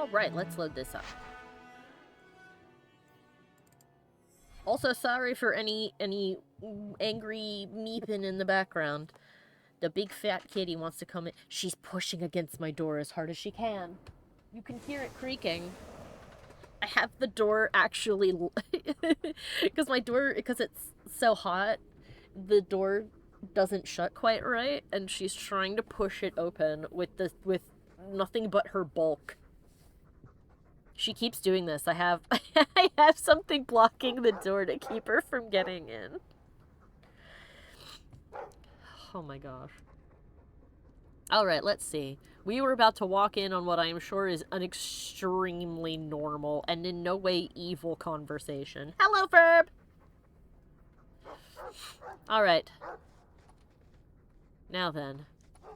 Alright, let's load this up. Also, sorry for any angry meeping in the background. The big fat kitty wants to come in. She's pushing against my door as hard as she can. You can hear it creaking. I have the door actually... because it's so hot, the door doesn't shut quite right, and she's trying to push it open with nothing but her bulk. She keeps doing this. I have something blocking the door to keep her from getting in. Oh my gosh. Alright, let's see. We were about to walk in on what I am sure is an extremely normal and in no way evil conversation. Hello, Ferb! Alright. Now then,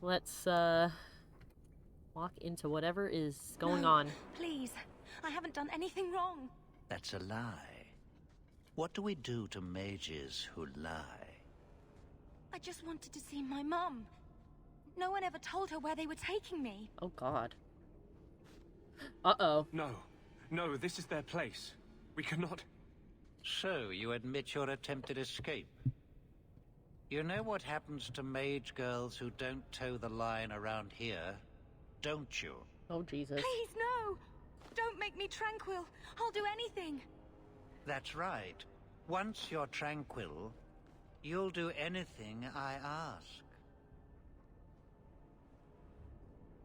let's, walk into whatever is going on. Please. I haven't done anything wrong. That's a lie. What do we do to mages who lie? I just wanted to see my mum. No one ever told her where they were taking me. Oh, God. Uh-oh. No, this is their place. We cannot... So, you admit your attempted escape? You know what happens to mage girls who don't toe the line around here, don't you? Oh, Jesus. Please, no! Don't make me tranquil. I'll do anything. That's right. Once you're tranquil, you'll do anything I ask.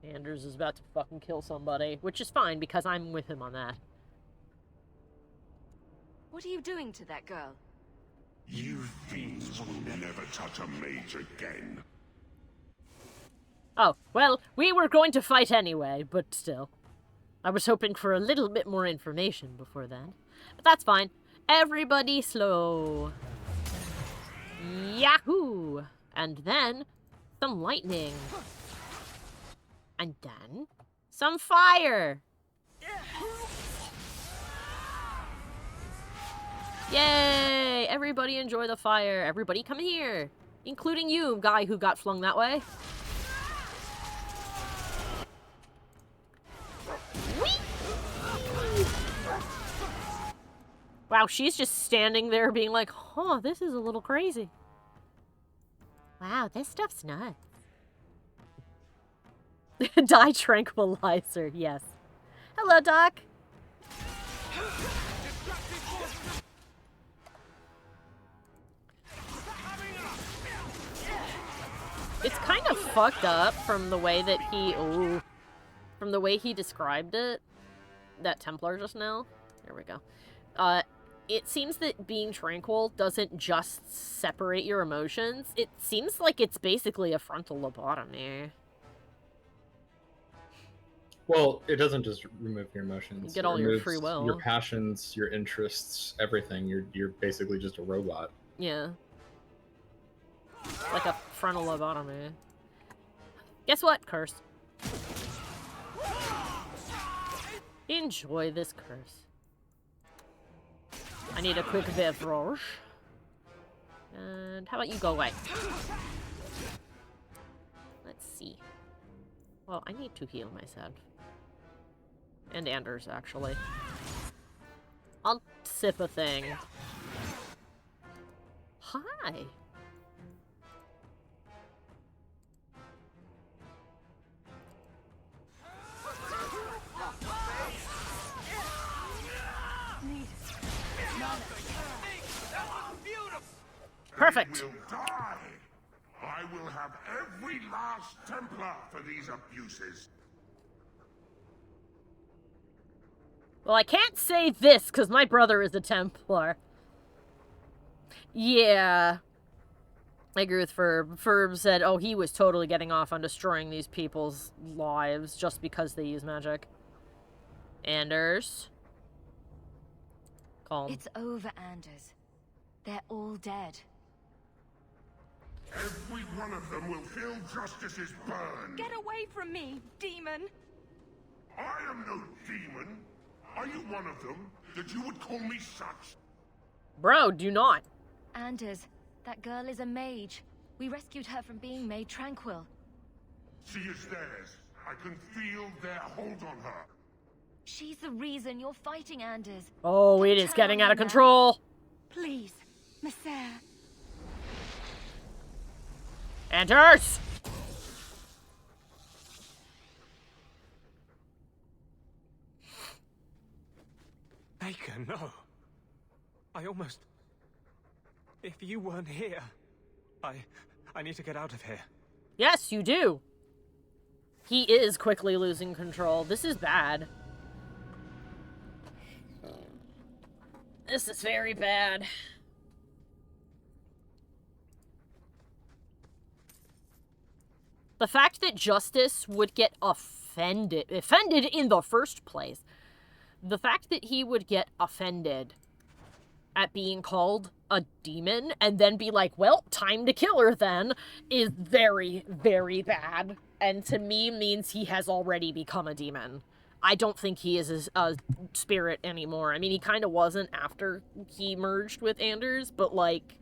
Anders is about to fucking kill somebody, which is fine because I'm with him on that. What are you doing to that girl? You fiends will never touch a mage again. Oh, well, we were going to fight anyway, but still. I was hoping for a little bit more information before then. But that's fine. Everybody slow. Yahoo! And then, some lightning. And then, some fire! Yay! Everybody enjoy the fire. Everybody come here. Including you, guy who got flung that way. Wow, she's just standing there being like, huh, this is a little crazy. Wow, this stuff's nuts. Die tranquilizer, yes. Hello, Doc. It's kind of fucked up from the way that he described it. That Templar just now. There we go. It seems that being tranquil doesn't just separate your emotions. It seems like it's basically a frontal lobotomy. Well, it doesn't just remove your emotions. You get all your free will. Your passions, your interests, everything. You're basically just a robot. Yeah. Like a frontal lobotomy. Guess what? Curse. Enjoy this curse. I need a quick beverage. And how about you go away? Let's see. Well, I need to heal myself. And Anders, actually. I'll sip a thing. Hi. Perfect. They will die. I will have every last Templar for these abuses. Well, I can't say this because my brother is a Templar. Yeah. I agree with Ferb. Ferb said, oh, he was totally getting off on destroying these people's lives just because they use magic. Anders. Calm. It's over, Anders. They're all dead. Every one of them will feel justice's burn. Get away from me, demon! I am no demon. Are you one of them, that you would call me such? Bro, do not. Anders, that girl is a mage. We rescued her from being made tranquil. She is theirs. I can feel their hold on her. She's the reason you're fighting Anders. Oh, Don't it is turn getting on out of her now. control. Please, Messer. Anders! Baker, no. I almost... If you weren't here, I need to get out of here. Yes, you do. He is quickly losing control. This is bad. This is very bad. The fact that Justice would get offended in the first place, the fact that he would get offended at being called a demon and then be like, well, time to kill her then, is very, very bad. And to me means he has already become a demon. I don't think he is a spirit anymore. I mean, he kind of wasn't after he merged with Anders, but, like,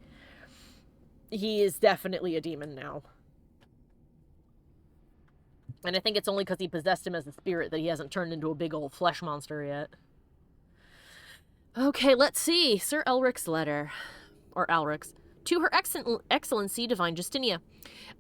he is definitely a demon now. And I think it's only because he possessed him as a spirit that he hasn't turned into a big old flesh monster yet. Okay, let's see. Sir Elric's letter. Or Alric's. To Her Excellency Divine Justinia.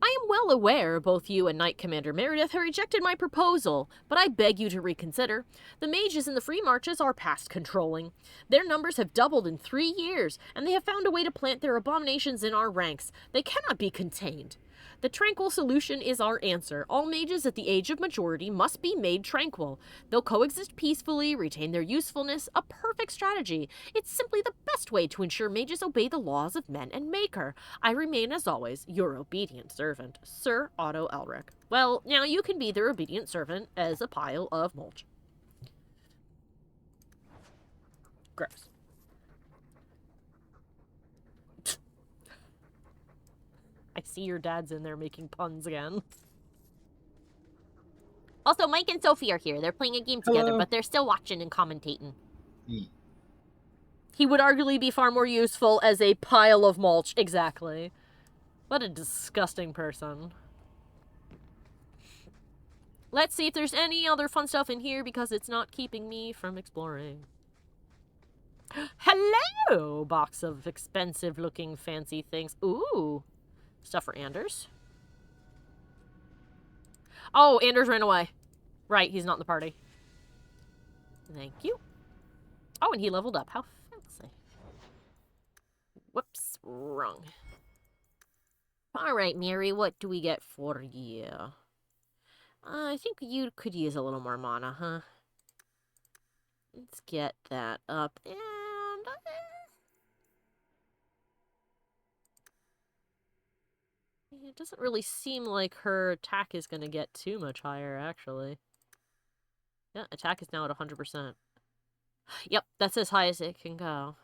I am well aware both you and Knight Commander Meredith have rejected my proposal, but I beg you to reconsider. The mages in the Free Marches are past controlling. Their numbers have doubled in 3 years, and they have found a way to plant their abominations in our ranks. They cannot be contained. The tranquil solution is our answer. All mages at the age of majority must be made tranquil. They'll coexist peacefully, retain their usefulness, a perfect strategy. It's simply the best way to ensure mages obey the laws of men and Maker. I remain, as always, your obedient servant, Sir Otto Elric. Well, now you can be their obedient servant as a pile of mulch. Gross. I see your dad's in there making puns again. Also, Mike and Sophie are here. They're playing a game together, but they're still watching and commentating. He would arguably be far more useful as a pile of mulch. Exactly. What a disgusting person. Let's see if there's any other fun stuff in here because it's not keeping me from exploring. Hello! Box of expensive-looking fancy things. Ooh. Stuff for Anders. Oh, Anders ran away. Right, he's not in the party. Thank you. Oh, and he leveled up. How fancy. Whoops, wrong. Alright, Mary, what do we get for you? I think you could use a little more mana, huh? Let's get that up. And... it doesn't really seem like her attack is going to get too much higher, actually. Yeah, attack is now at 100%. Yep, that's as high as it can go.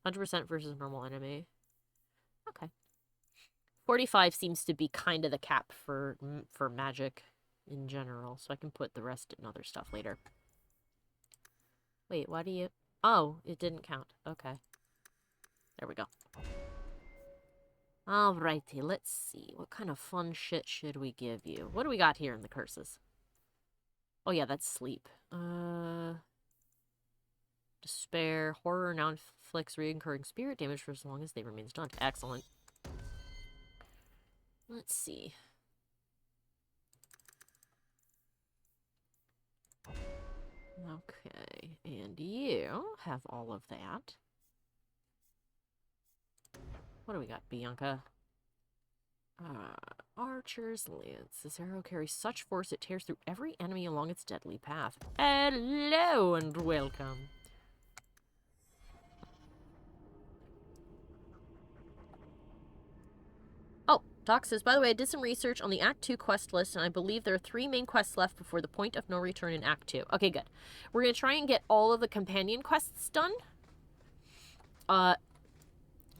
100% versus normal enemy. Okay. 45 seems to be kind of the cap for magic in general, so I can put the rest in other stuff later. Wait, why do you... oh, it didn't count. Okay. There we go. Alrighty, let's see. What kind of fun shit should we give you? What do we got here in the curses? Oh yeah, that's sleep. Despair. Horror now inflicts recurring spirit damage for as long as they remain stunned. Excellent. Let's see. Okay, and you have all of that. What do we got, Bianca? Archer's Lance. This arrow carries such force it tears through every enemy along its deadly path. Hello and welcome. Oh, Doc says, by the way, I did some research on the Act 2 quest list, and I believe there are 3 main quests left before the point of no return in Act 2. Okay, good. We're going to try and get all of the companion quests done.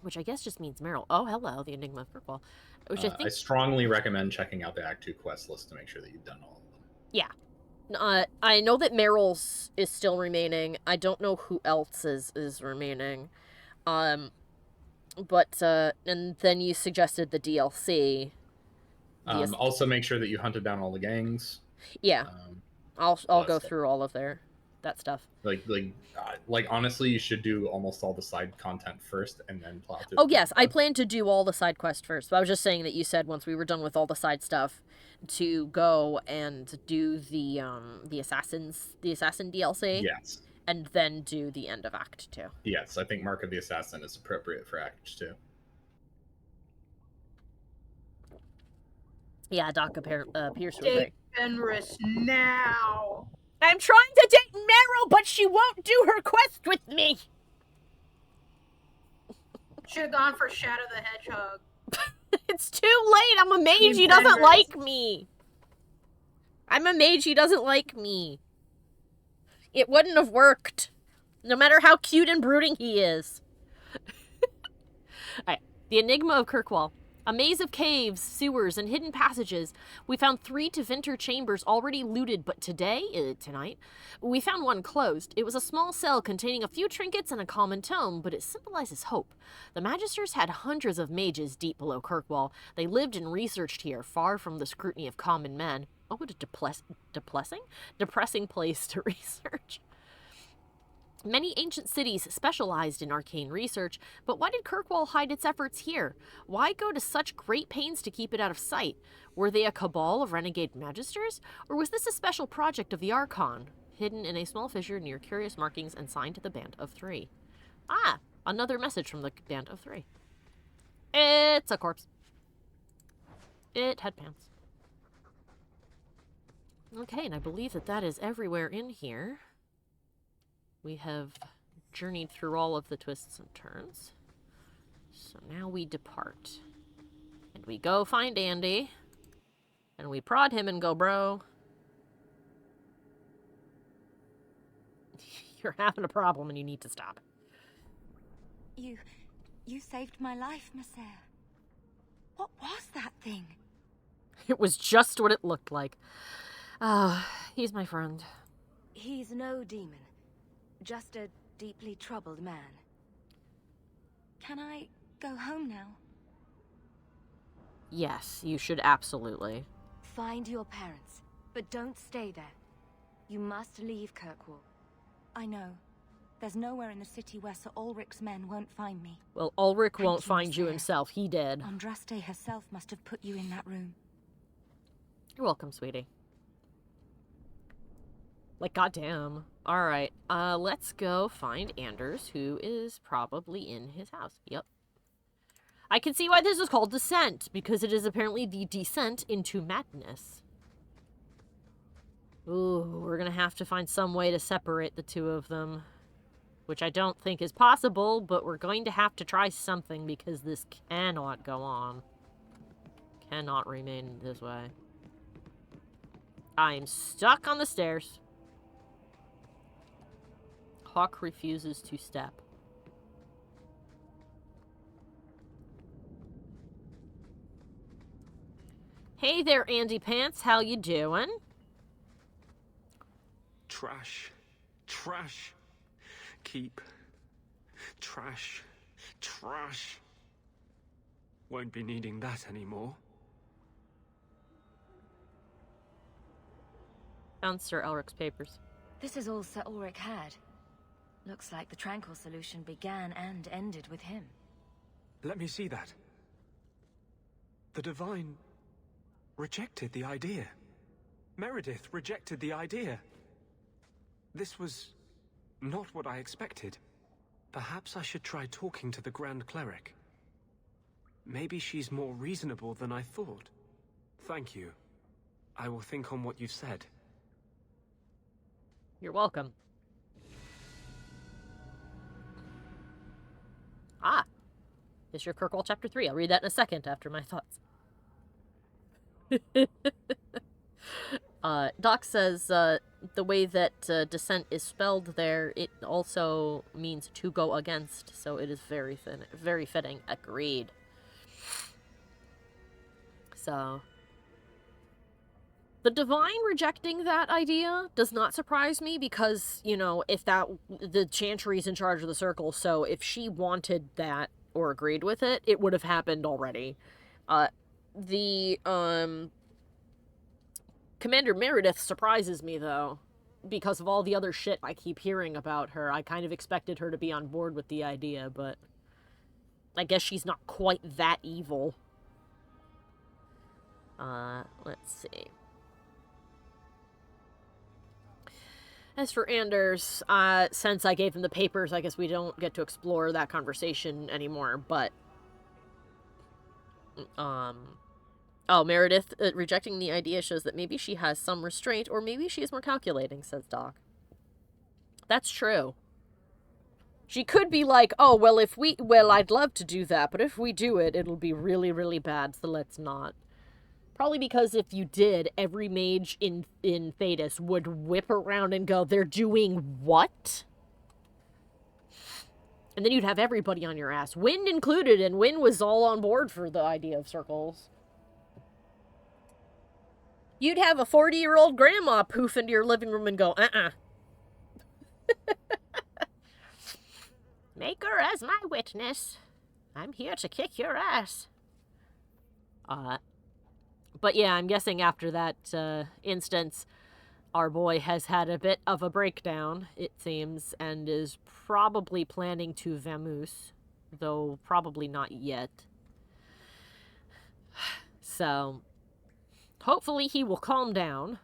Which I guess just means Meryl. Oh, hello, the Enigma of Kirkwall. Which I strongly recommend checking out the Act 2 quest list to make sure that you've done all of them. Yeah. I know that Meryl's is still remaining. I don't know who else is remaining. And then you suggested the DLC. Also make sure that you hunted down all the gangs. Yeah. I'll go through all of there. that stuff. Like honestly, you should do almost all the side content first and then plow through. Oh yes, I plan to do all the side quests first. But I was just saying that you said once we were done with all the side stuff to go and do the assassin DLC. Yes. And then do the end of Act 2. Yes, I think Mark of the Assassin is appropriate for Act 2. Yeah, Doc appears to Date agree. Fenris now. I'm trying to date Meryl, but she won't do her quest with me. Should have gone for Shadow the Hedgehog. It's too late. I'm a mage. Team He doesn't Fenris. like me. I'm a mage. He doesn't like me. It wouldn't have worked. No matter how cute and brooding he is. Alright. The Enigma of Kirkwall. A maze of caves, sewers, and hidden passages. We found 3 Tevinter chambers already looted, but tonight, we found one closed. It was a small cell containing a few trinkets and a common tome, but it symbolizes hope. The Magisters had hundreds of mages deep below Kirkwall. They lived and researched here, far from the scrutiny of common men. Oh, what a depressing place to research. Many ancient cities specialized in arcane research, but why did Kirkwall hide its efforts here? Why go to such great pains to keep it out of sight? Were they a cabal of renegade magisters? Or was this a special project of the Archon, hidden in a small fissure near curious markings and signed to the Band of 3? Ah, another message from the Band of 3. It's a corpse. It had pants. Okay, and I believe that is everywhere in here. We have journeyed through all of the twists and turns. So now we depart. And we go find Andy. And we prod him and go, bro. You're having a problem and you need to stop. You saved my life, Messer. What was that thing? It was just what it looked like. Ah, he's my friend. He's no demon. Just a deeply troubled man. Can I go home now? Yes, you should absolutely. Find your parents, but don't stay there. You must leave Kirkwall. I know. There's nowhere in the city where Sir Ulric's men won't find me. Well, Ulrich Thank won't you, find you Messer. himself. He did. Andraste herself must have put you in that room. You're welcome, sweetie. Like, goddamn. Alright, let's go find Anders, who is probably in his house. Yep. I can see why this is called Descent, because it is apparently the descent into madness. Ooh, we're gonna have to find some way to separate the two of them. Which I don't think is possible, but we're going to have to try something, because this cannot go on. Cannot remain this way. I'm stuck on the stairs. Hawke refuses to step. Hey there, Andy Pants. How you doing? Trash. Trash. Keep. Trash. Trash. Won't be needing that anymore. Found Sir Elric's papers. This is all Sir Ulric had. Looks like the Tranquil solution began and ended with him. Let me see that. The Divine rejected the idea. Meredith rejected the idea. This was not what I expected. Perhaps I should try talking to the Grand Cleric. Maybe she's more reasonable than I thought. Thank you. I will think on what you've said. You're welcome. Ah. Is your Kirkwall Chapter 3. I'll read that in a second after my thoughts. Doc says, the way that descent is spelled there, it also means to go against, so it is very fitting. Agreed. So, the Divine rejecting that idea does not surprise me because, you know, if the Chantry's in charge of the circle, so if she wanted that or agreed with it, it would have happened already. Commander Meredith surprises me, though. because of all the other shit I keep hearing about her, I kind of expected her to be on board with the idea, but I guess she's not quite that evil. Let's see. As for Anders, since I gave him the papers, I guess we don't get to explore that conversation anymore, but... Oh, Meredith, rejecting the idea shows that maybe she has some restraint, or maybe she is more calculating, says Doc. That's true. She could be like, oh, well, I'd love to do that, but if we do it, it'll be really, really bad, so let's not. Probably because if you did, every mage in Thedas would whip around and go, they're doing what? And then you'd have everybody on your ass, Wind included, and Wind was all on board for the idea of circles. You'd have a 40-year-old grandma poof into your living room and go, Make her as my witness. I'm here to kick your ass. But yeah, I'm guessing after that instance, our boy has had a bit of a breakdown, it seems, and is probably planning to vamoose, though probably not yet. So, hopefully he will calm down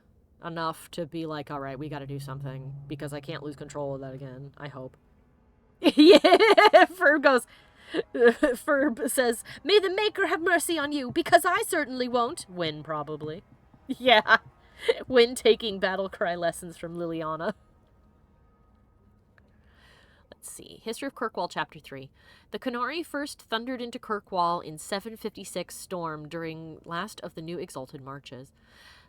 enough to be like, all right, we got to do something, because I can't lose control of that again, I hope. Yeah, Ferb says, may the Maker have mercy on you, because I certainly won't. Win, probably. Yeah. Win taking battle cry lessons from Liliana. Let's see. History of Kirkwall, Chapter 3. The Qunari first thundered into Kirkwall in 756 storm during last of the new exalted marches.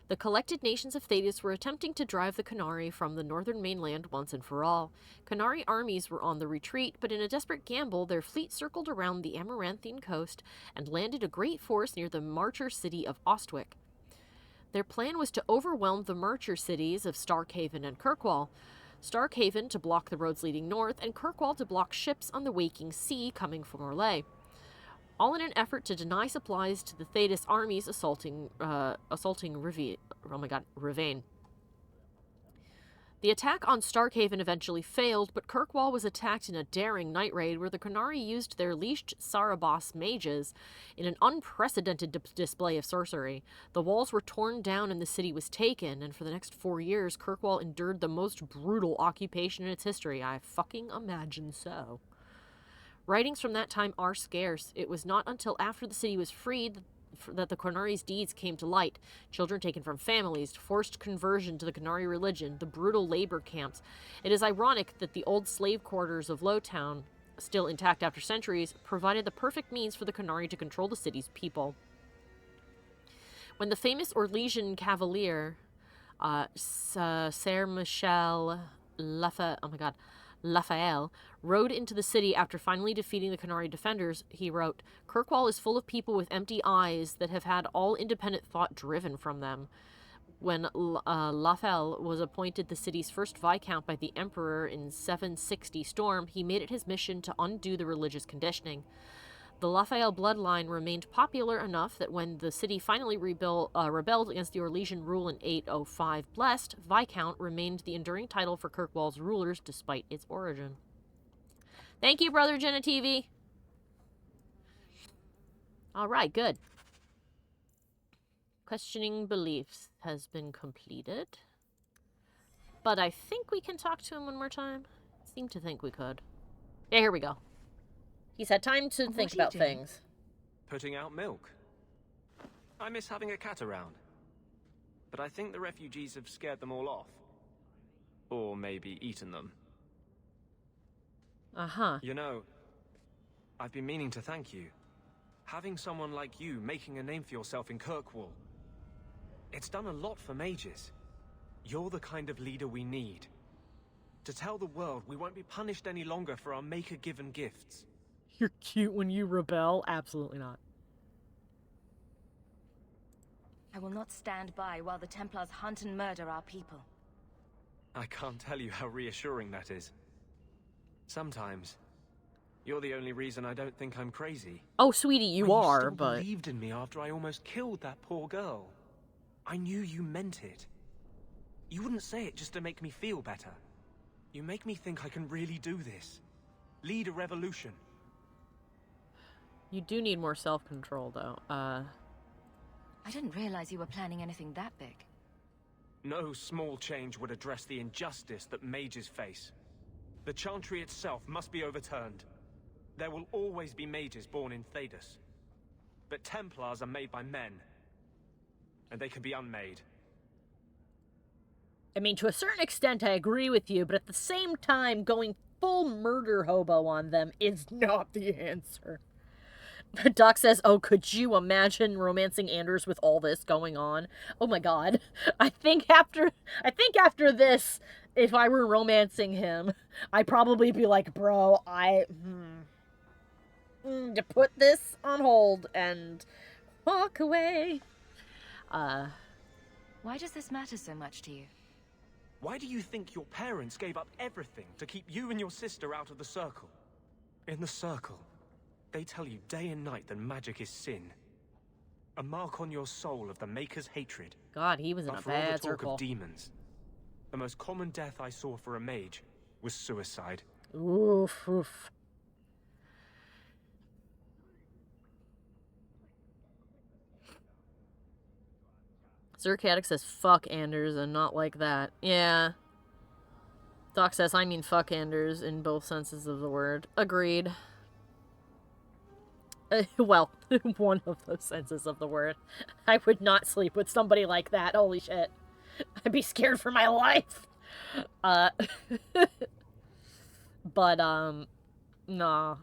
The collected nations of Thedas were attempting to drive the Qunari from the northern mainland once and for all. Qunari armies were on the retreat, but in a desperate gamble, their fleet circled around the Amaranthine coast and landed a great force near the marcher city of Ostwick. Their plan was to overwhelm the marcher cities of Starkhaven and Kirkwall. Starkhaven to block the roads leading north, and Kirkwall to block ships on the waking sea coming from Orlais. All in an effort to deny supplies to the Thedas armies assaulting Ravine. The attack on Starkhaven eventually failed, but Kirkwall was attacked in a daring night raid where the Qunari used their leashed Sarabas mages in an unprecedented display of sorcery. The walls were torn down and the city was taken, and for the next 4 years, Kirkwall endured the most brutal occupation in its history. I fucking imagine so. Writings from that time are scarce. It was not until after the city was freed that the Qunari's deeds came to light. Children taken from families, forced conversion to the Qunari religion, the brutal labor camps. It is ironic that the old slave quarters of Lowtown, still intact after centuries, provided the perfect means for the Qunari to control the city's people. When the famous Orlesian cavalier, Ser Michel Laphael, rode into the city after finally defeating the Qunari defenders, he wrote, Kirkwall is full of people with empty eyes that have had all independent thought driven from them. When Laphael was appointed the city's first viscount by the emperor in 760 storm, he made it his mission to undo the religious conditioning. The Laphael bloodline remained popular enough that when the city finally rebelled against the Orlesian rule in 805 Blessed, Viscount remained the enduring title for Kirkwall's rulers despite its origin. Thank you, Brother Genitivi. Alright, good. Questioning beliefs has been completed. But I think we can talk to him one more time. Seem to think we could. Yeah, here we go. He's had time to think about things. Putting out milk. I miss having a cat around. But I think the refugees have scared them all off. Or maybe eaten them. Uh-huh. You know, I've been meaning to thank you. Having someone like you making a name for yourself in Kirkwall. It's done a lot for mages. You're the kind of leader we need. To tell the world we won't be punished any longer for our Maker-given gifts. You're cute when you rebel? Absolutely not. I will not stand by while the Templars hunt and murder our people. I can't tell you how reassuring that is. Sometimes, you're the only reason I don't think I'm crazy. Oh, sweetie, you are, but... You believed in me after I almost killed that poor girl. I knew you meant it. You wouldn't say it just to make me feel better. You make me think I can really do this. Lead a revolution. You do need more self-control, though. I didn't realize you were planning anything that big. No small change would address the injustice that mages face. The Chantry itself must be overturned. There will always be mages born in Thedas. But Templars are made by men. And they can be unmade. I mean, to a certain extent, I agree with you, but at the same time, going full murder hobo on them is not the answer. Doc says, oh, could you imagine romancing Anders with all this going on? Oh my god. I think after this, if I were romancing him, I'd probably be like, bro, to put this on hold and walk away. Why does this matter so much to you? Why do you think your parents gave up everything to keep you and your sister out of the Circle? In the Circle, they tell you day and night that magic is sin. A mark on your soul of the Maker's hatred. God, he was in But a for all the bad talk circle. of demons, the most common death I saw for a mage was suicide. Oof, oof. Zerkatic says, fuck Anders, and not like that. Yeah. Doc says, I mean fuck Anders in both senses of the word. Agreed. Well, one of those senses of the word. I would not sleep with somebody like that. Holy shit. I'd be scared for my life. But, nah.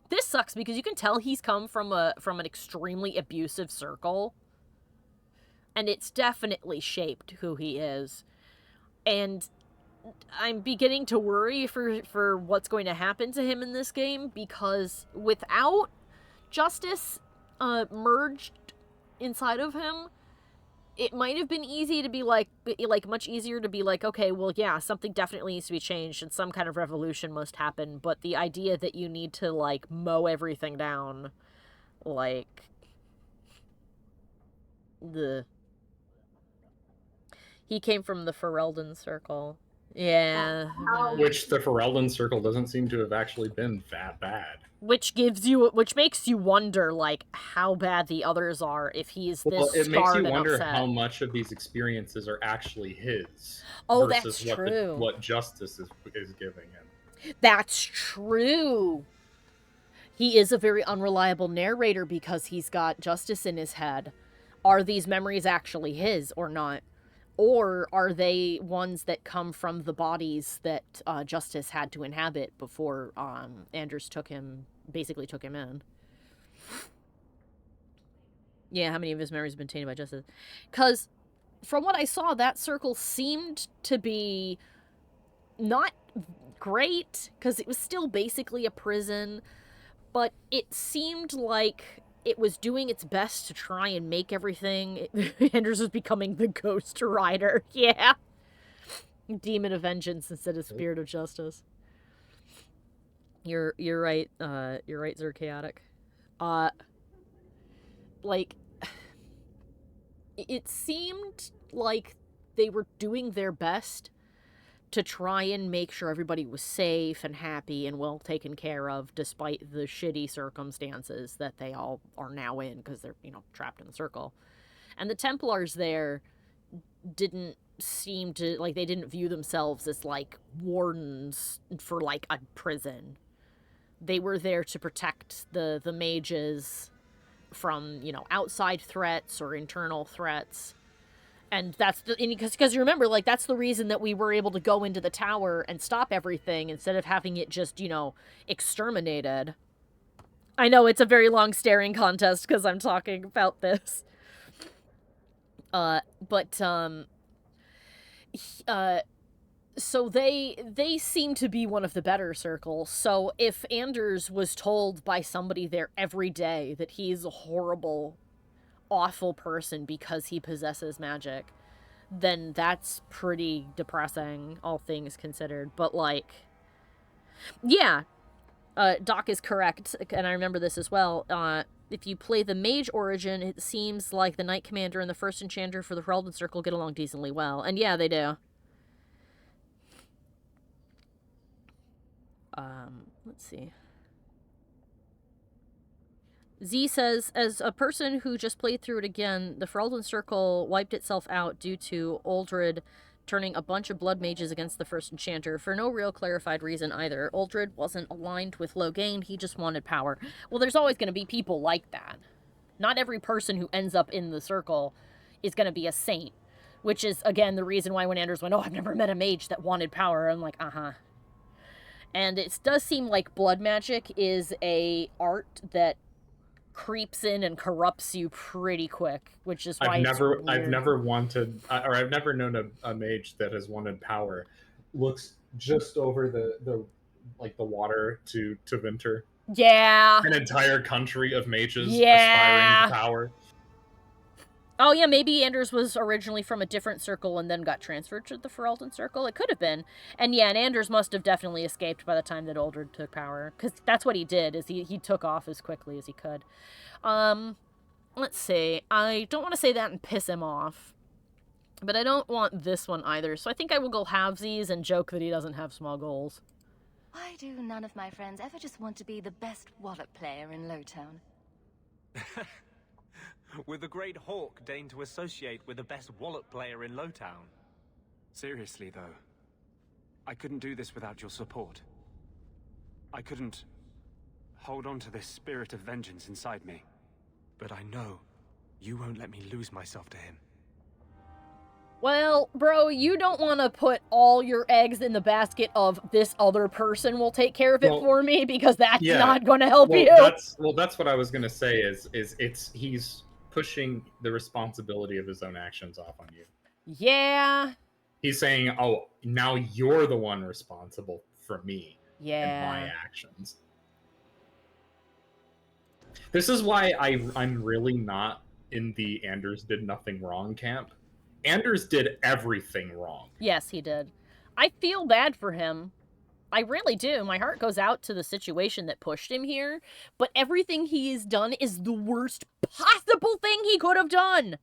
This sucks because you can tell he's come from an extremely abusive circle. And it's definitely shaped who he is. And I'm beginning to worry for what's going to happen to him in this game, because without justice merged inside of him, it might have been easy to be like much easier to be like, okay, well, yeah, something definitely needs to be changed and some kind of revolution must happen. But the idea that you need to, like, mow everything down, like, he came from the Ferelden Circle. Yeah. Which the Ferelden Circle doesn't seem to have actually been that bad. Which makes you wonder, like, how bad the others are if he's this Well, it makes you and wonder upset. how much of these experiences are actually his. Oh, versus that's true. What justice is giving him. That's true. He is a very unreliable narrator because he's got justice in his head. Are these memories actually his or not? Or are they ones that come from the bodies that Justice had to inhabit before Anders basically took him in? Yeah, how many of his memories have been tainted by Justice? Because from what I saw, that circle seemed to be not great, because it was still basically a prison, but it seemed like it was doing its best to try and make everything... Anders was becoming the Ghost Rider. Yeah. Demon of Vengeance instead of Spirit of Justice. You're right. You're right, Zerchaotic. Like, it seemed like they were doing their best to try and make sure everybody was safe and happy and well taken care of, despite the shitty circumstances that they all are now in, because they're, trapped in the circle. And the Templars there didn't seem to, like, they didn't view themselves as, like, wardens for, like, a prison. They were there to protect the mages from, outside threats or internal threats. And that's because you remember, like, that's the reason that we were able to go into the tower and stop everything instead of having it just, exterminated. I know it's a very long staring contest because I'm talking about this. So they seem to be one of the better circles. So if Anders was told by somebody there every day that he's a horrible, awful person because he possesses magic, then that's pretty depressing, all things considered. But, like, yeah, Doc is correct, and I remember this as well. if you play the mage origin, it seems like the Knight Commander and the first Enchanter for the Ferelden Circle get along decently well. And yeah, they do. Let's see. Z says, as a person who just played through it again, the Ferelden Circle wiped itself out due to Uldred turning a bunch of blood mages against the first Enchanter for no real clarified reason either. Uldred wasn't aligned with Loghain, he just wanted power. Well, there's always going to be people like that. Not every person who ends up in the circle is going to be a saint, which is, again, the reason why when Anders went, oh, I've never met a mage that wanted power, I'm like, uh-huh. And it does seem like blood magic is a art that creeps in and corrupts you pretty quick, which is why I've never wanted, or I've never known a mage that has wanted power. Looks just over the water to Winter. Yeah. An entire country of mages aspiring to power. Oh yeah, maybe Anders was originally from a different circle and then got transferred to the Ferelden Circle. It could have been. And yeah, and Anders must have definitely escaped by the time that Uldred took power. Because that's what he did, is he took off as quickly as he could. Let's see. I don't want to say that and piss him off. But I don't want this one either. So I think I will go halvesies and joke that he doesn't have small goals. Why do none of my friends ever just want to be the best wallet player in Lowtown? With the great Hawke deigned to associate with the best wallet player in Lowtown. Seriously, though, I couldn't do this without your support. I couldn't hold on to this spirit of vengeance inside me. But I know you won't let me lose myself to him. Well, bro, you don't want to put all your eggs in the basket of this other person will take care of it for me, because that's not going to help you. That's what I was going to say is he's pushing the responsibility of his own actions off on you. Yeah. He's saying, oh, now you're the one responsible for me and my actions. This is why I'm really not in the Anders did nothing wrong camp. Anders did everything wrong. Yes, he did. I feel bad for him. I really do. My heart goes out to the situation that pushed him here, but everything he has done is the worst possible thing he could have done.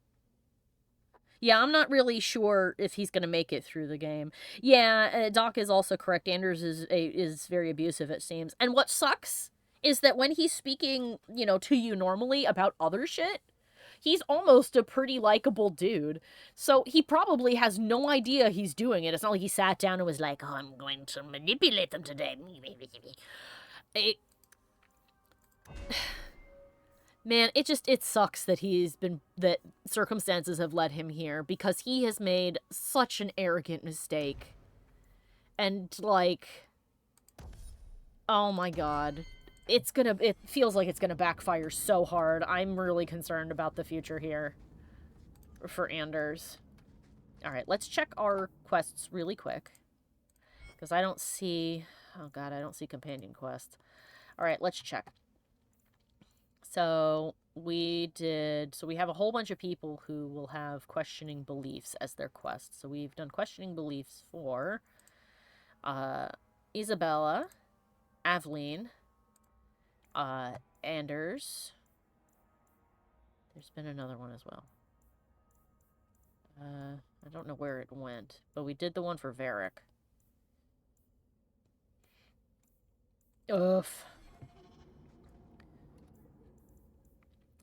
Yeah, I'm not really sure if he's going to make it through the game. Yeah, Doc is also correct. Anders is very abusive, it seems. And what sucks is that when he's speaking, to you normally about other shit, he's almost a pretty likable dude. So he probably has no idea he's doing it. It's not like he sat down and was like, oh, I'm going to manipulate them today. Man, it sucks that that circumstances have led him here, because he has made such an arrogant mistake. And, oh my god. It feels like it's gonna backfire so hard. I'm really concerned about the future here for Anders. Alright, let's check our quests really quick. Because I don't see... Oh god, I don't see companion quests. Alright, let's check. So, we have a whole bunch of people who will have questioning beliefs as their quests. So we've done questioning beliefs for Isabella, Aveline, Anders. There's been another one as well. I don't know where it went, but we did the one for Varric. Ugh.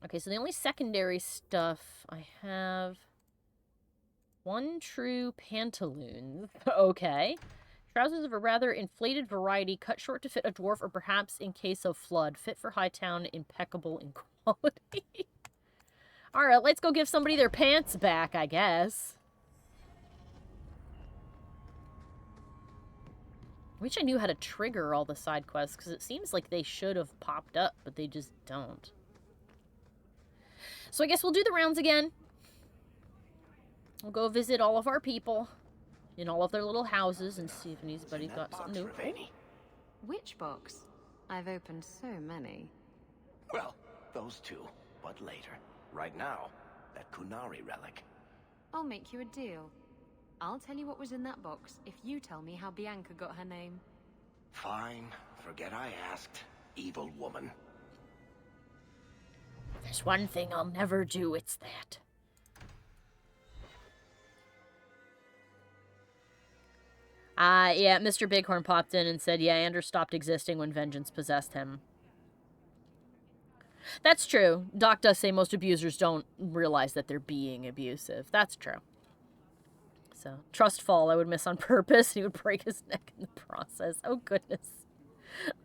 Okay, so the only secondary stuff I have... One true pantaloons. Okay. Trousers of a rather inflated variety, cut short to fit a dwarf, or perhaps in case of flood. Fit for Hightown, impeccable in quality. Alright, let's go give somebody their pants back, I guess. I wish I knew how to trigger all the side quests, because it seems like they should have popped up, but they just don't. So I guess we'll do the rounds again. We'll go visit all of our people in all of their little houses and see if anybody's got something new. Which box? I've opened so many. Well, those two, but later. Right now, that Kunari relic. I'll make you a deal. I'll tell you what was in that box if you tell me how Bianca got her name. Fine. Forget I asked. Evil woman. There's one thing I'll never do, it's that. Yeah, Mr. Bighorn popped in and said, yeah, Anders stopped existing when vengeance possessed him. That's true. Doc does say most abusers don't realize that they're being abusive. That's true. So, trust fall, I would miss on purpose. He would break his neck in the process. Oh, goodness.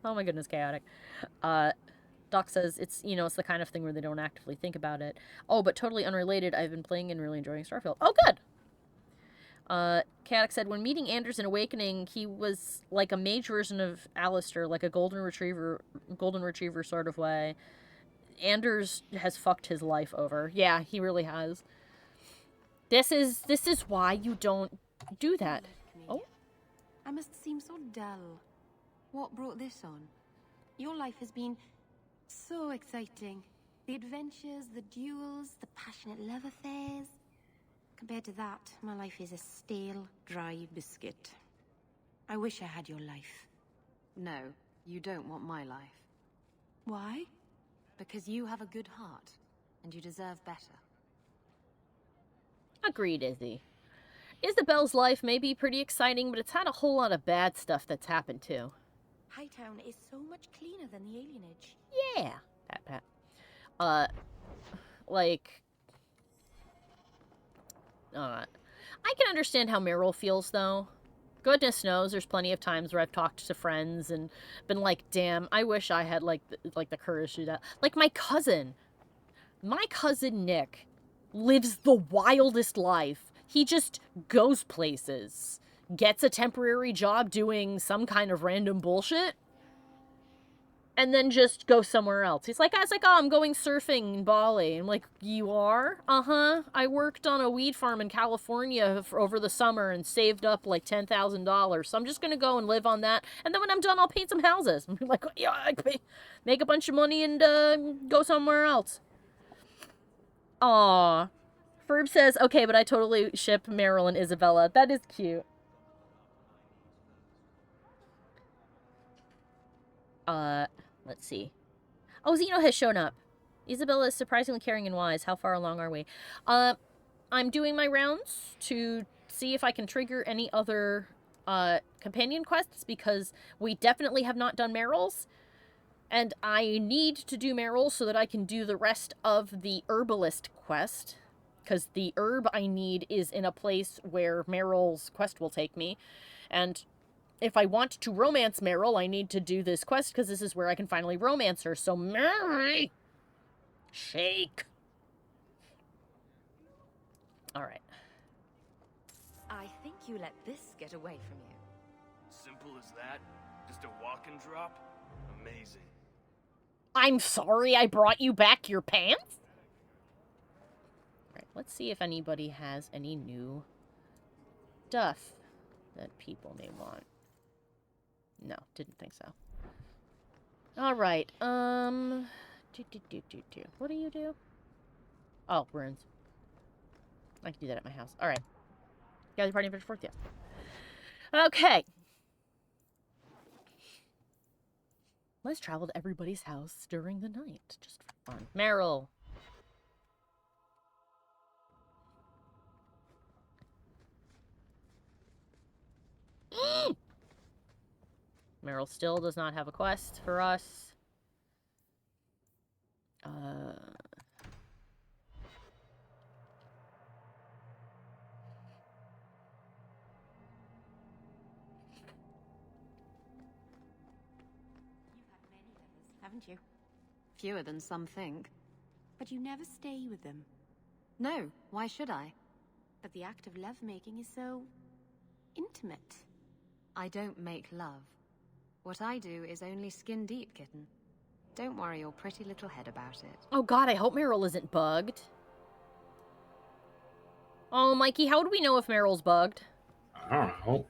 Oh, my goodness, chaotic. Doc says it's, you know, it's the kind of thing where they don't actively think about it. Oh, but totally unrelated, I've been playing and really enjoying Starfield. Oh, good! Chaotic said, when meeting Anders in Awakening, he was like a mage version of Alistair, like a golden retriever sort of way. Anders has fucked his life over. Yeah, he really has. This is why you don't do that. Oh? I must seem so dull. What brought this on? Your life has been so exciting. The adventures, the duels, the passionate love affairs. Compared to that, my life is a stale, dry biscuit. I wish I had your life. No, you don't want my life. Why? Because you have a good heart, and you deserve better. Agreed, Izzy. Isabel's life may be pretty exciting, but it's had a whole lot of bad stuff that's happened too. Hightown is so much cleaner than the alienage. Yeah. Pat. Like... I can understand how Meryl feels, though. Goodness knows, there's plenty of times where I've talked to friends and been like, damn, I wish I had, like the courage to do that. Like, my cousin Nick lives the wildest life. He just goes places, gets a temporary job doing some kind of random bullshit, and then just go somewhere else. He's like, I was like, oh, I'm going surfing in Bali. I'm like, you are? Uh-huh. I worked on a weed farm in California over the summer and saved up like $10,000. So I'm just going to go and live on that. And then when I'm done, I'll paint some houses. I'm like, yeah, I make a bunch of money and go somewhere else. Aw. Ferb says, okay, but I totally ship Meryl and Isabella. That is cute. Let's see. Oh, Zeno has shown up. Isabella is surprisingly caring and wise. How far along are we? I'm doing my rounds to see if I can trigger any other companion quests, because we definitely have not done Meryl's. And I need to do Meryl so that I can do the rest of the herbalist quest, because the herb I need is in a place where Meryl's quest will take me. And if I want to romance Meryl, I need to do this quest, because this is where I can finally romance her. So, Mary! Shake! Alright. I think you let this get away from you. Simple as that? Just a walk and drop? Amazing. I'm sorry I brought you back your pants? Alright, let's see if anybody has any new stuff that people may want. No, didn't think so. Alright, what do you do? Oh, runes. I can do that at my house. Alright. You guys are partying for 4th? Yeah. Okay. Let's travel to everybody's house during the night. Just for fun. Meryl. Meryl still does not have a quest for us. Haven't you? Fewer than some think. But you never stay with them. No, why should I? But the act of lovemaking is so... intimate. I don't make love. What I do is only skin deep, kitten. Don't worry your pretty little head about it. Oh god, I hope Meryl isn't bugged. Oh, Mikey, how would we know if Meryl's bugged? I don't know.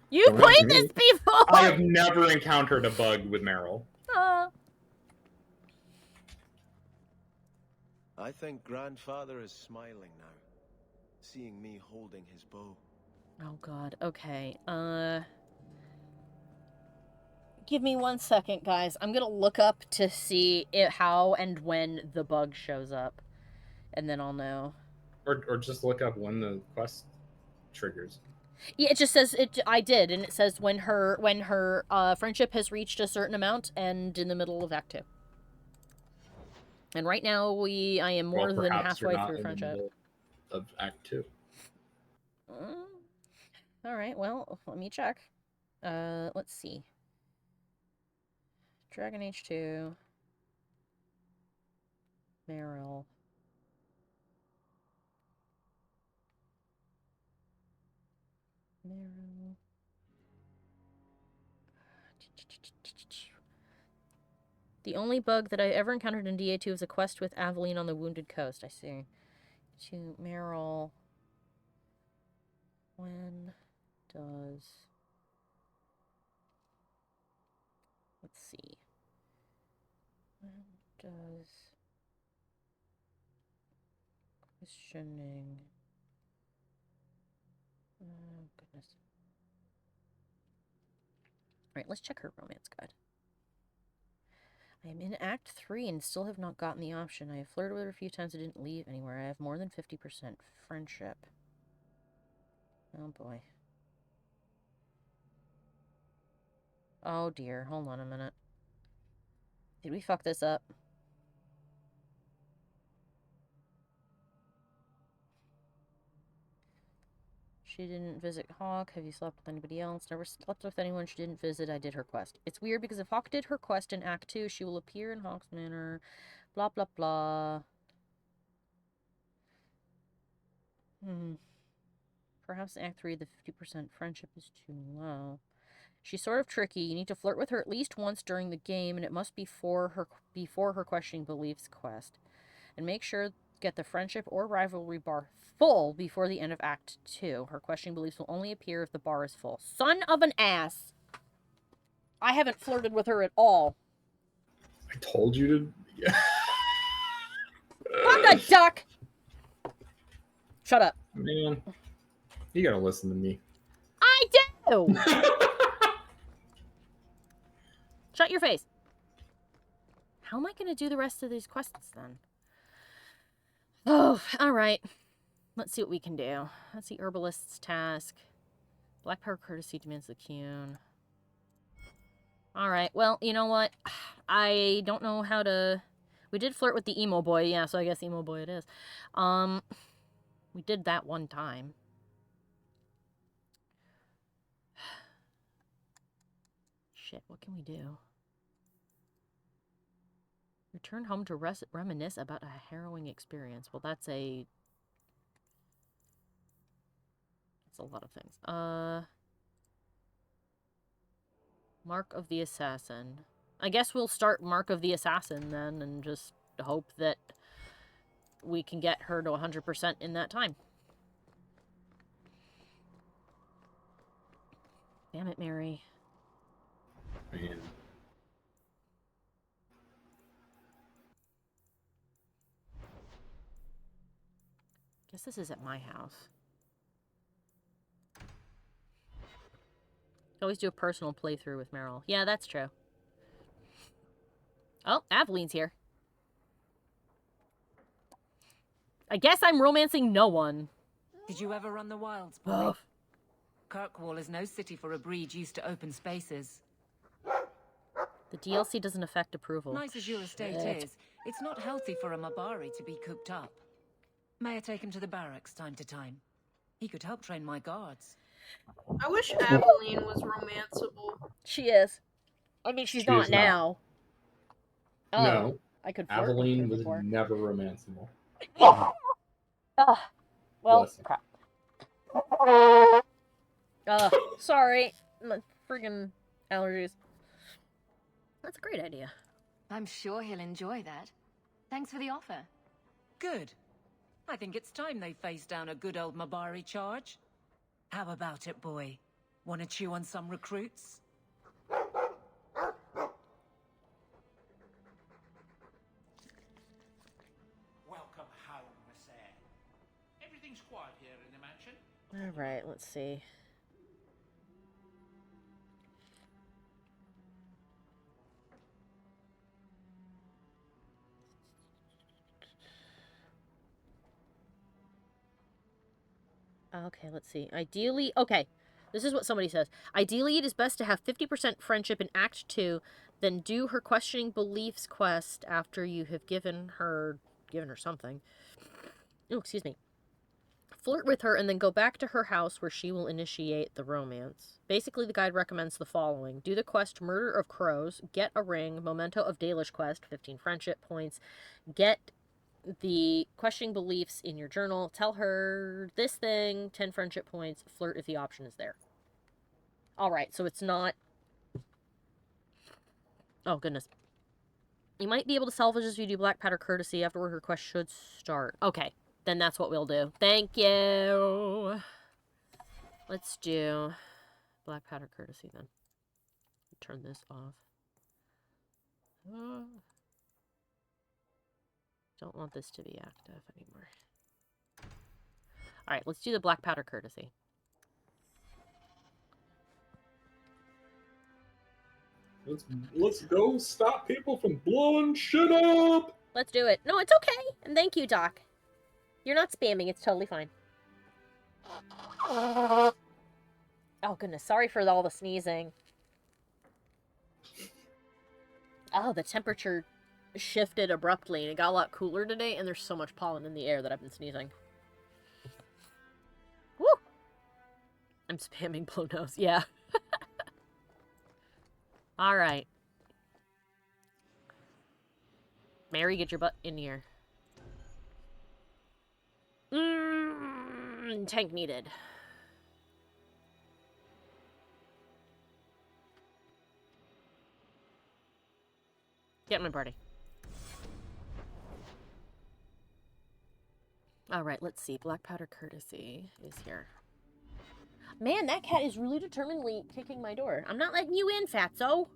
You've played this before! I have never encountered a bug with Meryl. I think Grandfather is smiling now, seeing me holding his bow. Oh god, okay. Give me 1 second, guys. I'm gonna look up to see how and when the bug shows up. And then I'll know. Or just look up when the quest triggers. Yeah, it just says it. I did, and it says when her friendship has reached a certain amount, and in the middle of Act 2. And right now I am more than halfway through friendship. In the middle of Act 2. All right. Well, let me check. Let's see. Dragon Age 2. Meryl. The only bug that I ever encountered in DA2 is a quest with Aveline on the Wounded Coast. I see. To Meryl. When does... Let's see. When does... Questioning... Oh, goodness. Alright, let's check her romance guide. I am in Act 3 and still have not gotten the option. I have flirted with her a few times and didn't leave anywhere. I have more than 50% friendship. Oh boy. Oh dear, hold on a minute. Did we fuck this up? She didn't visit Hawke. Have you slept with anybody else? Never slept with anyone she didn't visit. I did her quest. It's weird because if Hawke did her quest in Act 2, she will appear in Hawke's manor. Blah, blah, blah. Perhaps in Act 3, the 50% friendship is too low. She's sort of tricky. You need to flirt with her at least once during the game, and it must be before her questioning beliefs quest. And make sure get the friendship or rivalry bar full before the end of Act 2. Her questioning beliefs will only appear if the bar is full. Son of an ass! I haven't flirted with her at all. I told you to... Fuck a duck! Shut up. Man, you gotta listen to me. I do! Shut your face. How am I going to do the rest of these quests then? Oh, alright. Let's see what we can do. Let's see Herbalist's task. Black Power Courtesy demands the Cune. Alright, well, you know what? I don't know how to... We did flirt with the emo boy, yeah, so I guess emo boy it is. We did that one time. Shit, what can we do? Return home to reminisce about a harrowing experience. Well, that's a lot of things. Mark of the Assassin. I guess we'll start Mark of the Assassin then and just hope that we can get her to 100% in that time. Damn it, Mary. Man. Guess this is at my house. Always do a personal playthrough with Meryl. Yeah, that's true. Oh, Aveline's here. I guess I'm romancing no one. Did you ever run the wilds, boy? Kirkwall is no city for a breed used to open spaces. The DLC doesn't affect approval. Nice as your estate is, it's not healthy for a Mabari to be cooped up. May I take him to the barracks time to time? He could help train my guards. I wish Aveline was romanceable. She is. I mean, she's not now. Oh, no. I could flirt Aveline with was her never romanceable. Well, crap. Sorry. My friggin' allergies. That's a great idea. I'm sure he'll enjoy that. Thanks for the offer. Good. I think it's time they face down a good old Mabari charge. How about it, boy? Want to chew on some recruits? Welcome home, Miss Anne. Everything's quiet here in the mansion. Alright, let's see. Okay, let's see. Ideally, okay, this is what somebody says. Ideally, it is best to have 50% friendship in Act 2, then do her questioning beliefs quest after you have given her something. Oh, excuse me. Flirt with her and then go back to her house where she will initiate the romance. Basically, the guide recommends the following. Do the quest Murder of Crows, get a ring, memento of Dalish quest, 15 friendship points, get the questioning beliefs in your journal, tell her this thing, 10 friendship points, flirt if the option is there. Alright, so it's not... Oh, goodness. You might be able to salvage this if you do Black Powder Courtesy afterward. Her quest should start. Okay. Then that's what we'll do. Thank you. Let's do Black Powder Courtesy then. Turn this off. Don't want this to be active anymore. Alright, let's do the Black Powder Courtesy. Let's go stop people from blowing shit up! Let's do it. No, it's okay. And thank you, Doc. You're not spamming. It's totally fine. Oh, goodness. Sorry for all the sneezing. Oh, the temperature shifted abruptly, and it got a lot cooler today, and there's so much pollen in the air that I've been sneezing. Woo! I'm spamming blow nose. Yeah. Alright. Mary, get your butt in here. Tank needed. Get my party. Alright, let's see. Black Powder Courtesy is here. Man, that cat is really determinedly kicking my door. I'm not letting you in, fatso.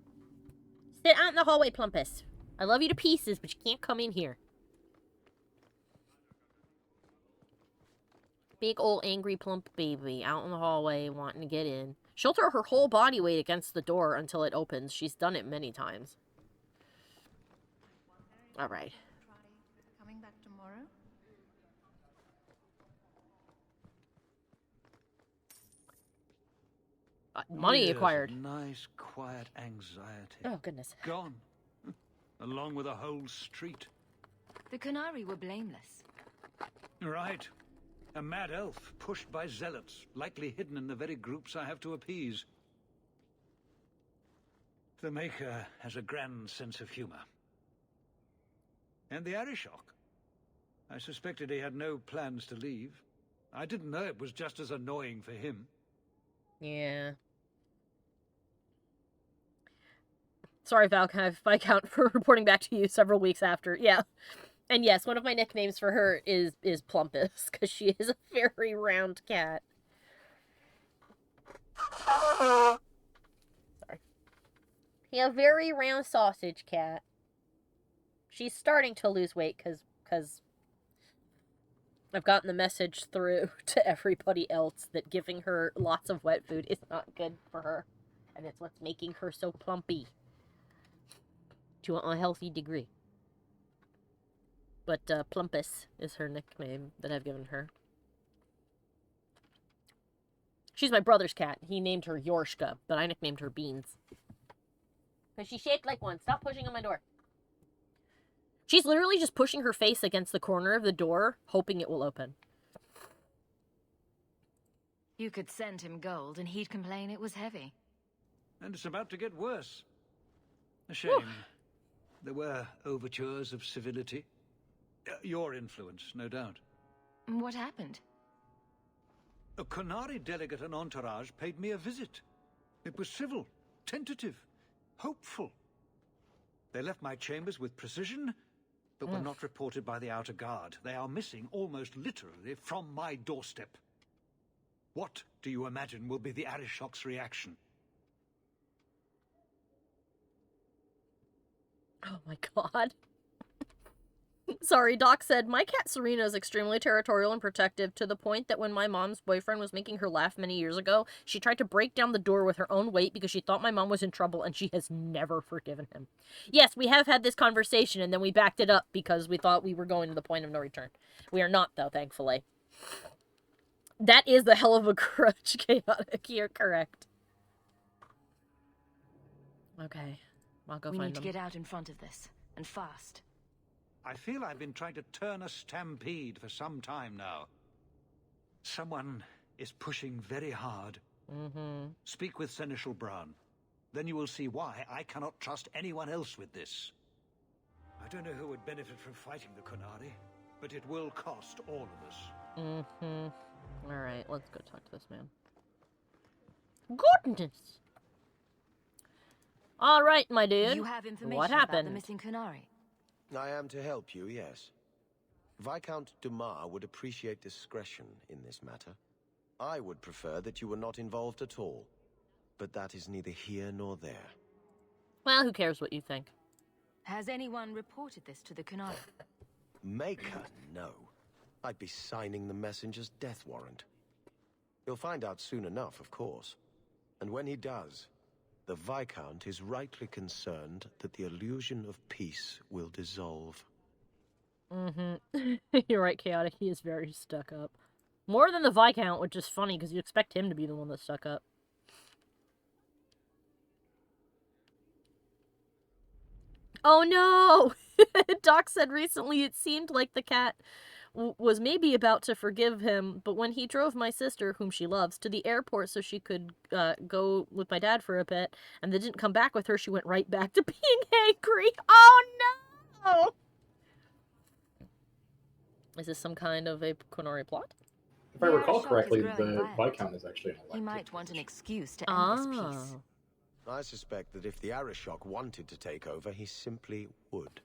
Sit out in the hallway, Plumpus. I love you to pieces, but you can't come in here. Big old angry plump baby out in the hallway wanting to get in. She'll throw her whole body weight against the door until it opens. She's done it many times. Alright. Coming back tomorrow? Money Years acquired. of nice, quiet anxiety. Oh, goodness. Gone. Along with a whole street. The Qunari were blameless. Right. A mad elf, pushed by zealots, likely hidden in the very groups I have to appease. The Maker has a grand sense of humor. And the Arishok. I suspected he had no plans to leave. I didn't know it was just as annoying for him. Yeah. Sorry, Viscount, for reporting back to you several weeks after. Yeah. And yes, one of my nicknames for her is Plumpus, because she is a very round cat. Sorry. Yeah, a very round sausage cat. She's starting to lose weight, because I've gotten the message through to everybody else that giving her lots of wet food is not good for her. And it's what's making her so plumpy. To an unhealthy degree. But Plumpus is her nickname that I've given her. She's my brother's cat. He named her Yorshka, but I nicknamed her Beans. Because she shaped like one. Stop pushing on my door. She's literally just pushing her face against the corner of the door, hoping it will open. You could send him gold and he'd complain it was heavy. And it's about to get worse. A shame. Whew. There were overtures of civility. Your influence, no doubt. What happened? A Qunari delegate and entourage paid me a visit. It was civil, tentative, hopeful. They left my chambers with precision, but were not reported by the outer guard. They are missing almost literally from my doorstep. What do you imagine will be the Arishok's reaction? Oh my god. Sorry, Doc said, my cat Serena is extremely territorial and protective to the point that when my mom's boyfriend was making her laugh many years ago, she tried to break down the door with her own weight because she thought my mom was in trouble and she has never forgiven him. Yes, we have had this conversation and then we backed it up because we thought we were going to the point of no return. We are not, though, thankfully. That is the hell of a crutch, Chaotic. You're correct. Okay. I'll go We find need to them. get out in front of this, and fast. I feel I've been trying to turn a stampede for some time now. Someone is pushing very hard. Speak with Seneschal Brown. Then you will see why I cannot trust anyone else with this. I don't know who would benefit from fighting the Qunari, but it will cost all of us. Alright, let's go talk to this man. Goodness! Alright, my dude. You have information what about happened? the missing Qunari. I am to help you, yes. Viscount Dumas would appreciate discretion in this matter. I would prefer that you were not involved at all. But that is neither here nor there. Well, who cares what you think? Has anyone reported this to the Qunari? Maker, no. I'd be signing the messenger's death warrant. He'll find out soon enough, of course. And when he does, the Viscount is rightly concerned that the illusion of peace will dissolve. You're right, Chaotic. He is very stuck up. More than the Viscount, which is funny because you expect him to be the one that's stuck up. Oh no! Doc said recently it seemed like the cat was maybe about to forgive him, but when he drove my sister, whom she loves, to the airport so she could go with my dad for a bit, and then didn't come back with her, she went right back to being angry. Oh no! Is this some kind of a Qunari plot? If I recall correctly, the Viscount is actually an elected. He might want an excuse to end this peace. I suspect that if the Arishok wanted to take over, he simply would.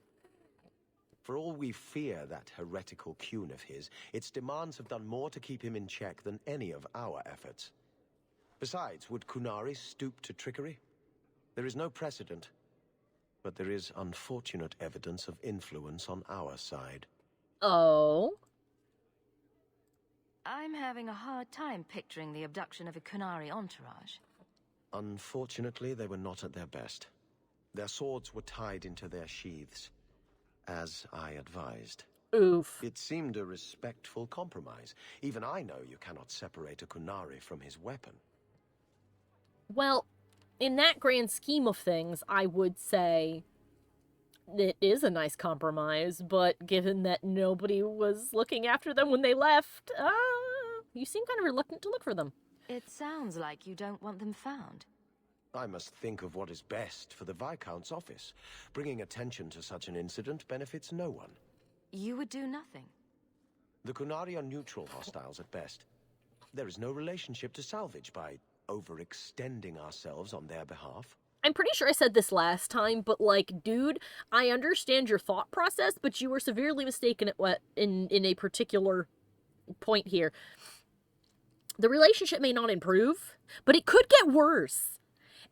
For all we fear that heretical Qun of his, its demands have done more to keep him in check than any of our efforts. Besides, would Qunari stoop to trickery? There is no precedent, but there is unfortunate evidence of influence on our side. Oh? I'm having a hard time picturing the abduction of a Qunari entourage. Unfortunately, they were not at their best. Their swords were tied into their sheaths, as I advised. Oof. It seemed a respectful compromise. Even I know you cannot separate a Qunari from his weapon. Well, in that grand scheme of things, I would say it is a nice compromise, but given that nobody was looking after them when they left, you seem kind of reluctant to look for them. It sounds like you don't want them found. I must think of what is best for the Viscount's office. Bringing attention to such an incident benefits no one. You would do nothing. The Qunari are neutral hostiles at best. There is no relationship to salvage by overextending ourselves on their behalf. I'm pretty sure I said this last time, but like, dude, I understand your thought process, but you were severely mistaken at what in a particular point here. The relationship may not improve, but it could get worse.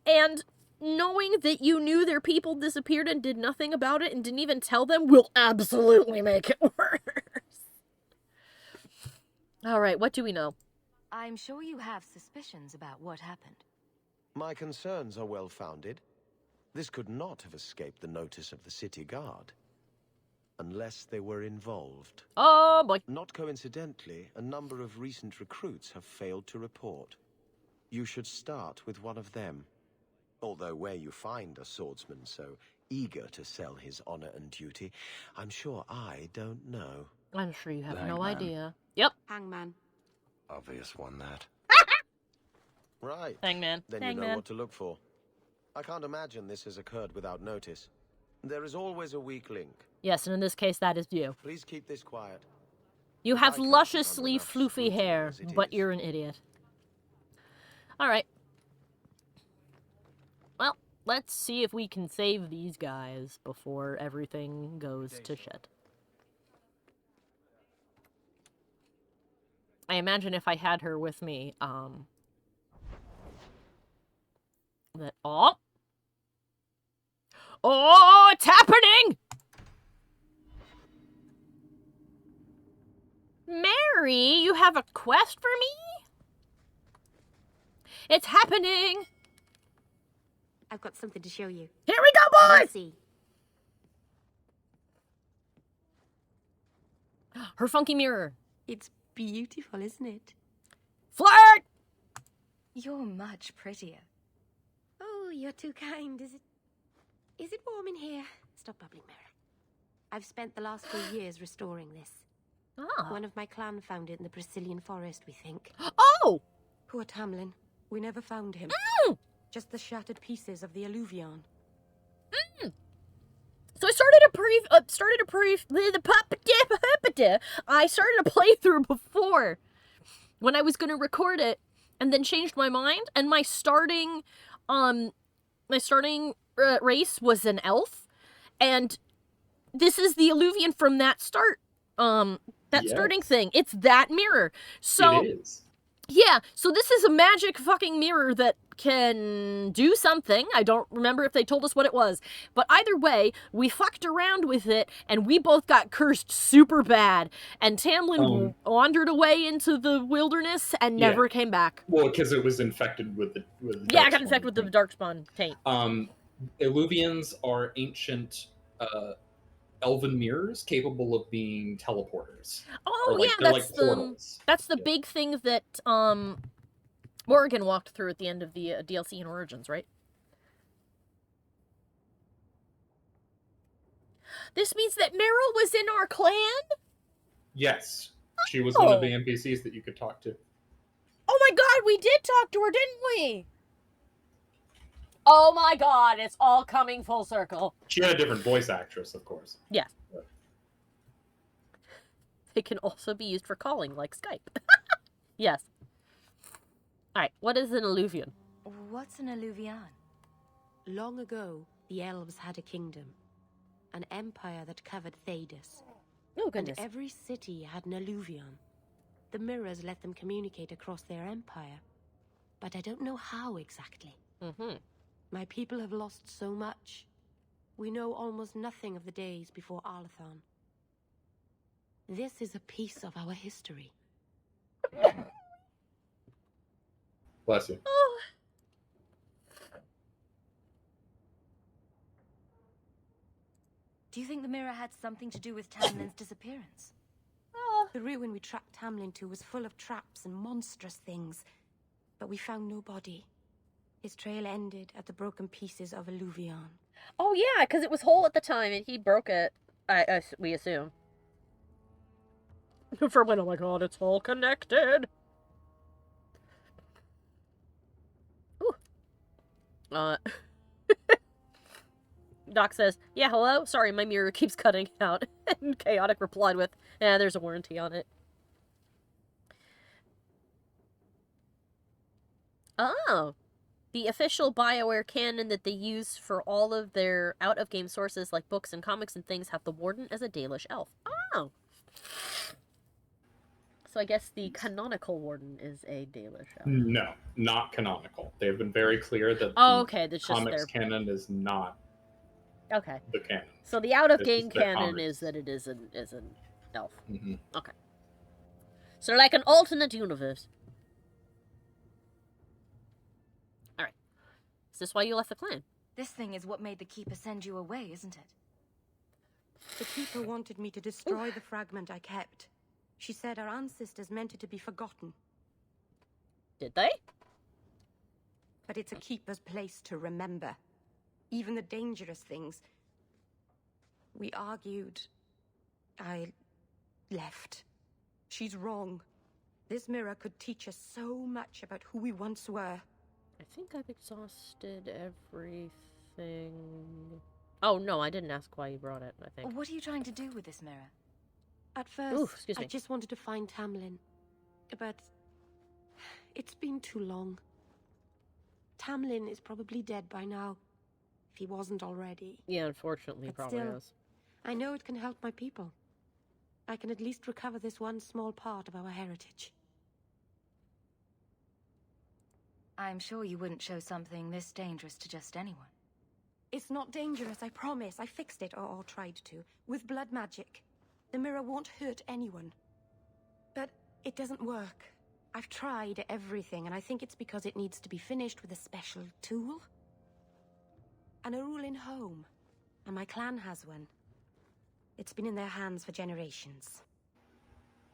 And knowing that you knew their people disappeared and did nothing about it and didn't even tell them will absolutely make it worse. Alright, what do we know? I'm sure you have suspicions about what happened. My concerns are well-founded. This could not have escaped the notice of the city guard. Unless they were involved. Oh boy. Not coincidentally, a number of recent recruits have failed to report. You should start with one of them. Although where you find a swordsman so eager to sell his honor and duty, I'm sure I don't know. I'm sure you have The no Hangman. idea. Yep. Hangman. Obvious one, that. Right. Hangman. Then you Hangman. know what to look for. I can't imagine this has occurred without notice. There is always a weak link. Yes, and in this case, that is you. Please keep this quiet. You have I can't lusciously enough floofy scrutiny hair, as it but is. you're an idiot. Alright. Well, let's see if we can save these guys before everything goes to shit. I imagine if I had her with me, that, oh! Oh, it's happening! Mary, you have a quest for me? It's happening! I've got something to show you. Here we go, boys! See. Her funky mirror. It's beautiful, isn't it? You're much prettier. Oh, you're too kind. Is it warm in here? Stop bubbling, Mira. I've spent the last few years restoring this. Ah. One of my clan found it in the Brazilian forest, we think. Oh! Poor Tamlin. We never found him. Just the shattered pieces of the alluvion. So I started a playthrough before when I was going to record it, and then changed my mind. And my starting race was an elf, and this is the alluvion from that starting thing. It's that mirror. So it is. Yeah, so this is a magic fucking mirror that can do something. I don't remember if they told us what it was. But either way, we fucked around with it, and we both got cursed super bad. And Tamlin wandered away into the wilderness and never came back. Well, because it was infected with the I got infected with the Darkspawn taint. Illuvians are ancient elven mirrors capable of being teleporters. Oh, that's the big thing that Morgan walked through at the end of the DLC in Origins, right? This means that Meryl was in our clan? Yes. She was one of the NPCs that you could talk to. Oh my god, we did talk to her, didn't we? Oh my god, it's all coming full circle. She had a different voice actress, of course. Yes. They can also be used for calling, like Skype. Yes. Alright, what is an alluvion? What's an alluvion? Long ago, the elves had a kingdom. An empire that covered Thedas. Oh, goodness. And every city had an alluvion. The mirrors let them communicate across their empire. But I don't know how exactly. My people have lost so much. We know almost nothing of the days before Arlathon. This is a piece of our history. Bless you. Oh. Do you think the mirror had something to do with Tamlin's disappearance? The ruin we tracked Tamlin to was full of traps and monstrous things. But we found no body. His trail ended at the broken pieces of alluvion. Oh yeah, because it was whole at the time and he broke it, we assume. For when, oh my god, it's all connected. Ooh. Doc says, yeah, hello? Sorry, my mirror keeps cutting out. And Chaotic replied with, there's a warranty on it. Oh. The official BioWare canon that they use for all of their out-of-game sources like books and comics and things have the Warden as a Dalish elf. Oh! So I guess the canonical Warden is a Dalish elf. No, not canonical. They've been very clear that the comics canon is not the canon. So the out-of-game canon is that it is an elf. Okay. So like an alternate universe. Alright. Is this why you left the clan? This thing is what made the Keeper send you away, isn't it? The Keeper wanted me to destroy the fragment I kept. She said our ancestors meant it to be forgotten. Did they? But it's a Keeper's place to remember. Even the dangerous things. We argued. I left. She's wrong. This mirror could teach us so much about who we once were. I think I've exhausted everything. Oh, no, I didn't ask why you brought it, I think. What are you trying to do with this mirror? At first, I just wanted to find Tamlin. But it's been too long. Tamlin is probably dead by now. If he wasn't already. Yeah, unfortunately, but probably still, is. I know it can help my people. I can at least recover this one small part of our heritage. I'm sure you wouldn't show something this dangerous to just anyone. It's not dangerous, I promise. I fixed it, or tried to, with blood magic. The mirror won't hurt anyone. But it doesn't work. I've tried everything, and I think it's because it needs to be finished with a special tool. An Arulin home. And my clan has one. It's been in their hands for generations.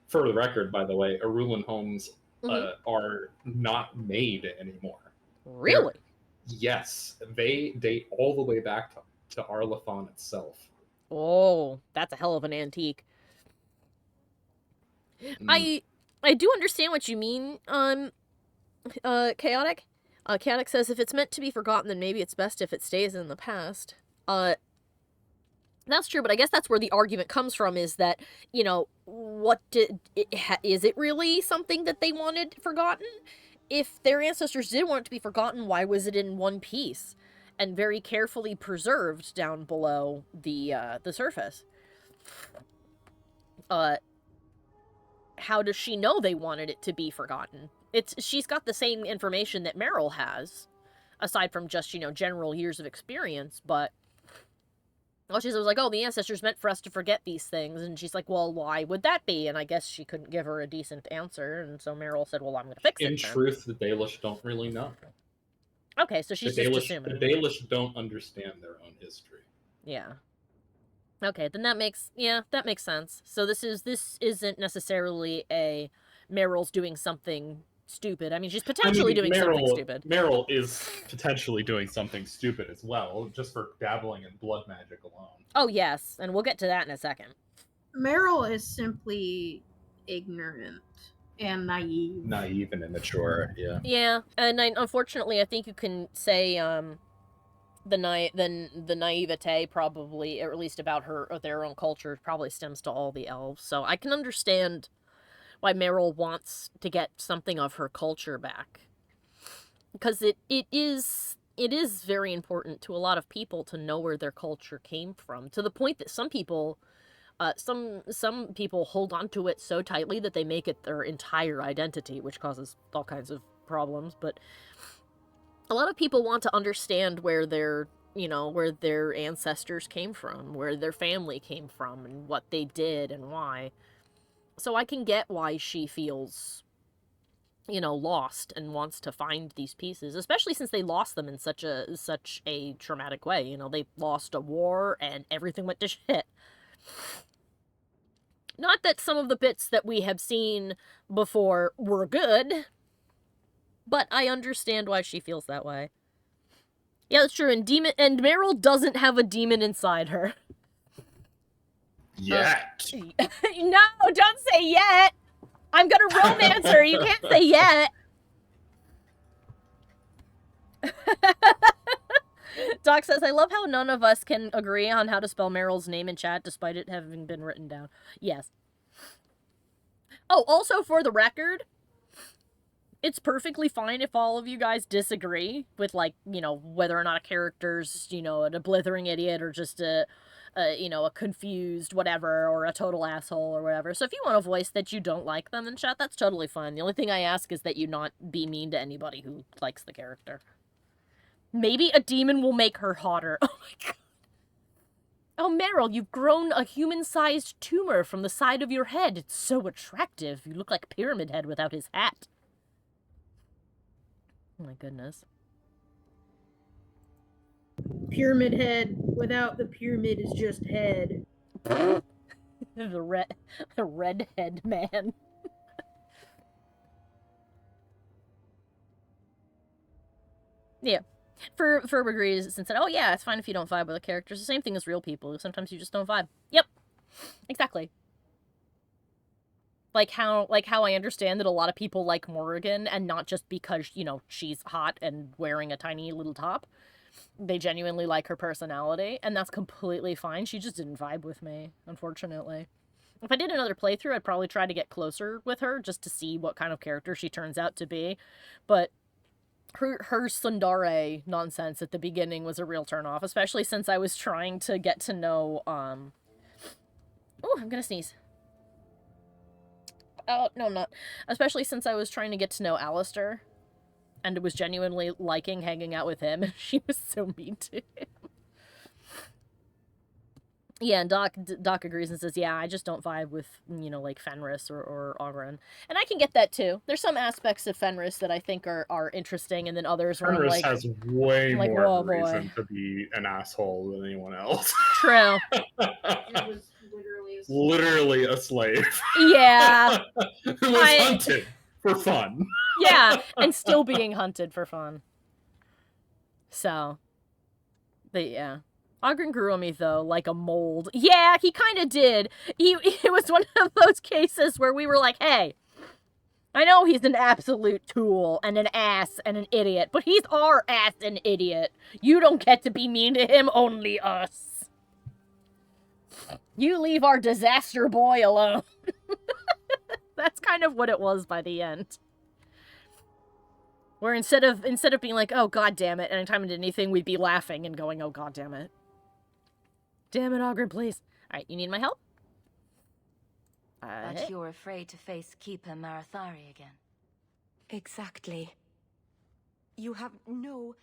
For the record, by the way, Arulin homes are not made anymore. Really? Yes, they date all the way back to Arlathon itself. Oh, that's a hell of an antique. I do understand what you mean, Chaotic. Chaotic says, if it's meant to be forgotten, then maybe it's best if it stays in the past. That's true, but I guess that's where the argument comes from, is that, you know, is it really something that they wanted forgotten? If their ancestors did want it to be forgotten, why was it in one piece and very carefully preserved down below the surface? How does she know they wanted it to be forgotten? She's got the same information that Meryl has, aside from just, you know, general years of experience, but she was like, oh, the ancestors meant for us to forget these things, and she's like, well, why would that be? And I guess she couldn't give her a decent answer, and so Meryl said, well, I'm gonna fix it. In truth, the Dalish don't really know. Okay, so she's just assuming. The Dalish don't understand their own history. Yeah. Okay, then that makes sense. So this isn't necessarily a Meryl's doing something stupid. I mean, she's potentially doing something stupid. Meryl is potentially doing something stupid as well, just for dabbling in blood magic alone. Oh, yes, and we'll get to that in a second. Meryl is simply ignorant and naive. Naive and immature, yeah. Yeah, and unfortunately, I think you can say the naivete probably, or at least about their own culture, probably stems to all the elves. So I can understand why Meryl wants to get something of her culture back, because it is very important to a lot of people to know where their culture came from, to the point that some people hold on to it so tightly that they make it their entire identity, which causes all kinds of problems. But a lot of people want to understand where their ancestors came from, where their family came from, and what they did and why. So I can get why she feels, you know, lost and wants to find these pieces, especially since they lost them in such a traumatic way. You know, they lost a war and everything went to shit. Not that some of the bits that we have seen before were good, but I understand why she feels that way. Yeah, that's true. And Meryl doesn't have a demon inside her. Yet. No, don't say yet. I'm gonna romance her. You can't say yet. Doc says, I love how none of us can agree on how to spell Meryl's name in chat, despite it having been written down. Yes. Oh, also for the record, it's perfectly fine if all of you guys disagree with, like, you know, whether or not a character's, you know, a blithering idiot or just a confused whatever, or a total asshole or whatever. So if you want to voice that you don't like them in chat, that's totally fine. The only thing I ask is that you not be mean to anybody who likes the character. Maybe a demon will make her hotter. Oh my god. Oh, Meryl, you've grown a human-sized tumor from the side of your head. It's so attractive. You look like Pyramid Head without his hat. Oh my goodness. Pyramid Head without the pyramid is just head. the red head man. Yeah. Ferb agrees and said, oh yeah, it's fine if you don't vibe with the characters. The same thing as real people. Sometimes you just don't vibe. Yep. Exactly. Like how I understand that a lot of people like Morrigan, and not just because, you know, she's hot and wearing a tiny little top. They genuinely like her personality, and that's completely fine. She just didn't vibe with me, unfortunately. If I did another playthrough, I'd probably try to get closer with her, just to see what kind of character she turns out to be. But her Sundare nonsense at the beginning was a real turnoff, especially since I was trying to get to know, Oh, I'm gonna sneeze. Oh, no, I'm not. Especially since I was trying to get to know Alistair, and was genuinely liking hanging out with him, and she was so mean to him. Yeah, and Doc agrees and says, yeah, I just don't vibe with, you know, like, Fenris or Ogren. And I can get that, too. There's some aspects of Fenris that I think are interesting, and then others where Fenris I'm like... has way like, more oh, reason to be an asshole than anyone else. True. It was literally a slave. Yeah. Who was hunted for fun. Yeah, and still being hunted for fun. So, but yeah. Ogren grew on me, though, like a mold. Yeah, he kind of did. It was one of those cases where we were like, hey, I know he's an absolute tool and an ass and an idiot, but he's our ass and idiot. You don't get to be mean to him, only us. You leave our disaster boy alone. That's kind of what it was by the end. Where instead of being like, oh, god damn it, anytime I did anything, we'd be laughing and going, oh, god damn it. Damn it, Ogren, please. Alright, you need my help? But you're afraid to face Keeper Marathari again. Exactly. You have no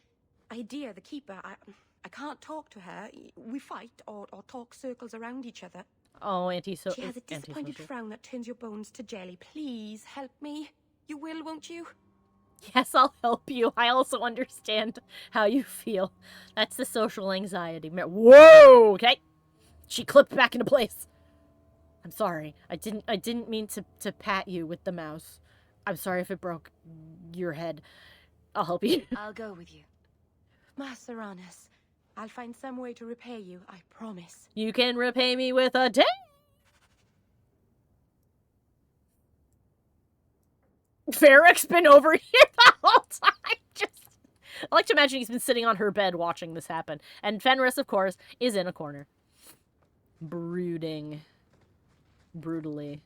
idea, the Keeper. I can't talk to her. We fight or talk circles around each other. Oh, She has a disappointed frown that turns your bones to jelly. Please help me. You will, won't you? Yes, I'll help you. I also understand how you feel. That's the social anxiety. Whoa! Okay. She clipped back into place. I'm sorry. I didn't mean to pat you with the mouse. I'm sorry if it broke your head. I'll help you. I'll go with you. Maceranus, I'll find some way to repay you, I promise. You can repay me with a day. Varric's been over here the whole time. I like to imagine he's been sitting on her bed watching this happen. And Fenris, of course, is in a corner. Brooding. Brutally.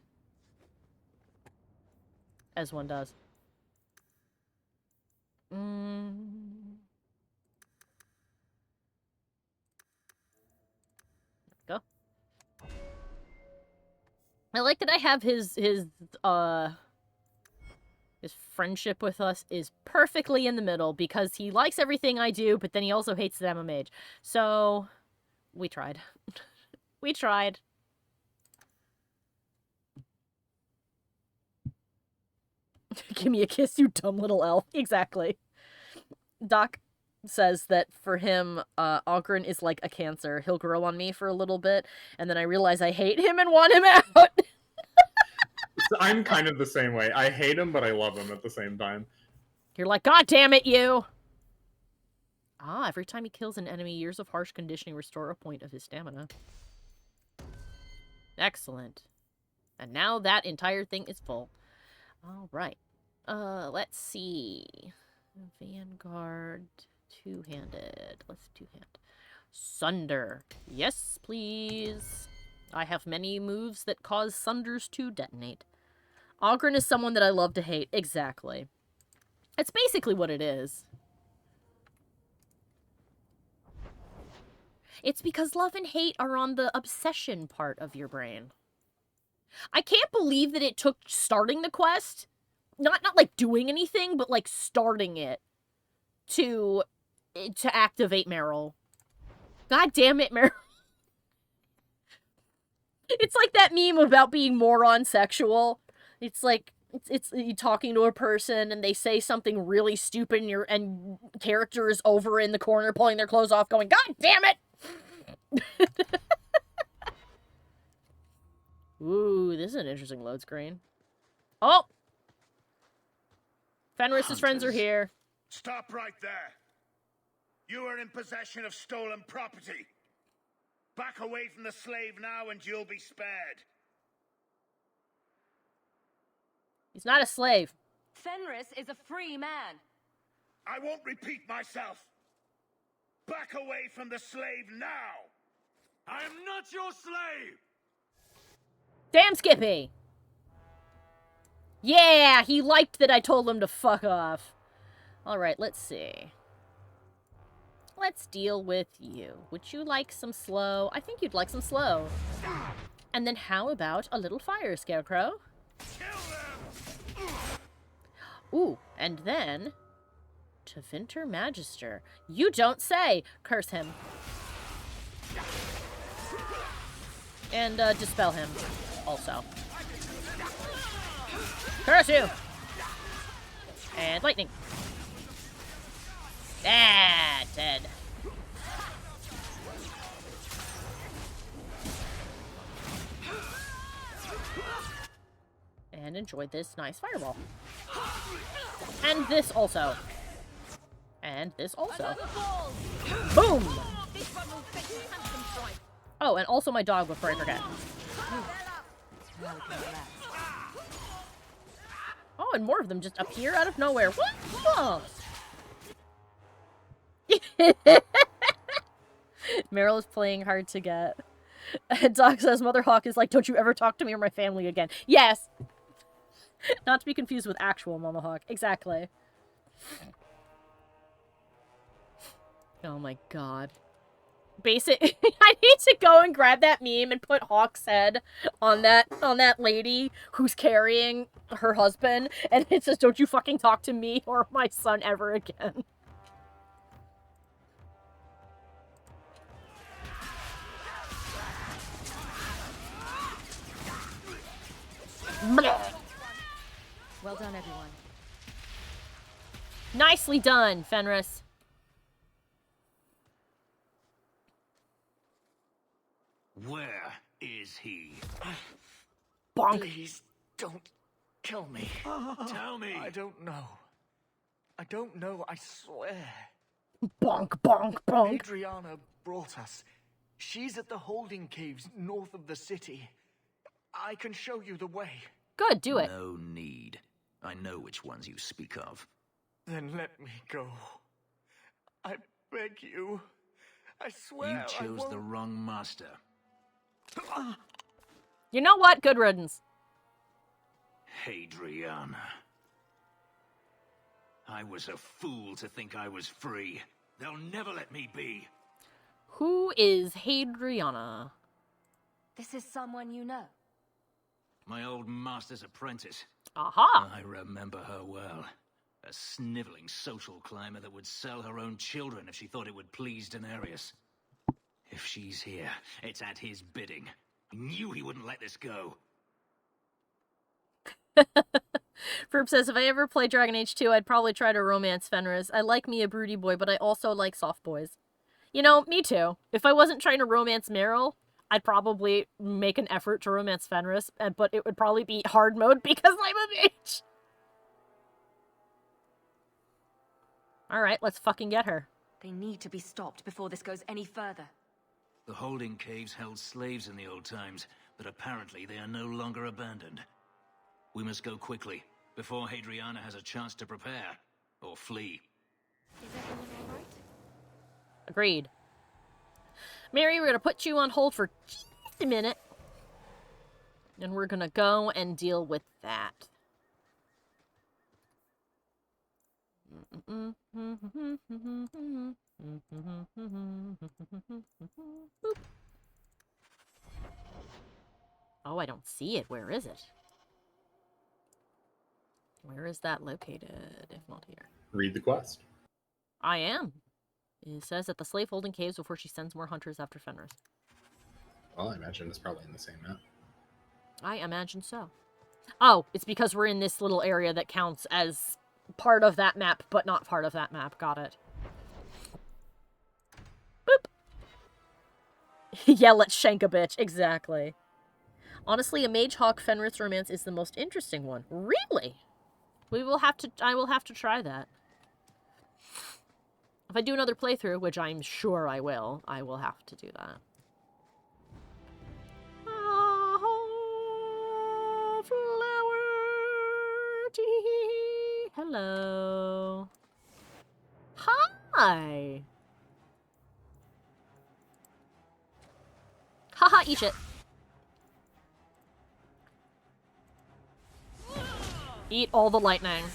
As one does. Go. I like that I have his friendship with us is perfectly in the middle because he likes everything I do, but then he also hates that I'm a mage. So, we tried. We tried. Give me a kiss, you dumb little elf. Exactly. Doc says that for him, Ogren is like a cancer. He'll grow on me for a little bit, and then I realize I hate him and want him out. I'm kind of the same way. I hate him, but I love him at the same time. You're like, God damn it, you! Ah, every time he kills an enemy, years of harsh conditioning restore a point of his stamina. Excellent. And now that entire thing is full. Alright. Let's see. Vanguard. Two-handed. Let's two-hand. Sunder. Yes, please. I have many moves that cause Sunders to detonate. Ogren is someone that I love to hate. Exactly. That's basically what it is. It's because love and hate are on the obsession part of your brain. I can't believe that it took starting the quest, not like doing anything, but like starting it to activate Meryl. God damn it, Meryl. It's like that meme about being moron sexual. It's like it's you talking to a person and they say something really stupid and character is over in the corner pulling their clothes off going, God damn it! Ooh, this is an interesting load screen. Oh! Fenris's friends are here. Stop right there. You are in possession of stolen property. Back away from the slave now and you'll be spared. He's not a slave. Fenris is a free man. I won't repeat myself. Back away from the slave now. I am not your slave. Damn Skippy! Yeah, he liked that I told him to fuck off. Alright, let's see. Let's deal with you. Would you like some slow? I think you'd like some slow. And then how about a little fire, Scarecrow? Ooh, and then... to Vinter Magister. You don't say! Curse him. And, dispel him. Also. Curse you! And lightning. Ah, dead. And enjoy this nice fireball. And this also. And this also. Boom! Oh, and also my dog before I forget. Oh, and more of them just appear out of nowhere. What? Oh. Meryl is playing hard to get. Doc says Mother Hawke is like, don't you ever talk to me or my family again. Yes! Not to be confused with actual Mama Hawke. Exactly. Oh my god. Basic. I need to go and grab that meme and put Hawke's head on that lady who's carrying her husband, and it says, don't you fucking talk to me or my son ever again. Well done, everyone. Nicely done, Fenris. Where is he? Bonk. Please don't kill me. Tell me. I don't know. I don't know, I swear. Bonk, bonk, bonk. Adriana brought us. She's at the holding caves north of the city. I can show you the way. Good, do it. No need. I know which ones you speak of. Then let me go. I beg you. I swear You chose the wrong master. You know what? Good riddance. Adriana. I was a fool to think I was free. They'll never let me be. Who is Hadriana? This is someone you know. My old master's apprentice. Aha! I remember her well. A sniveling social climber that would sell her own children if she thought it would please Daenerys. If she's here, it's at his bidding. I knew he wouldn't let this go. Ferb says, if I ever play Dragon Age 2, I'd probably try to romance Fenris. I like me a broody boy, but I also like soft boys. You know, me too. If I wasn't trying to romance Meryl, I'd probably make an effort to romance Fenris, but it would probably be hard mode because I'm a mage. Alright, let's fucking get her. They need to be stopped before this goes any further. The holding caves held slaves in the old times, but apparently they are no longer abandoned. We must go quickly, before Hadriana has a chance to prepare, or flee. Is everyone all right? Agreed. Mary, we're gonna put you on hold for just a minute. And we're gonna go and deal with that. Oh, I don't see it. Where is it? Where is that located, if not here? Read the quest. I am. It says at the slave holding caves before she sends more hunters after Fenris. Well, I imagine it's probably in the same map. I imagine so. Oh, it's because we're in this little area that counts as part of that map, but not part of that map. Got it. Boop. Yeah, let's shank a bitch. Exactly. Honestly, a Mage Hawke Fenris romance is the most interesting one. Really? I will have to try that. If I do another playthrough, which I'm sure I will have to do that. Oh, flower tea. Hello. Hi. Haha, eat it. Eat all the lightning.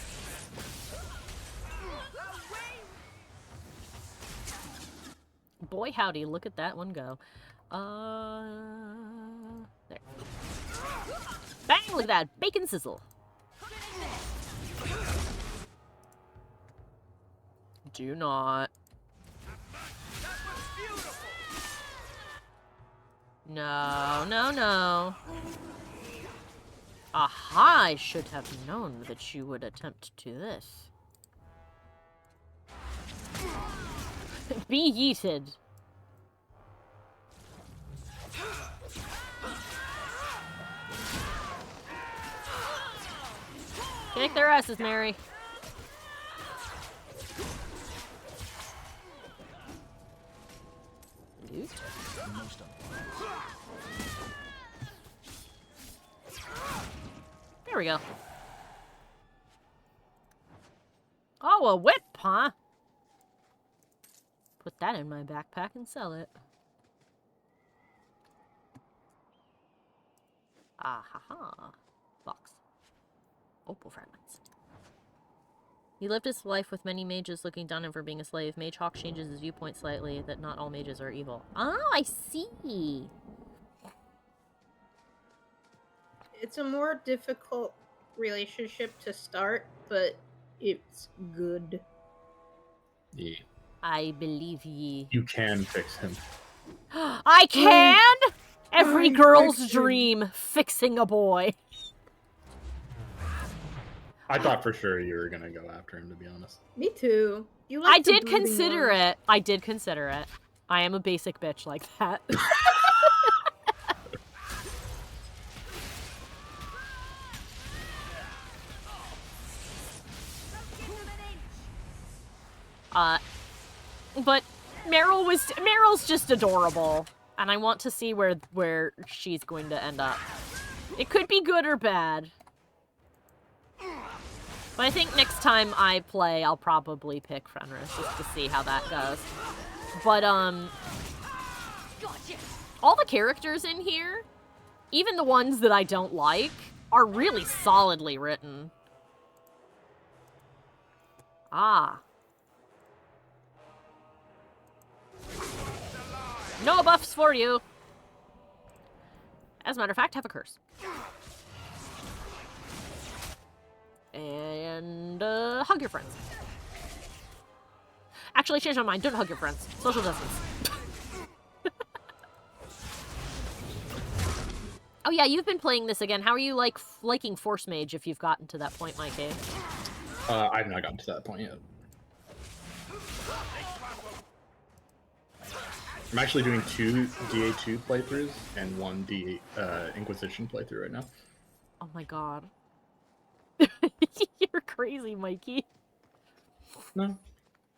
Boy howdy, look at that one go. There. Bang, look at that. Bacon sizzle. Do not. No, no, no. Aha, I should have known that you would attempt to this. Be yeeted. Kick their asses, Mary. Dude. There we go. Oh, a whip, huh? Put that in my backpack and sell it. Ah ha ha. Box. Opal fragments. He lived his life with many mages looking down on him for being a slave. Mage Hawke changes his viewpoint slightly, that not all mages are evil. Oh, I see. It's a more difficult relationship to start, but it's good. Yeah. I believe ye. You can fix him. I can? Every girl's dream, fixing a boy. I thought for sure you were gonna go after him, to be honest. Me too. You like I the did brooding consider ones. it. I did consider it. I am a basic bitch like that. But Meryl's just adorable, and I want to see where she's going to end up. It could be good or bad. But I think next time I play, I'll probably pick Fenris just to see how that goes. But all the characters in here, even the ones that I don't like, are really solidly written. Ah. No buffs for you. As a matter of fact, have a curse. And hug your friends. Actually, change my mind. Don't hug your friends. Social distance. Oh yeah, you've been playing this again. How are you liking Force Mage if you've gotten to that point, Mikey? I've not gotten to that point yet. I'm actually doing 2 DA2 playthroughs and 1 D8 Inquisition playthrough right now. Oh my god. You're crazy, Mikey. No,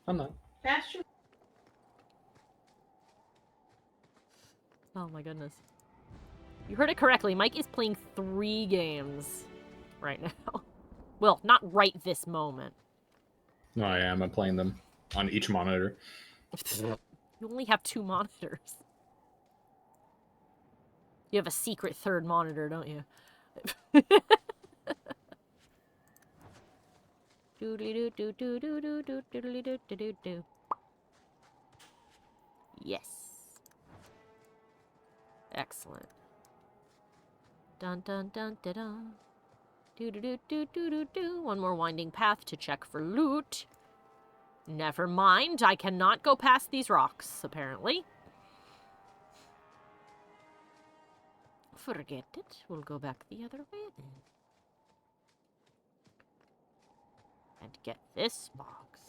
I'm not. Faster. Oh my goodness. You heard it correctly. Mike is playing 3 games right now. Well, not right this moment. No, I am. I'm playing them on each monitor. You only have 2 monitors. You have a secret 3rd monitor, don't you? Yes. Excellent. Dun dun dun dun dun. Do do do do do do do. One more winding path to check for loot. Never mind, I cannot go past these rocks, apparently. Forget it. We'll go back the other way then. And get this box.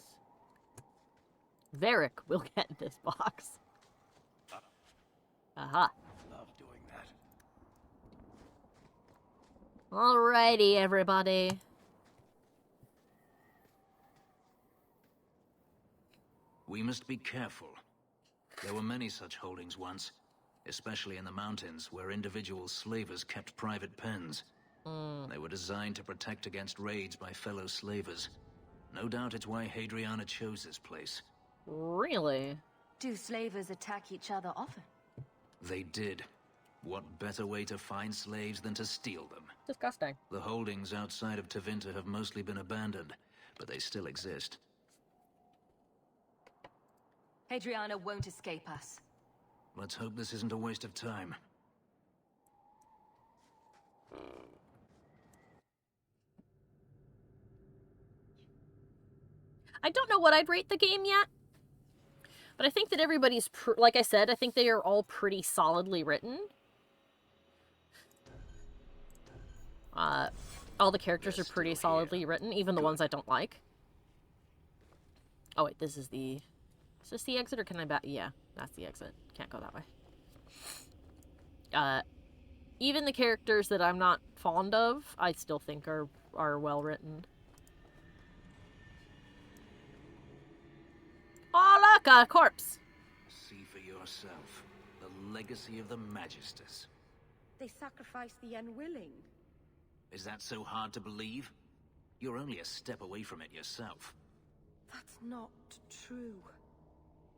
Varric will get this box. Aha. Love doing that. Alrighty, everybody. We must be careful. There were many such holdings once, especially in the mountains where individual slavers kept private pens. They were designed to protect against raids by fellow slavers. No doubt it's why Hadriana chose this place. Really? Do slavers attack each other often? They did. What better way to find slaves than to steal them? Disgusting. The holdings outside of Tevinter have mostly been abandoned, but they still exist. Hadriana won't escape us. Let's hope this isn't a waste of time. I don't know what I'd rate the game yet, but I think that everybody's, like I said, I think they are all pretty solidly written. All the characters are pretty solidly written, even the ones I don't like. Oh wait, this is the... Is this the exit, or can I back? Yeah, that's the exit. Can't go that way. Even the characters that I'm not fond of, I still think are well written. Oh, look, a corpse. See for yourself. The legacy of the Magisters. They sacrifice the unwilling. Is that so hard to believe? You're only a step away from it yourself. That's not true.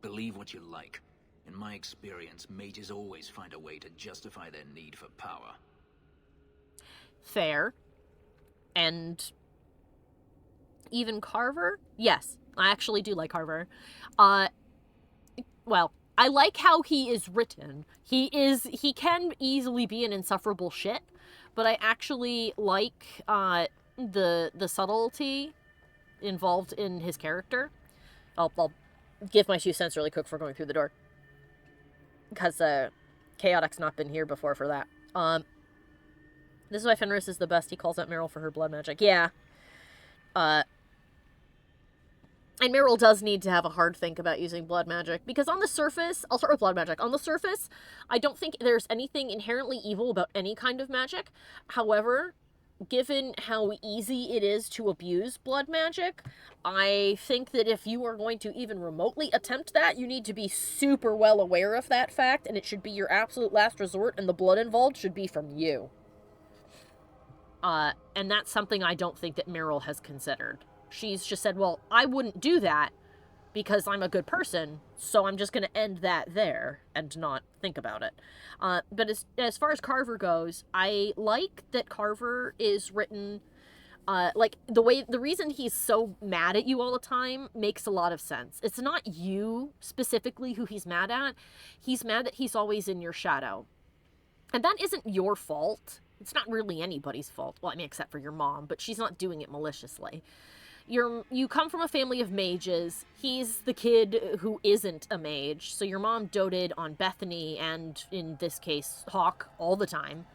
Believe what you like. In my experience, mages always find a way to justify their need for power. Fair. And even Carver? Yes, I actually do like Carver. Well, I like how he is written. He can easily be an insufferable shit, but I actually like the subtlety involved in his character. I'll give my 2 cents really quick for going through the door, because Chaotic's not been here before for that. This is why Fenris is the best. He calls out Meryl for her blood magic. Yeah. And Meryl does need to have a hard think about using blood magic, because on the surface, I'll start with blood magic. On the surface, I don't think there's anything inherently evil about any kind of magic. However, given how easy it is to abuse blood magic, I think that if you are going to even remotely attempt that, you need to be super well aware of that fact, and it should be your absolute last resort, and the blood involved should be from you. And that's something I don't think that Meryl has considered. She's just said, well, I wouldn't do that because I'm a good person, so I'm just going to end that there and not think about it. But as far as Carver goes, I like that Carver is written, like, the reason he's so mad at you all the time makes a lot of sense. It's not you specifically who he's mad at. He's mad that he's always in your shadow. And that isn't your fault. It's not really anybody's fault. Well, I mean, except for your mom, but she's not doing it maliciously. You come from a family of mages. He's the kid who isn't a mage. So your mom doted on Bethany and, in this case, Hawke all the time.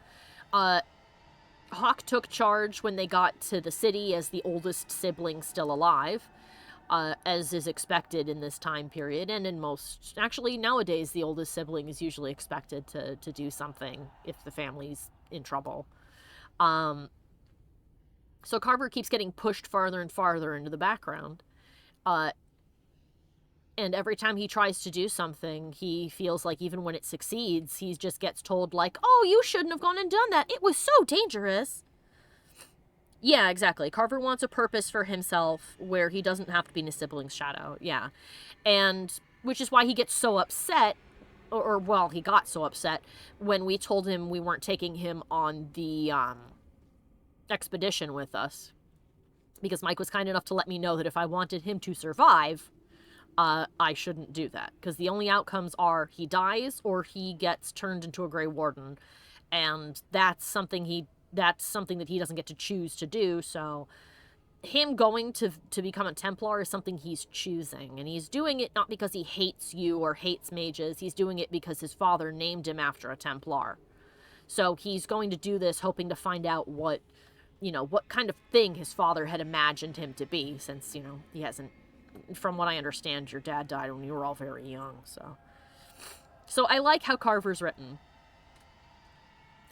Hawke took charge when they got to the city as the oldest sibling still alive, as is expected in this time period. And in most... Actually, nowadays, the oldest sibling is usually expected to do something if the family's in trouble. So Carver keeps getting pushed farther and farther into the background. And every time he tries to do something, he feels like even when it succeeds, he just gets told, like, oh, you shouldn't have gone and done that. It was so dangerous. Yeah, exactly. Carver wants a purpose for himself where he doesn't have to be in his sibling's shadow. Yeah. And which is why he gets so upset, or well, he got so upset when we told him we weren't taking him on the expedition with us, because Mike was kind enough to let me know that if I wanted him to survive, I shouldn't do that, because the only outcomes are he dies or he gets turned into a Grey Warden, and that's something that he doesn't get to choose to do. So him going to become a Templar is something he's choosing, and he's doing it not because he hates you or hates mages. He's doing it because his father named him after a Templar. So he's going to do this hoping to find out what kind of thing his father had imagined him to be, since, he hasn't, from what I understand, your dad died when you were all very young, so I like how Carver's written.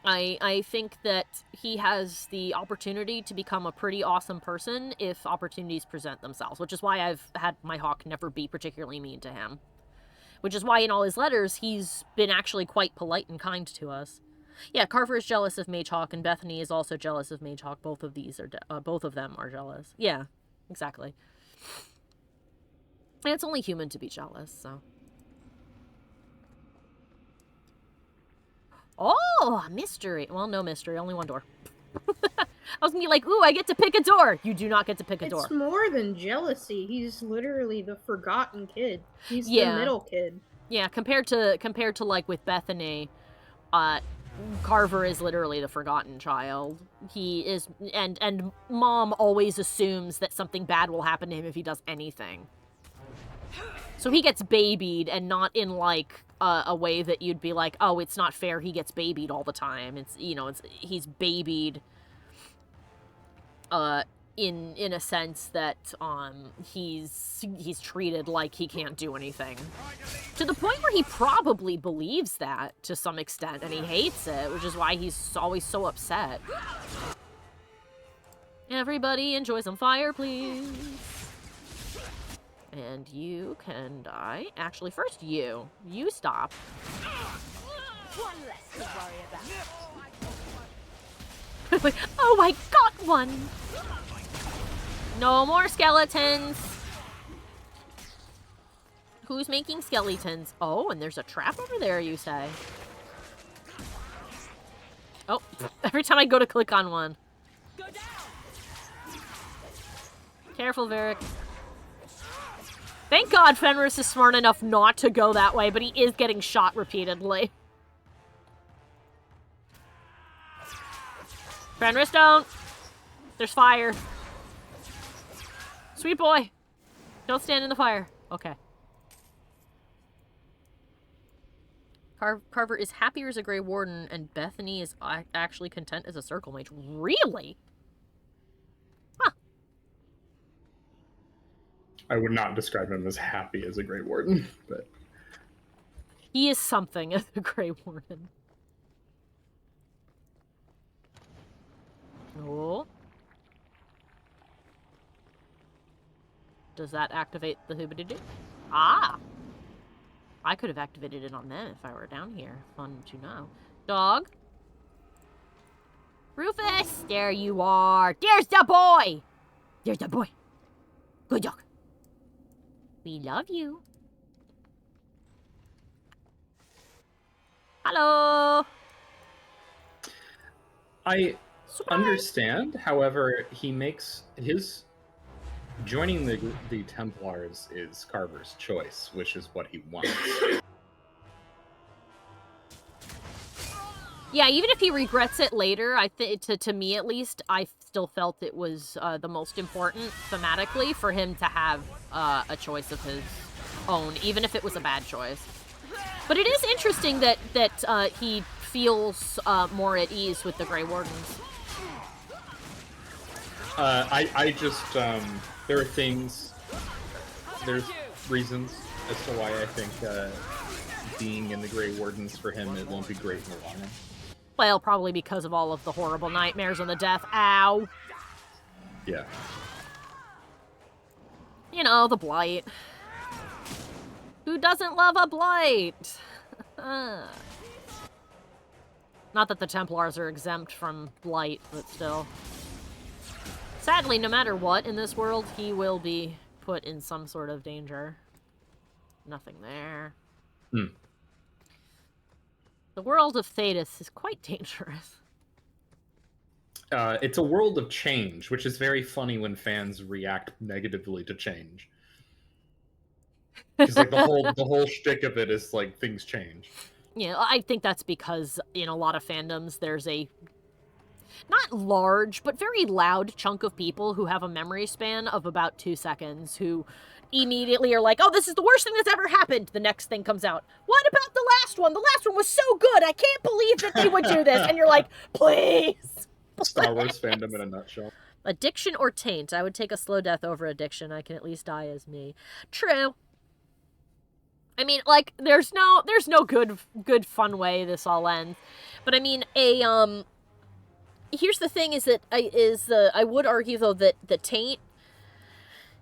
I think that he has the opportunity to become a pretty awesome person if opportunities present themselves, which is why I've had my Hawke never be particularly mean to him. Which is why in all his letters, he's been actually quite polite and kind to us. Yeah, Carver is jealous of Mage Hawke, and Bethany is also jealous of Mage Hawke. Both of them are jealous. Yeah, exactly. And it's only human to be jealous, so. Oh, mystery. Well, no mystery, only one door. I was gonna be like, ooh, I get to pick a door. You do not get to pick a door. It's more than jealousy. He's literally the forgotten kid. He's the middle kid. Yeah, compared to like with Bethany, Carver is literally the forgotten child. He is, and Mom always assumes that something bad will happen to him if he does anything. So he gets babied, and not in like a way that you'd be like, oh, it's not fair. He gets babied all the time. It's he's babied. In a sense that he's treated like he can't do anything, to the point where he probably believes that to some extent, and he hates it, which is why he's always so upset. Everybody enjoy some fire, please. And you can die. Actually, first you. You stop. One less to worry about. Like, oh, I got one! No more skeletons! Who's making skeletons? Oh, and there's a trap over there, you say? Oh, every time I go to click on one. Careful, Varric. Thank God Fenris is smart enough not to go that way, but he is getting shot repeatedly. Fenris, don't! There's fire. Sweet boy. Don't stand in the fire. Okay. Carver is happier as a Grey Warden, and Bethany is actually content as a Circle Mage. Really? Huh. I would not describe him as happy as a Grey Warden, but... He is something as a Grey Warden. Oh. Does that activate the hoobity-doo? Ah! I could have activated it on them if I were down here. Fun to know. Dog? Rufus! There you are! There's the boy! There's the boy. Good dog. We love you. Hello! I understand, however, he makes his... Joining the Templars is Carver's choice, which is what he wants. Yeah, even if he regrets it later, I think to me at least, I still felt it was the most important thematically for him to have a choice of his own, even if it was a bad choice. But it is interesting that he feels more at ease with the Grey Wardens. I just, there are things, there's reasons as to why I think being in the Grey Wardens for him, it won't be great in the long run. Well, probably because of all of the horrible nightmares and the death. Ow! Yeah. You know, the Blight. Who doesn't love a Blight? Not that the Templars are exempt from Blight, but still. Sadly, no matter what in this world, he will be put in some sort of danger. Nothing there. Hmm. The world of Thedas is quite dangerous. It's a world of change, which is very funny when fans react negatively to change. Because like the whole shtick of it is like things change. Yeah, I think that's because in a lot of fandoms there's a not large, but very loud chunk of people who have a memory span of about 2 seconds who immediately are like, oh, this is the worst thing that's ever happened. The next thing comes out. What about the last one? The last one was so good. I can't believe that they would do this. And you're like, please. Star Wars fandom in a nutshell. Addiction or taint? I would take a slow death over addiction. I can at least die as me. True. I mean, like, there's no good fun way this all ends. But I mean, here's the thing is that I would argue though that the taint,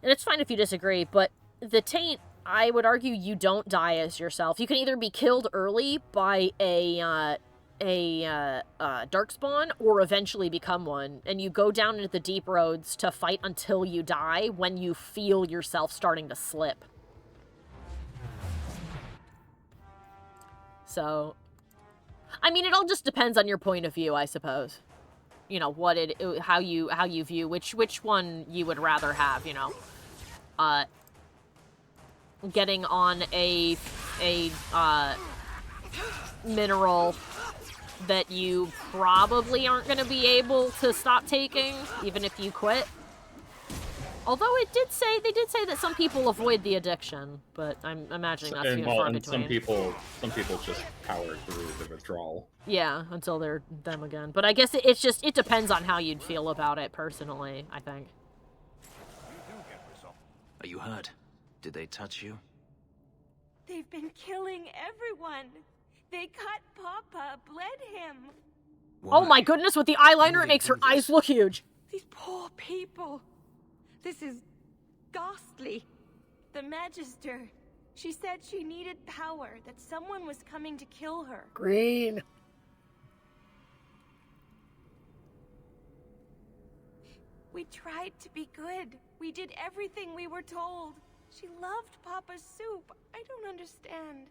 and it's fine if you disagree, but the taint, I would argue you don't die as yourself. You can either be killed early by a darkspawn or eventually become one, and you go down into the deep roads to fight until you die when you feel yourself starting to slip. So, I mean, it all just depends on your point of view, I suppose. You know, how you view which one you would rather have, you know. Getting on a mineral that you probably aren't going to be able to stop taking, even if you quit. Although they did say that some people avoid the addiction, but I'm imagining that's few and far between. Some people just power through the withdrawal. Yeah, until they're them again. But I guess it depends on how you'd feel about it personally, I think. Are you hurt? Did they touch you? They've been killing everyone. They cut Papa, bled him. Why? Oh my goodness, with the eyeliner it makes her eyes look huge. These poor people. This is ghastly. The Magister. She said she needed power, that someone was coming to kill her. Green. We tried to be good. We did everything we were told. She loved Papa's soup. I don't understand.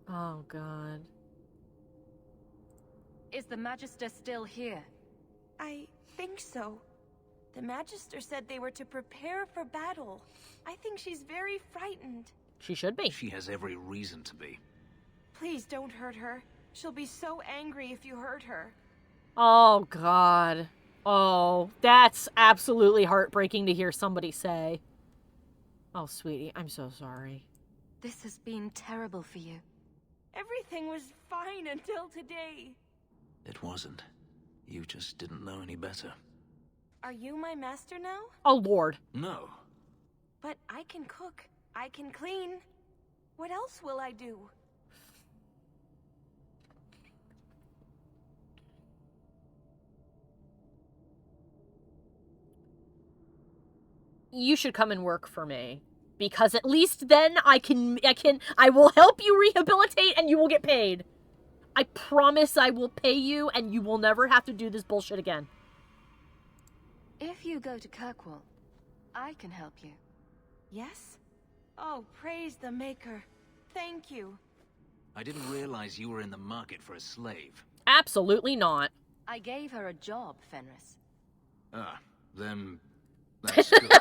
Oh, God. Is the Magister still here? I think so. The Magister said they were to prepare for battle. I think she's very frightened. She should be. She has every reason to be. Please don't hurt her. She'll be so angry if you hurt her. Oh, God. Oh, that's absolutely heartbreaking to hear somebody say. Oh, sweetie, I'm so sorry. This has been terrible for you. Everything was fine until today. It wasn't. You just didn't know any better. Are you my master now? Oh, Lord. No. But I can cook. I can clean. What else will I do? You should come and work for me. Because at least then I will help you rehabilitate and you will get paid. I promise I will pay you and you will never have to do this bullshit again. If you go to Kirkwall, I can help you. Yes? Oh, praise the Maker. Thank you. I didn't realize you were in the market for a slave. Absolutely not. I gave her a job, Fenris. Ah, then that's good.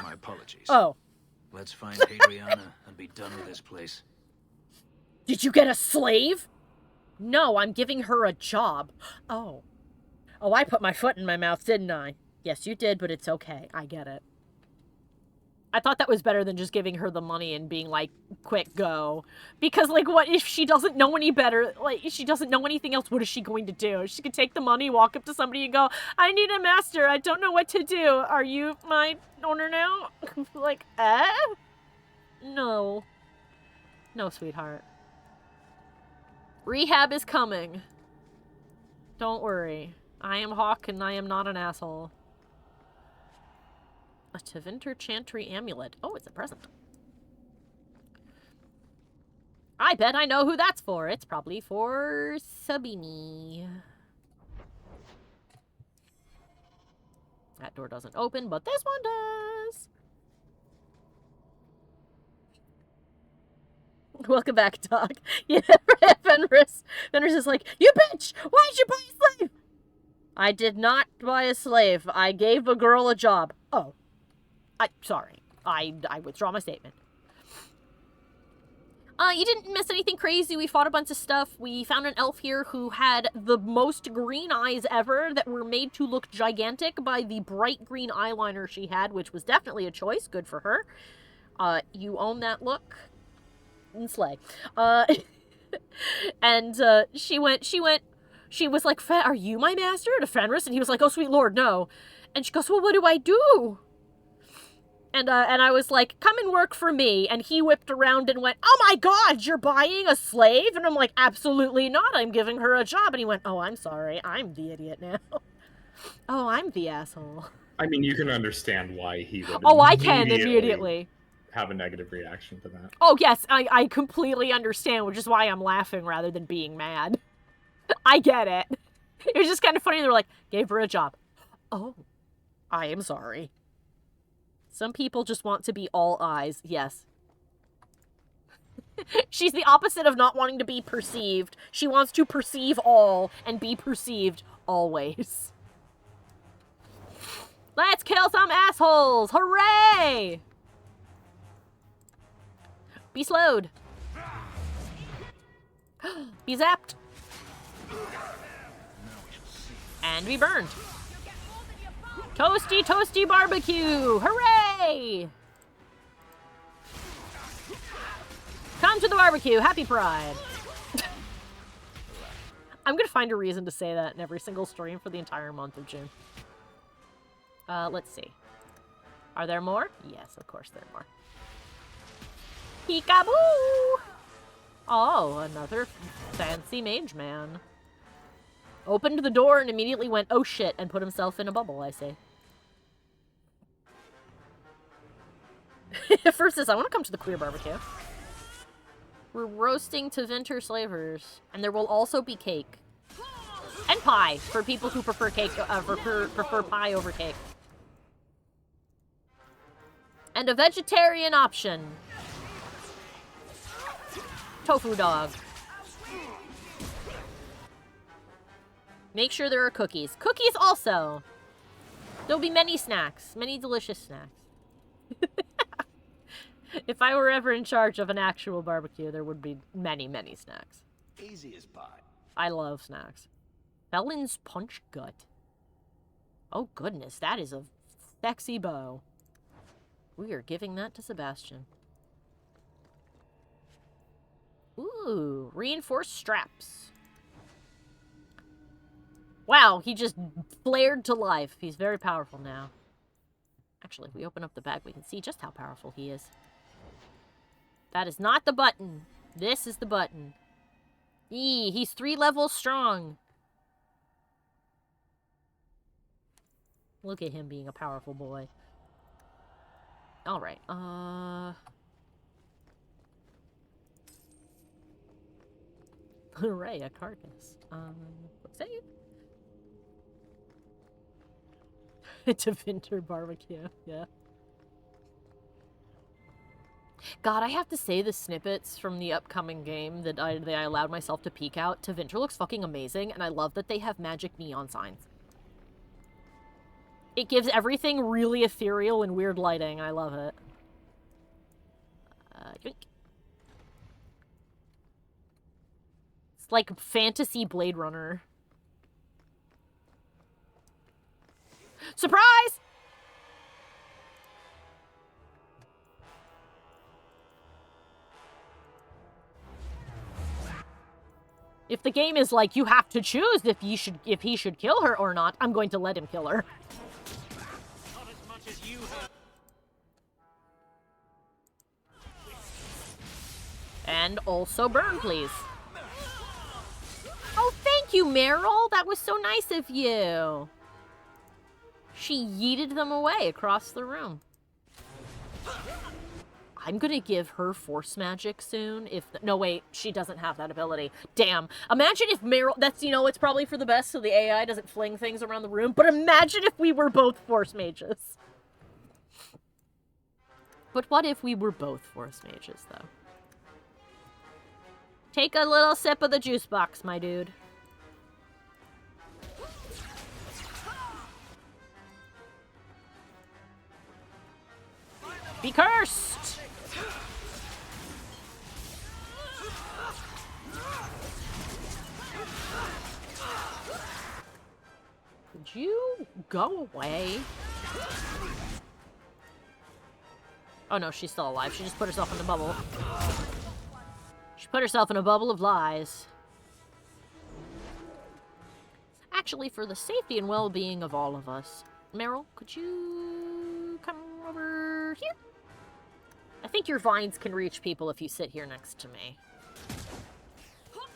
My apologies. Oh. Let's find Hadriana and be done with this place. Did you get a slave? No, I'm giving her a job. Oh. Oh, I put my foot in my mouth, didn't I? Yes, you did, but it's okay. I get it. I thought that was better than just giving her the money and being like, quick, go. Because, like, what if she doesn't know any better? Like, if she doesn't know anything else, what is she going to do? She could take the money, walk up to somebody and go, I need a master. I don't know what to do. Are you my owner now? Like, No. No, sweetheart. Rehab is coming. Don't worry. I am Hawke and I am not an asshole. A Tevinter Chantry amulet. Oh, it's a present. I bet I know who that's for. It's probably for Sabini. That door doesn't open, but this one does. Welcome back, dog. Yeah, Fenris. Fenris is like, you bitch! Why did you buy a slave? I did not buy a slave. I gave a girl a job. Oh. Sorry. I withdraw my statement. You didn't miss anything crazy. We fought a bunch of stuff. We found an elf here who had the most green eyes ever that were made to look gigantic by the bright green eyeliner she had, which was definitely a choice. Good for her. You own that look. And slay. And she was like, are you my master? To Fenris? And he was like, oh, sweet lord, no. And she goes, well, what do I do? And I was like, come and work for me. And he whipped around and went, oh my god, you're buying a slave? And I'm like, absolutely not. I'm giving her a job. And he went, oh, I'm sorry. I'm the idiot now. Oh, I'm the asshole. I mean, you can understand why he would I can immediately have a negative reaction to that. Oh, yes, I completely understand, which is why I'm laughing rather than being mad. I get it. It was just kind of funny. They were like, gave her a job. Oh, I am sorry. Some people just want to be all eyes. Yes. She's the opposite of not wanting to be perceived. She wants to perceive all and be perceived always. Let's kill some assholes! Hooray! Be slowed. Be zapped. And be burned. Toasty, toasty barbecue! Hooray! Come to the barbecue. Happy Pride. I'm gonna find a reason to say that in every single stream for the entire month of June. Let's see. Are there more? Yes, of course there are more. Peekaboo! Oh, another fancy mage man. Opened the door and immediately went, oh shit, and put himself in a bubble, I say. First says, I want to come to the queer barbecue. We're roasting Tevinter slavers, and there will also be cake. And pie, for people who prefer cake, prefer pie over cake. And a vegetarian option. Tofu dog. Make sure there are cookies. Cookies also! There'll be many snacks. Many delicious snacks. If I were ever in charge of an actual barbecue, there would be many, many snacks. Easy as pie. I love snacks. Felon's Punch Gut. Oh goodness, that is a sexy bow. We are giving that to Sebastian. Ooh, reinforced straps. Wow, he just flared to life. He's very powerful now. Actually, if we open up the bag, we can see just how powerful he is. That is not the button. This is the button. He's 3 levels strong. Look at him being a powerful boy. Alright, Hooray, a carcass. What's that you? Tevinter barbecue, yeah. God, I have to say the snippets from the upcoming game that I allowed myself to peek out. Tevinter looks fucking amazing, and I love that they have magic neon signs. It gives everything really ethereal and weird lighting. I love it. Yoink. It's like fantasy Blade Runner. Surprise! If the game is like, you have to choose if he should kill her or not, I'm going to let him kill her. Not as much as you have. And also burn, please. Oh, thank you, Meryl. That was so nice of you. She yeeted them away across the room. I'm gonna give her force magic soon. No, wait, she doesn't have that ability. Damn. Imagine if Meryl... That's, you know, it's probably for the best so the AI doesn't fling things around the room. But imagine if we were both force mages. But what if we were both force mages, though? Take a little sip of the juice box, my dude. Be cursed! Could you go away? Oh no, she's still alive. She just put herself in a bubble. She put herself in a bubble of lies. Actually, for the safety and well-being of all of us, Meryl, could you come over here? I think your vines can reach people if you sit here next to me.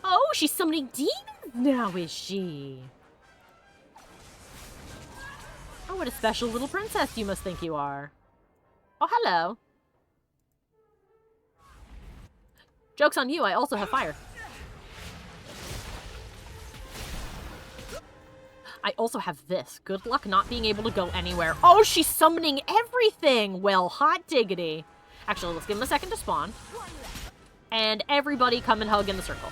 Oh, she's summoning demons now, is she? Oh, what a special little princess you must think you are. Oh, hello. Joke's on you, I also have fire. I also have this. Good luck not being able to go anywhere. Oh, she's summoning everything! Well, hot diggity. Actually, let's give him a second to spawn. And everybody come and hug in the circle.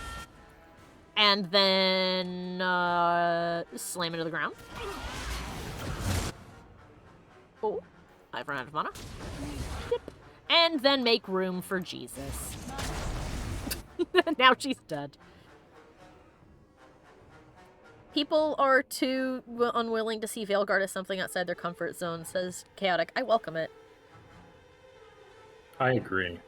And then, slam into the ground. Oh, I've run out of mana. Yep. And then make room for Jesus. Now she's dead. People are too unwilling to see Veilguard as something outside their comfort zone, says Chaotic. I welcome it. I agree.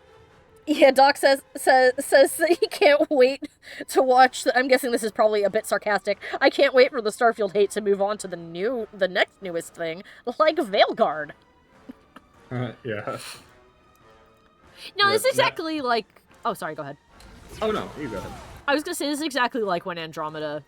Yeah, Doc says that he can't wait to watch I'm guessing this is probably a bit sarcastic. I can't wait for the Starfield hate to move on to the next newest thing, like Veilguard. Yeah. No, it's exactly like... Oh, sorry, go ahead. Oh, no, you go ahead. I was gonna say, this is exactly like when Andromeda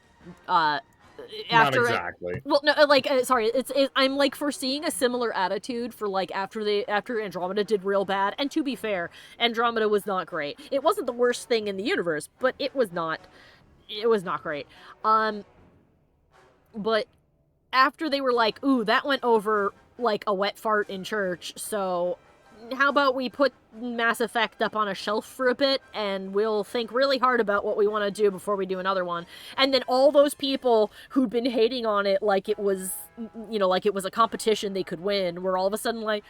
after Not exactly. Well, no, like sorry, I'm like foreseeing a similar attitude for like after Andromeda did real bad. And to be fair, Andromeda was not great. It wasn't the worst thing in the universe, but it was not great. But after they were like, ooh, that went over like a wet fart in church, so how about we put Mass Effect up on a shelf for a bit, and we'll think really hard about what we want to do before we do another one. And then all those people who'd been hating on it like it was, you know, like it was a competition they could win, were all of a sudden like,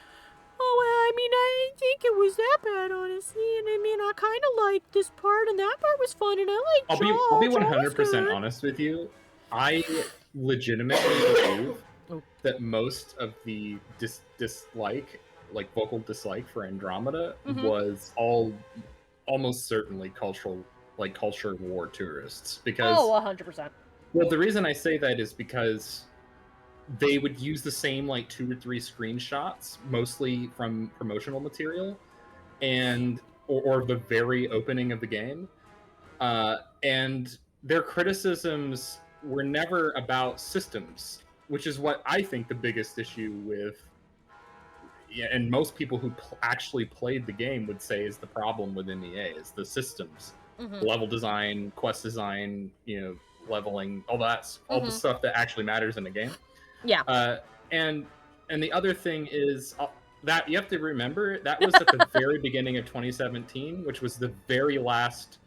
oh, well, I mean, I didn't think it was that bad, honestly, and I mean, I kind of liked this part, and that part was fun, and I like I'll be 100% honest with you. I legitimately believe that most of the dislike, like vocal dislike for Andromeda, was almost certainly culture war tourists. Because 100%. Well, the reason I say that is because they would use the same like 2 or 3 screenshots, mostly from promotional material, and or the very opening of the game, and their criticisms were never about systems, which is what I think the biggest issue with, and most people who actually played the game would say is the problem within EA, is the systems, level design, quest design, you know, leveling, all that, all the stuff that actually matters in the game. Yeah. And the other thing is that you have to remember that was at the very beginning of 2017, which was the very last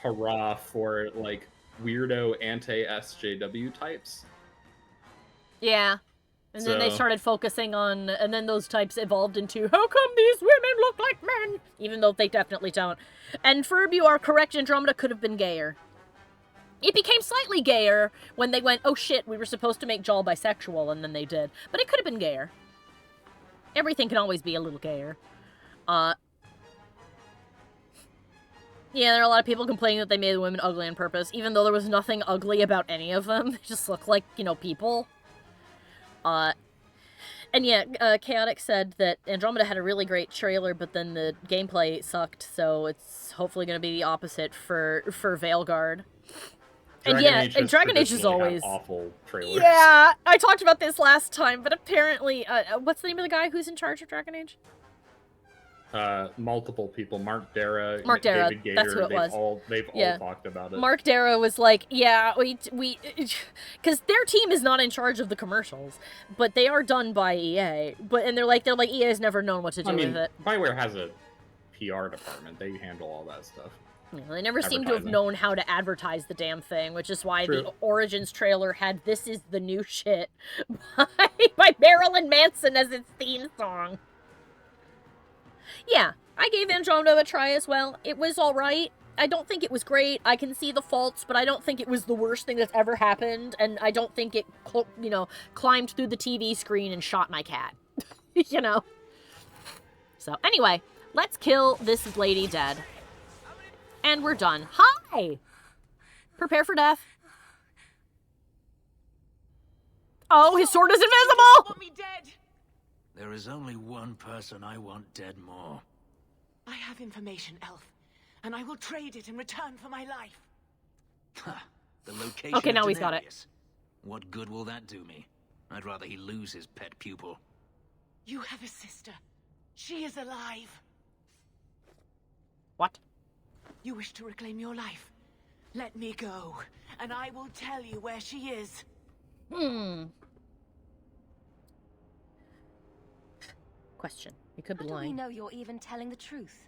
hurrah for like weirdo anti-SJW types. Yeah. And then they started focusing on, and then those types evolved into, how come these women look like men? Even though they definitely don't. And Ferb, you are correct, Andromeda could have been gayer. It became slightly gayer when they went, oh shit, we were supposed to make Jal bisexual, and then they did. But it could have been gayer. Everything can always be a little gayer. Yeah, there are a lot of people complaining that they made the women ugly on purpose, even though there was nothing ugly about any of them. They just look like, you know, people. And yeah, Chaotic said that Andromeda had a really great trailer, but then the gameplay sucked, so it's hopefully going to be the opposite for Veilguard. And yeah, and Dragon Age is always awful trailers. Yeah, I talked about this last time, but apparently, what's the name of the guy who's in charge of Dragon Age? Multiple people. Mark Dara, David Gator, that's who it was. They've all talked about it. Mark Dara was like, yeah, we, because their team is not in charge of the commercials, but they are done by EA. And they're like EA's never known what to do with it. BioWare has a PR department. They handle all that stuff. Yeah, they never seem to have known how to advertise the damn thing, which is why the Origins trailer had "This Is the New Shit" by Marilyn Manson as its theme song. Yeah, I gave Andromeda a try as well. It was alright. I don't think it was great. I can see the faults, but I don't think it was the worst thing that's ever happened, and I don't think it, you know, climbed through the TV screen and shot my cat. You know? So, anyway, let's kill this lady dead. And we're done. Hi! Prepare for death. Oh, his sword is invisible! Want me dead? There is only one person I want dead more. I have information, Elf, and I will trade it in return for my life. The location Okay, now of he's got it. Denarius. What good will that do me? I'd rather he lose his pet pupil. You have a sister. She is alive. What? You wish to reclaim your life? Let me go, and I will tell you where she is. Question. You could be How do we lying. know you're even telling the truth?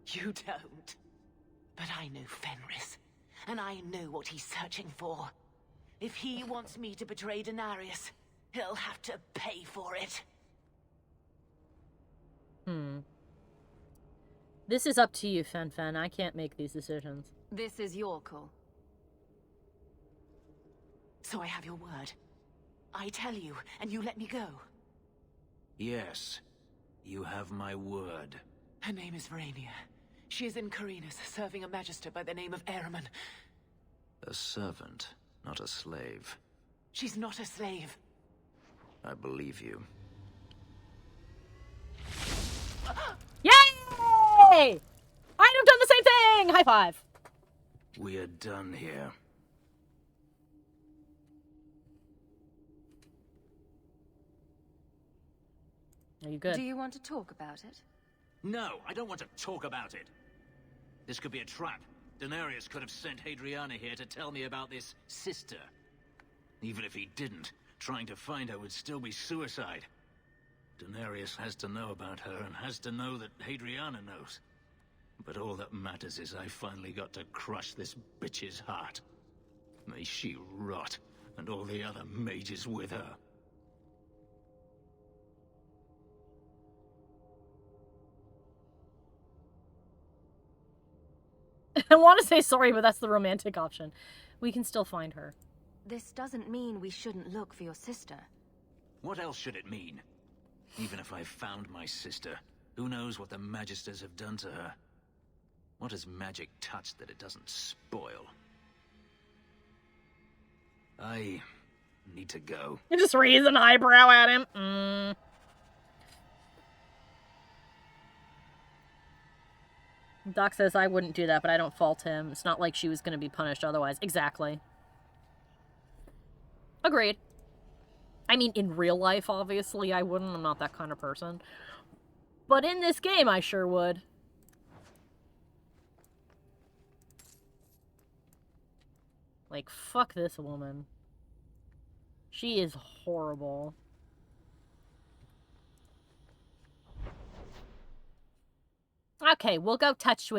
You don't. But I know Fenris, and I know what he's searching for. If he wants me to betray Denarius, he'll have to pay for it. This is up to you, Fen. I can't make these decisions. This is your call. So I have your word. I tell you, and you let me go. Yes, you have my word. Her name is Verania. She is in Carinus, serving a magister by the name of Ahriman. A servant, not a slave. She's not a slave. I believe you. Yay! I'd have done the same thing! High five! We are done here. Are you good? Do you want to talk about it? No, I don't want to talk about it. This could be a trap. Daenerys could have sent Hadriana here to tell me about this sister. Even if he didn't, trying to find her would still be suicide. Daenerys has to know about her and has to know that Hadriana knows. But all that matters is I finally got to crush this bitch's heart. May she rot, and all the other mages with her. I want to say sorry, but that's the romantic option. We can still find her. This doesn't mean we shouldn't look for your sister. What else should it mean? Even if I found my sister, who knows what the Magisters have done to her? What has magic touched that it doesn't spoil? I need to go. You just raise an eyebrow at him. Doc says I wouldn't do that, but I don't fault him. It's not like she was going to be punished otherwise. Exactly. Agreed. I mean, in real life, obviously, I wouldn't. I'm not that kind of person. But in this game, I sure would. Like, fuck this woman. She is horrible. Okay, we'll go touch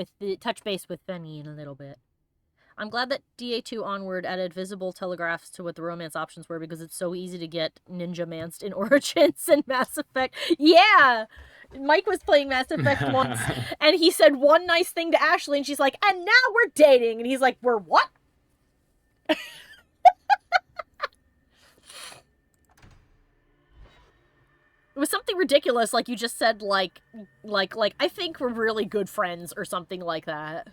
base with Fenny in a little bit. I'm glad that DA2 Onward added visible telegraphs to what the romance options were because it's so easy to get ninja-manced in Origins and Mass Effect. Yeah! Mike was playing Mass Effect once, and he said one nice thing to Ashley, and she's like, and now we're dating! And he's like, we're what? It was something ridiculous, like you just said, like, I think we're really good friends, or something like that.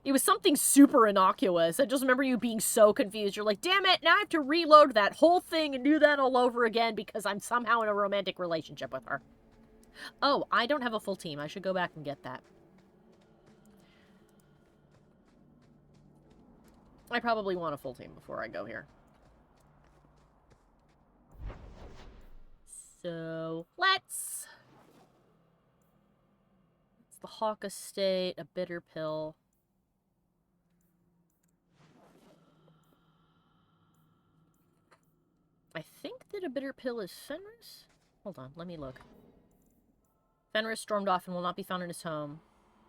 It was something super innocuous. I just remember you being so confused. You're like, damn it, now I have to reload that whole thing and do that all over again because I'm somehow in a romantic relationship with her. Oh, I don't have a full team. I should go back and get that. I probably want a full team before I go here. So, let's... It's the Hawke Estate, a bitter pill. I think that a bitter pill is Fenris? Hold on, let me look. Fenris stormed off and will not be found in his home.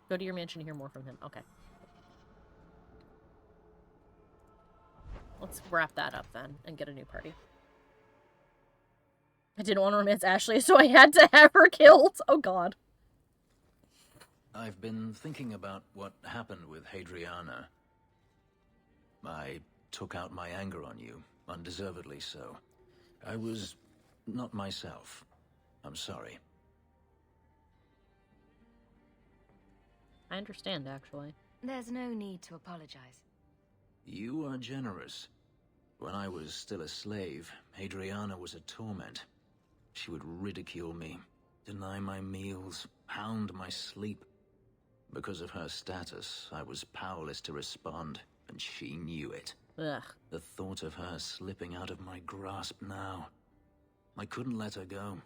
Go to your mansion to hear more from him. Okay. Let's wrap that up then and get a new party. I didn't want to romance Ashley, so I had to have her killed. Oh god. I've been thinking about what happened with Hadriana. I took out my anger on you, undeservedly so. I was not myself. I'm sorry. I understand, actually. There's no need to apologize. You are generous. When I was still a slave, Hadriana was a torment. She would ridicule me, deny my meals, hound my sleep. Because of her status, I was powerless to respond, and she knew it. Ugh. The thought of her slipping out of my grasp now. I couldn't let her go.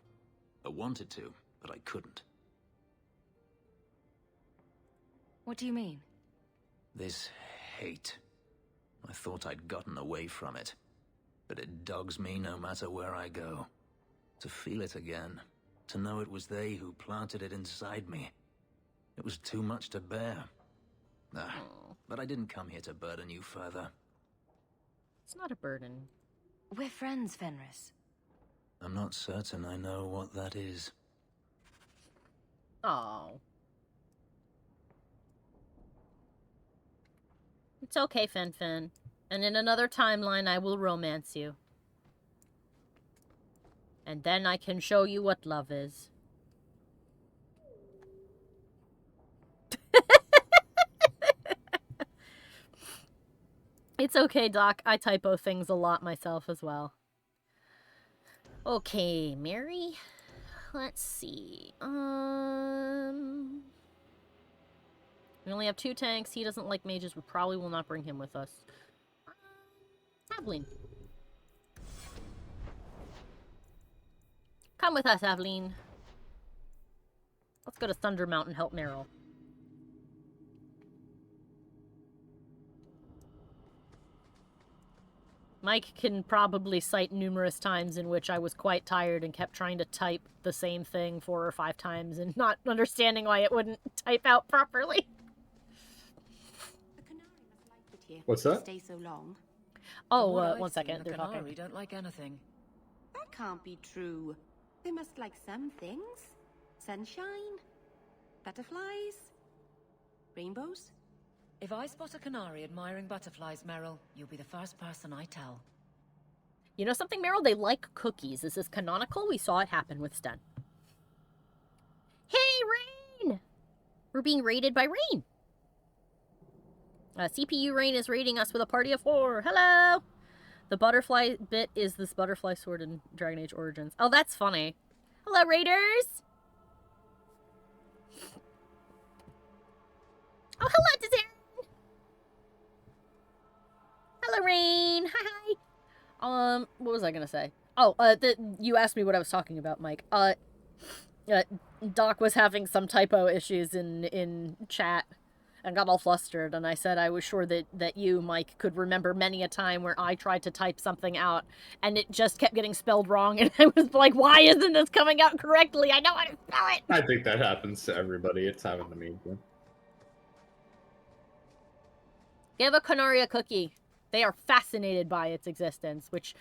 I wanted to, but I couldn't. What do you mean? This hate. I thought I'd gotten away from it. But it dogs me no matter where I go. To feel it again. To know it was they who planted it inside me. It was too much to bear. But I didn't come here to burden you further. It's not a burden. We're friends, Fenris. I'm not certain I know what that is. Oh. It's okay, Fen. And in another timeline, I will romance you. And then I can show you what love is. It's okay, Doc. I typo things a lot myself as well. Okay, Mary. Let's see. We only have 2 tanks. He doesn't like mages. We probably will not bring him with us. Aveline. Come with us, Aveline. Let's go to Thundermount and help Meryl. Mike can probably cite numerous times in which I was quite tired and kept trying to type the same thing 4 or 5 times and not understanding why it wouldn't type out properly. What's that? Stay so long. Oh, 1 second. The They're talking. Canary don't like anything. That can't be true. They must like some things. Sunshine, butterflies, rainbows. If I spot a canary admiring butterflies, Meryl, you'll be the first person I tell. You know something, Meryl? They like cookies. Is this canonical? We saw it happen with Sten. Hey, Rain! We're being raided by Rain. CPU Rain is raiding us with a party of 4. Hello! The butterfly bit is this butterfly sword in Dragon Age Origins. Oh, that's funny. Hello, raiders! Oh, hello, Dessert! Hello, Rain! Hi! What was I gonna say? Oh, you asked me what I was talking about, Mike. Doc was having some typo issues in chat and got all flustered, and I said I was sure that you, Mike, could remember many a time where I tried to type something out, and it just kept getting spelled wrong, and I was like, why isn't this coming out correctly? I know how to spell it! I think that happens to everybody. It's happened to me too. Give a Canaria cookie. They are fascinated by its existence, which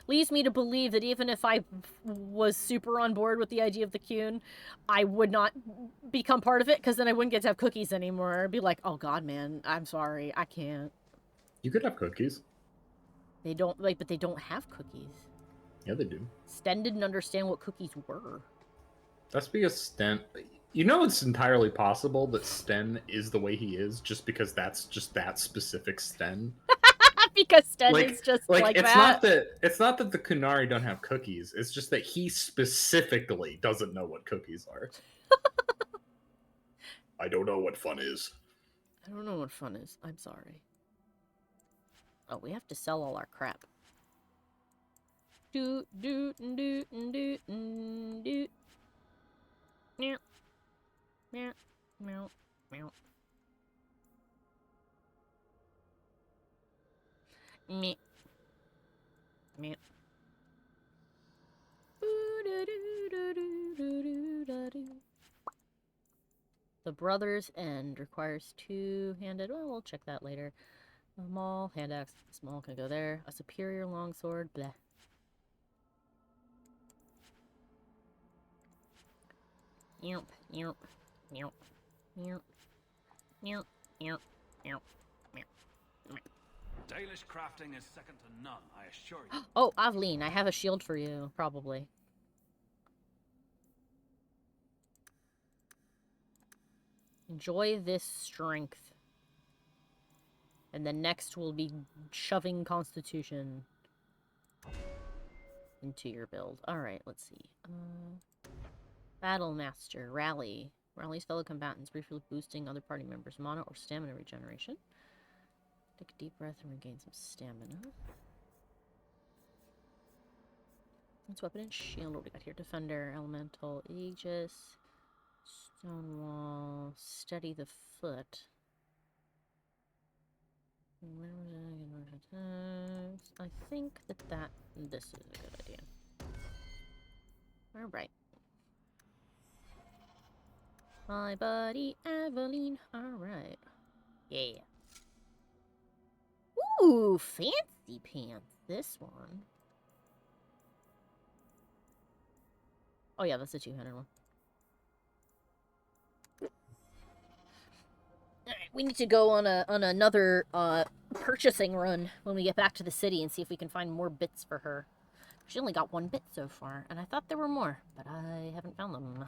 leads me to believe that even if I was super on board with the idea of the Qun, I would not become part of it, because then I wouldn't get to have cookies anymore. I'd be like, oh god, man, I'm sorry, I can't. You could have cookies. They don't, like, but they don't have cookies. Yeah, they do. Sten didn't understand what cookies were. That's because Sten... You know it's entirely possible that Sten is the way he is just because that's just that specific Sten. Because Sten is just like it's that. It's not that the Kunari don't have cookies. It's just that he specifically doesn't know what cookies are. I don't know what fun is. I don't know what fun is. I'm sorry. Oh, we have to sell all our crap. Do do do do do do. Meow. Meow. Meow. Meow. Meh. Meh. The Brothers End requires 2-handed. Well, we'll check that later. A maul, hand axe, small can go there. A superior longsword, bleh. Yelp, yelp, yelp, yelp, yelp, yelp, yelp. Dalish crafting is second to none, I assure you. Oh, Aveline, I have a shield for you, probably. Enjoy this strength. And the next will be shoving Constitution into your build. Alright, let's see. Battle Master, Rally. Rallies fellow combatants, briefly boosting other party members' mana or stamina regeneration. Take a deep breath and regain some stamina. Let's weapon and shield. What we got here? Defender, Elemental, Aegis, Stonewall, Steady the Foot. I think that this is a good idea. Alright. My buddy Aveline. Alright. Yeah. Ooh, fancy pants. This one. Oh yeah, that's a 200 one. Alright, we need to go on another purchasing run when we get back to the city and see if we can find more bits for her. She only got 1 bit so far, and I thought there were more, but I haven't found them.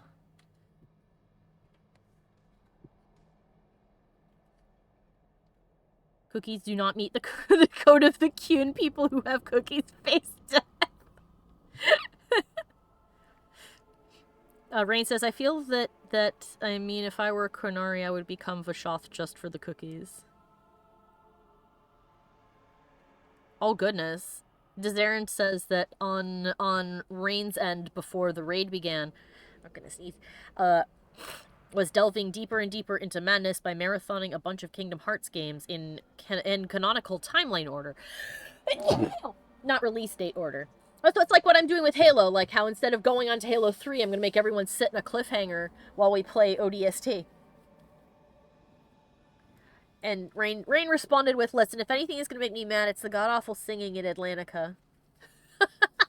Cookies do not meet the code of the Qun. People who have cookies face death. Rain says, I feel that, I mean, if I were a Kronari, I would become Vashoth just for the cookies. Oh, goodness. Dezaren says that on Rain's End, before the raid began, I'm gonna sneeze, was delving deeper and deeper into madness by marathoning a bunch of Kingdom Hearts games in canonical timeline order. Not release date order. So it's like what I'm doing with Halo, like how instead of going on to Halo 3, I'm going to make everyone sit in a cliffhanger while we play ODST. And Rain responded with, listen, if anything is going to make me mad, it's the god-awful singing in Atlantica.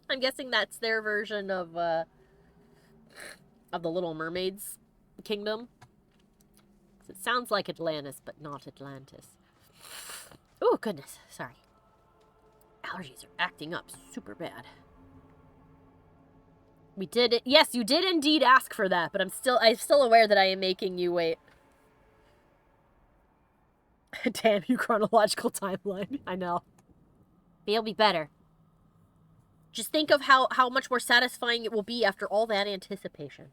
I'm guessing that's their version of the Little Mermaid's kingdom. It sounds like Atlantis, but not Atlantis. Oh, goodness. Sorry. Allergies are acting up super bad. We did it. Yes, you did indeed ask for that, but I'm still aware that I am making you wait. Damn you, chronological timeline. I know. But it'll be better. Just think of how much more satisfying it will be after all that anticipation.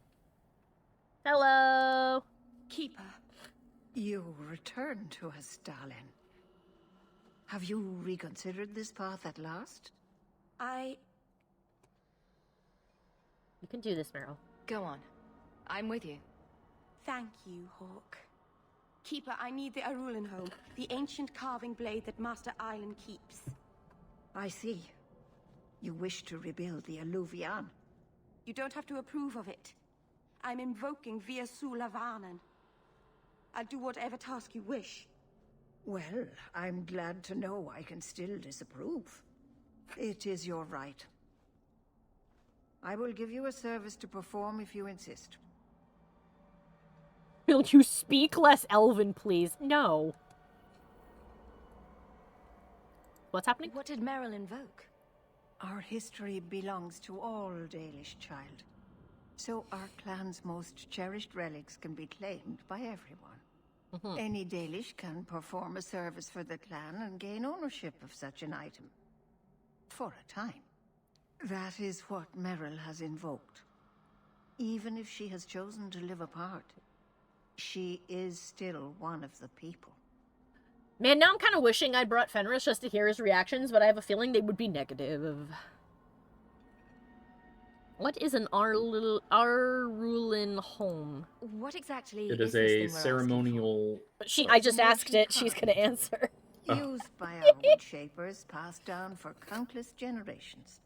Hello. Keeper, you returned to us, darling. Have you reconsidered this path at last? You can do this, Meryl. Go on. I'm with you. Thank you, Hawke. Keeper, I need the Arulin home, the ancient carving blade that Master Island keeps. I see. You wish to rebuild the Alluvian. You don't have to approve of it. I'm invoking Via Sulavanen. I'll do whatever task you wish. Well, I'm glad to know I can still disapprove. It is your right. I will give you a service to perform if you insist. Will you speak less Elven, please? No. What's happening? What did Meryl invoke? Our history belongs to all Dalish, child. So our clan's most cherished relics can be claimed by everyone. Any Dalish can perform a service for the clan and gain ownership of such an item. For a time. That is what Meryl has invoked. Even if she has chosen to live apart, she is still one of the people. Man, now I'm kind of wishing I'd brought Fenris just to hear his reactions, but I have a feeling they would be negative. What is an Arulin home? What exactly It is a ceremonial... I just asked it. She's going to answer. Used by our wood shapers, passed down for countless generations.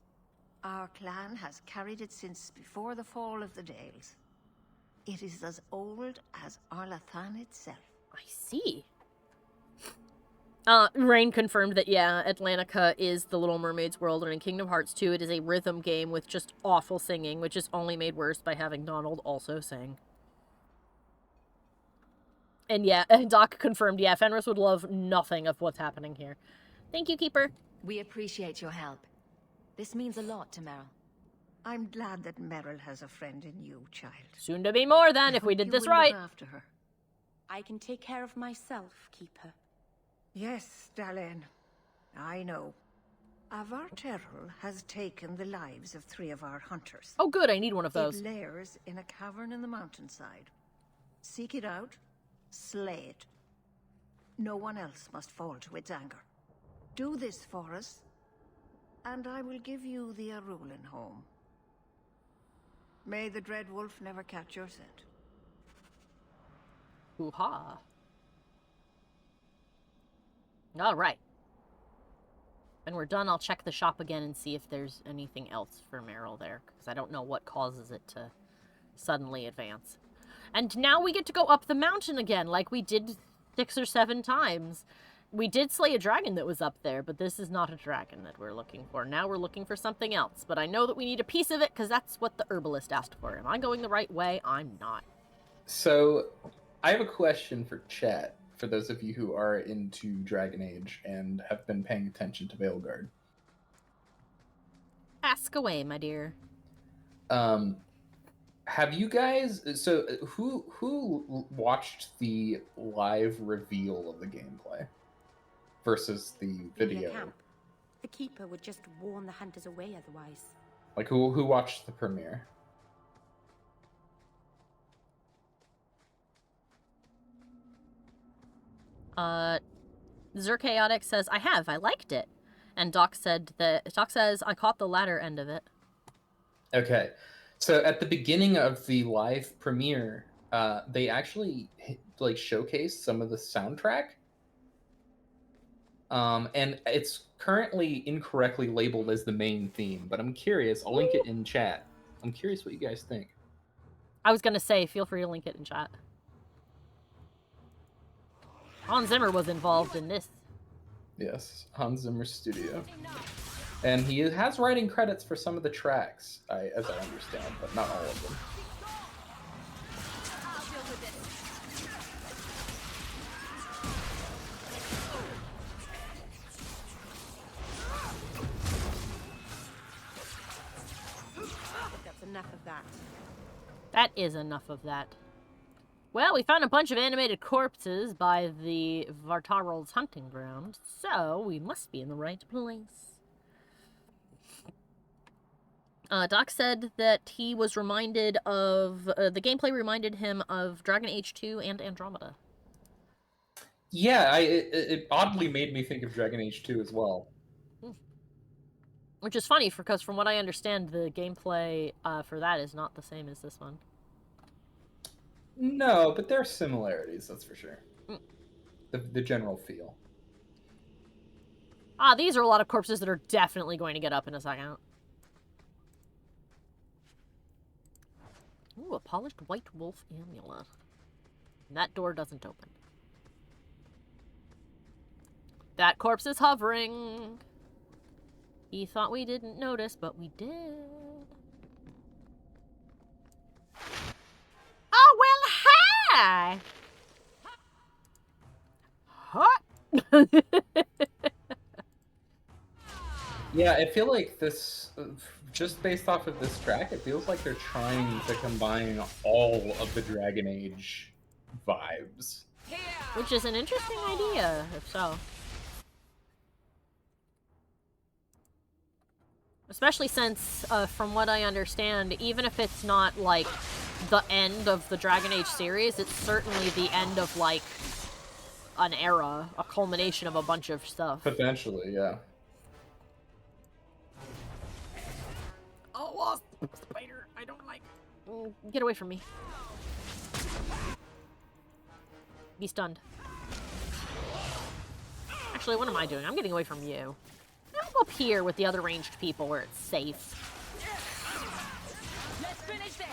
Our clan has carried it since before the fall of the Dales. It is as old as Arlathan itself. I see. Rain confirmed that, yeah, Atlantica is the Little Mermaid's world, and in Kingdom Hearts 2, it is a rhythm game with just awful singing, which is only made worse by having Donald also sing. And yeah, Doc confirmed, yeah, Fenris would love nothing of what's happening here. Thank you, Keeper. We appreciate your help. This means a lot to Meryl. I'm glad that Meryl has a friend in you, child. Soon to be more, then, if we did this right. Look after her. I can take care of myself, Keeper. Yes, Dalen. I know. Avar Terrell has taken the lives of 3 of our hunters. Oh good, I need one of those. It lairs in a cavern in the mountainside. Seek it out, slay it. No one else must fall to its anger. Do this for us, and I will give you the Arulin home. May the Dread Wolf never catch your scent. Hoo-ha. Alright. When we're done, I'll check the shop again and see if there's anything else for Meryl there, because I don't know what causes it to suddenly advance. And now we get to go up the mountain again, like we did 6 or 7 times. We did slay a dragon that was up there, but this is not a dragon that we're looking for. Now we're looking for something else, but I know that we need a piece of it, because that's what the herbalist asked for. Am I going the right way? I'm not. So, I have a question for chat. For those of you who are into Dragon Age and have been paying attention to Veilguard. Ask away, my dear. Have you guys... So, who watched the live reveal of the gameplay versus the video? Camp. The Keeper would just warn the hunters away otherwise. Like, who watched the premiere? Zerchaotic says, I liked it. And Doc says, I caught the latter end of it. Okay. So at the beginning of the live premiere, they actually like showcased some of the soundtrack. And it's currently incorrectly labeled as the main theme, but I'm curious. I'll link it in chat. I'm curious what you guys think. I was gonna say, feel free to link it in chat. Hans Zimmer was involved in this. Yes, Hans Zimmer studio. And he has writing credits for some of the tracks, as I understand, but not all of them. That's enough of that. That is enough of that. Well, we found a bunch of animated corpses by the Vartarol's hunting ground, so we must be in the right place. Doc said that he was reminded of... the gameplay reminded him of Dragon Age 2 and Andromeda. Yeah, it oddly made me think of Dragon Age 2 as well. Which is funny, because from what I understand, the gameplay for that is not the same as this one. No, but there are similarities, that's for sure. The general feel. These are a lot of corpses that are definitely going to get up in a second. Ooh, a polished white wolf amulet. And that door doesn't open. That corpse is hovering. He thought we didn't notice, but we did. Oh, well, hi! Huh? Yeah, I feel like this, just based off of this track, it feels like they're trying to combine all of the Dragon Age vibes. Which is an interesting idea, if so. Especially since, from what I understand, even if it's not, like, the end of the Dragon Age series, it's certainly the end of, like, an era, a culmination of a bunch of stuff. Potentially, yeah. Oh, spider, I don't like... Get away from me. Be stunned. Actually, what am I doing? I'm getting away from you. I'll go up here with the other ranged people where it's safe. Let's finish this.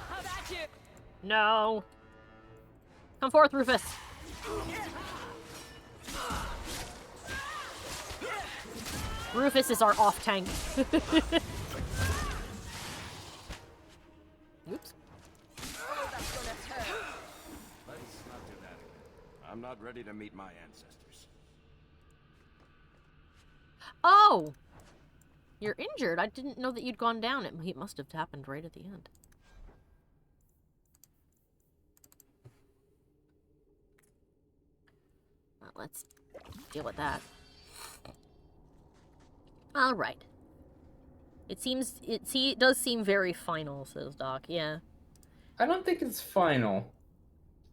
How about you? No. Come forth, Rufus. Rufus is our off tank. Oops. Let's not do that again. I'm not ready to meet my ancestors. Oh! You're injured. I didn't know that you'd gone down. It must have happened right at the end. Well, let's deal with that. Alright. It does seem very final, says Doc. Yeah. I don't think it's final.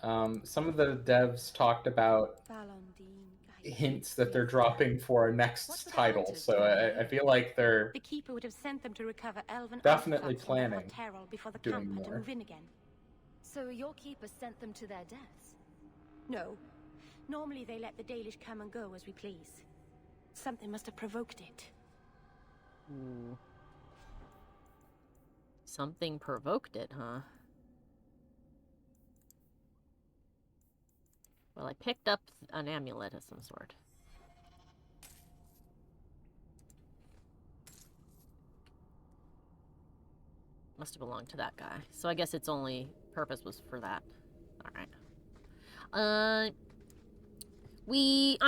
Some of the devs talked about hints that they're dropping for a next title, so I feel like they're The Keeper would have sent them to recover elven definitely artifacts from the planning Terrell before the doing camp had to more. move in again. So your keeper sent them to their deaths? No. Normally they let the Dalish come and go as we please. Something must have provoked it. Something provoked it, huh? Well, I picked up an amulet of some sort. Must have belonged to that guy. So I guess its only purpose was for that. Alright. I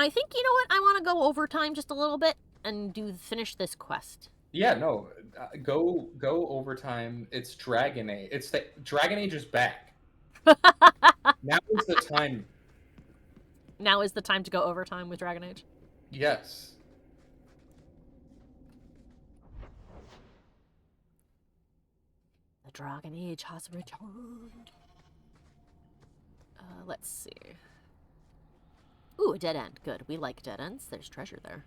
think, you know what? I want to go overtime just a little bit and finish this quest. Yeah, no, go overtime. It's Dragon Age. Dragon Age is back. Now is the time. Now is the time to go overtime with Dragon Age? Yes. The Dragon Age has returned. Let's see. Ooh, a dead end. Good. We like dead ends. There's treasure there.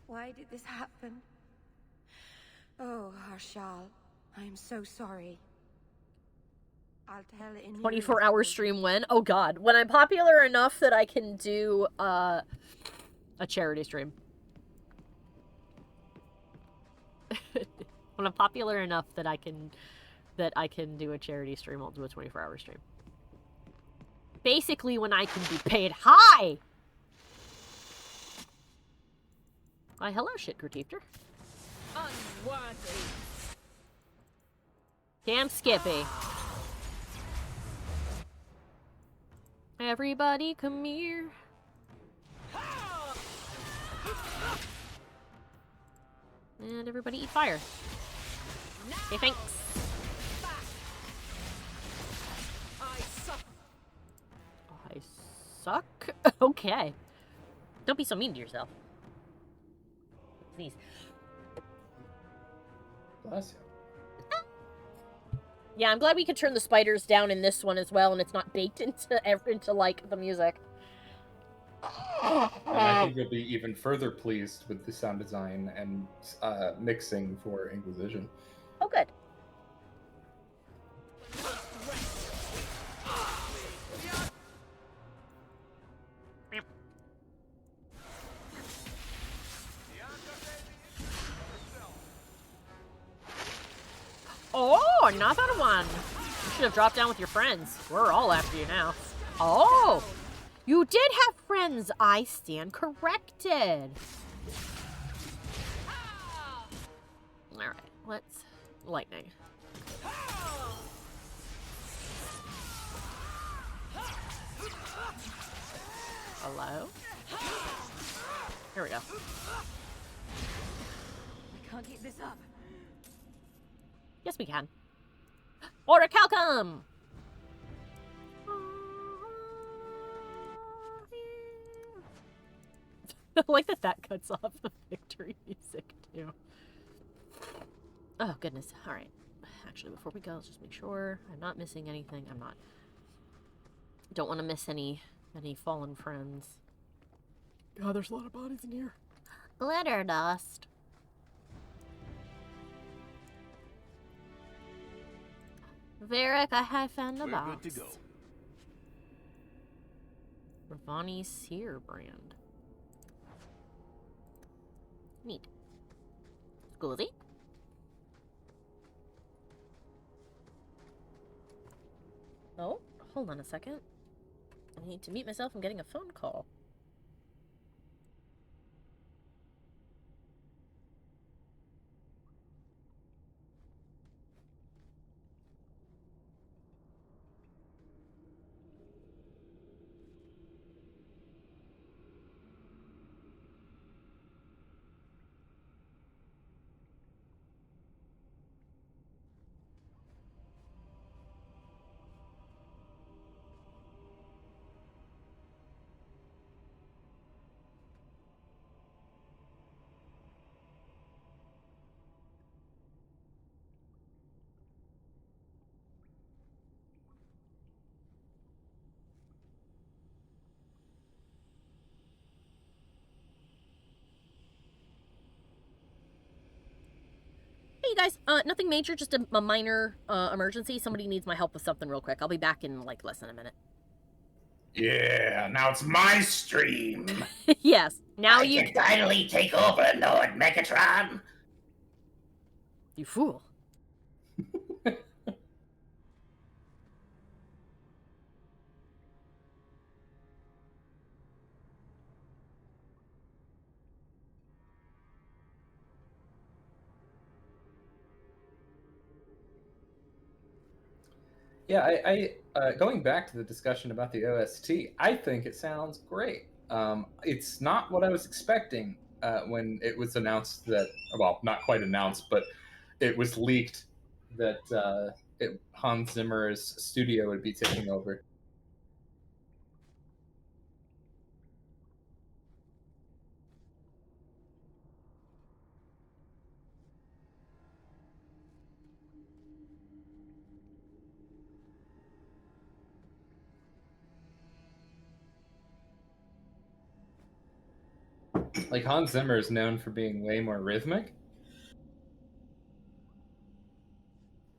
Why did this happen? Oh, Harshal, I'm so sorry. I'll tell it in 24-hour stream when? Oh god. When I'm popular enough that I can do, a charity stream. When I'm popular enough that I can do a charity stream, I'll do a 24-hour stream. Basically, when I can be paid high! Why, hello, shit critiquer. Unworthy. Damn Skippy. Everybody come here. And everybody eat fire. Okay, thanks. I suck. I suck? Okay. Don't be so mean to yourself. Please. Bless you. Yeah, I'm glad we could turn the spiders down in this one as well, and it's not baked into like, the music. And I think you'll be even further pleased with the sound design and mixing for Inquisition. Oh, good. Oh, another one! You should have dropped down with your friends. We're all after you now. Oh! You did have friends! I stand corrected! Alright, let's... lightning. Hello? Here we go. I can't keep this up. Yes, we can. Orichalcum! I like that cuts off the victory music, too. Oh, goodness. Alright. Actually, before we go, let's just make sure I'm not missing anything. I'm not. Don't want to miss any fallen friends. God, there's a lot of bodies in here. Glitter dust. Varric, I have found the box. Good to go. Ravani Seer brand. Neat. Cozy. Oh, hold on a second. I need to mute myself. I'm getting a phone call. Hey, you guys. Nothing major, just a minor emergency. Somebody needs my help with something real quick. I'll be back in, like, less than a minute. Yeah, now it's my stream. Yes, now I can finally take over Lord Megatron. You fool. Yeah, I going back to the discussion about the OST, I think it sounds great. It's not what I was expecting when it was announced that, well, not quite announced, but it was leaked that Hans Zimmer's studio would be taking over. Like, Hans Zimmer is known for being way more rhythmic.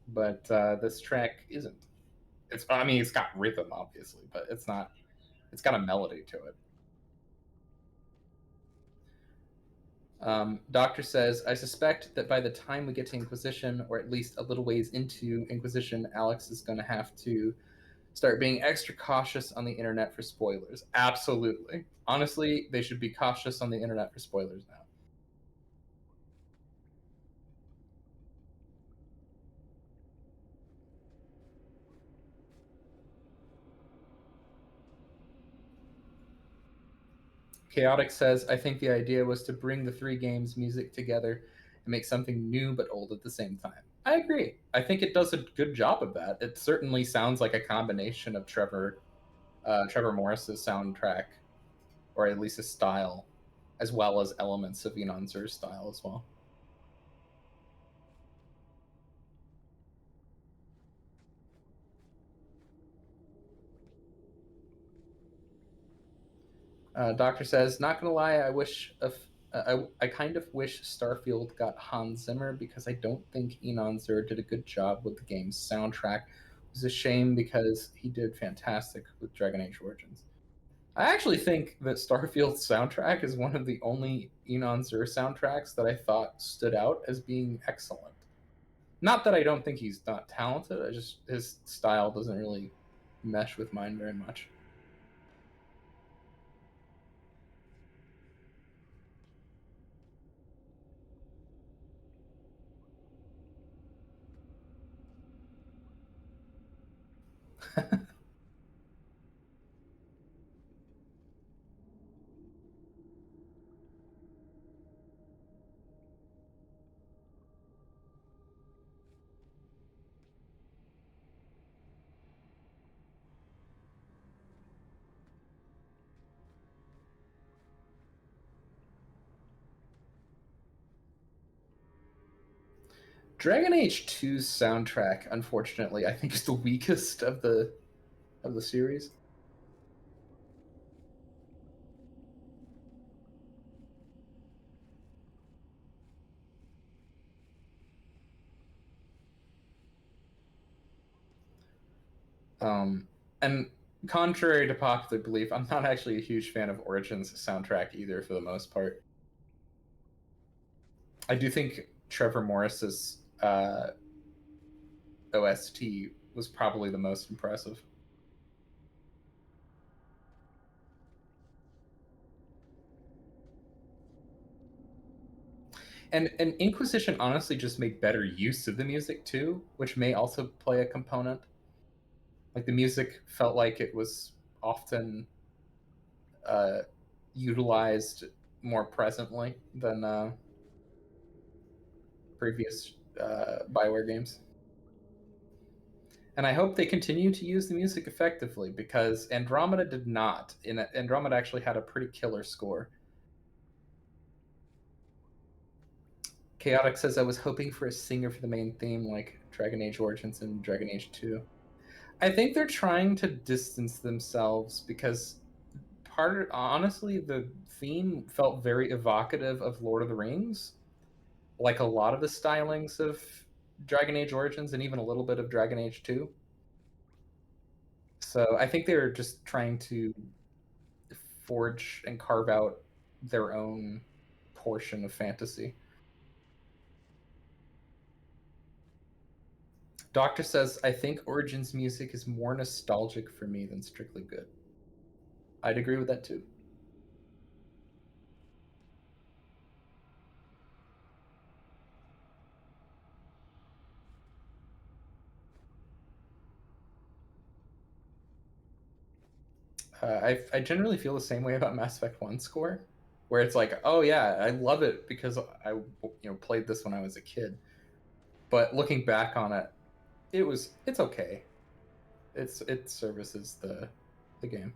But this track isn't. I mean, it's got rhythm, obviously, but it's not. It's got a melody to it. Doctor says, I suspect that by the time we get to Inquisition, or at least a little ways into Inquisition, Alex is going to have to start being extra cautious on the internet for spoilers. Absolutely. Honestly, they should be cautious on the internet for spoilers now. Chaotic says, I think the idea was to bring the 3 games' music together and make something new but old at the same time. I agree. I think it does a good job of that. It certainly sounds like a combination of Trevor Morris's soundtrack, or at least his style, as well as elements of Enon Zur's style as well. Doctor says, not gonna lie, I kind of wish Starfield got Hans Zimmer because I don't think Enon Zur did a good job with the game's soundtrack. It was a shame because he did fantastic with Dragon Age Origins. I actually think that Starfield's soundtrack is one of the only Enon Zur soundtracks that I thought stood out as being excellent. Not that I don't think he's not talented, his style doesn't really mesh with mine very much. Dragon Age 2's soundtrack, unfortunately, I think is the weakest of the series. And contrary to popular belief, I'm not actually a huge fan of Origins soundtrack either, for the most part. I do think Trevor Morris's OST was probably the most impressive. And Inquisition honestly just made better use of the music too, which may also play a component. Like, the music felt like it was often utilized more presently than previous Bioware games. And I hope they continue to use the music effectively, because Andromeda did not. Andromeda actually had a pretty killer score. Chaotic says, I was hoping for a singer for the main theme like Dragon Age Origins and Dragon Age 2. I think they're trying to distance themselves because honestly, the theme felt very evocative of Lord of the Rings, like a lot of the stylings of Dragon Age Origins and even a little bit of Dragon Age 2. So I think they're just trying to forge and carve out their own portion of fantasy. Doctor says, I think Origins music is more nostalgic for me than strictly good. I'd agree with that too. I generally feel the same way about Mass Effect 1 score, where it's like, oh yeah, I love it because I played this when I was a kid. But looking back on it, it's okay. It services the game.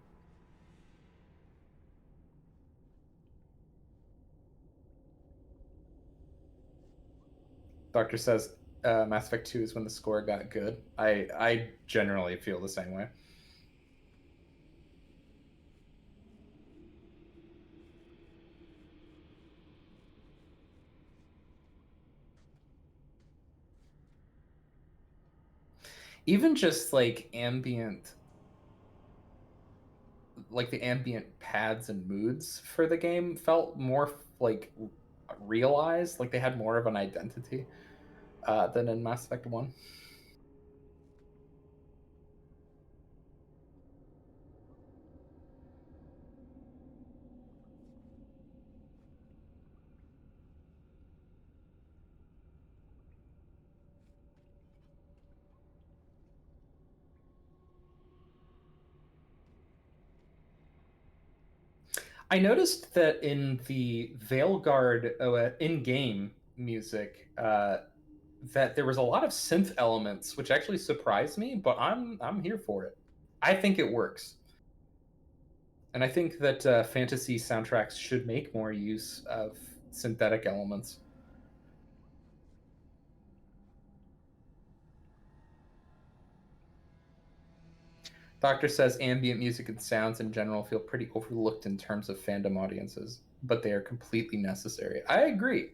Doctor says Mass Effect 2 is when the score got good. I generally feel the same way. Even just like ambient, like the ambient pads and moods for the game felt more like realized, like they had more of an identity than in Mass Effect 1. I noticed that in the Veilguard in-game music, that there was a lot of synth elements, which actually surprised me. But I'm here for it. I think it works, and I think that fantasy soundtracks should make more use of synthetic elements. Doctor says ambient music and sounds in general feel pretty overlooked in terms of fandom audiences, but they are completely necessary. I agree.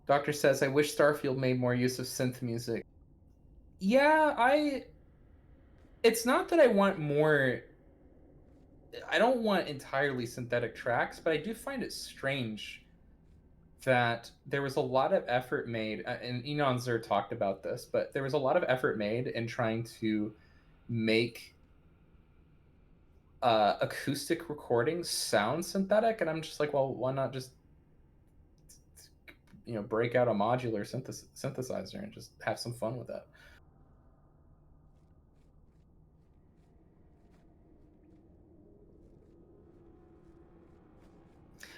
Doctor says, I wish Starfield made more use of synth music. Yeah, it's not that I want more. I don't want entirely synthetic tracks, but I do find it strange that there was a lot of effort made, and Enon Zur talked about this, but there was a lot of effort made in trying to make acoustic recordings sound synthetic, and I'm just like, well, why not just break out a modular synthesizer and just have some fun with that?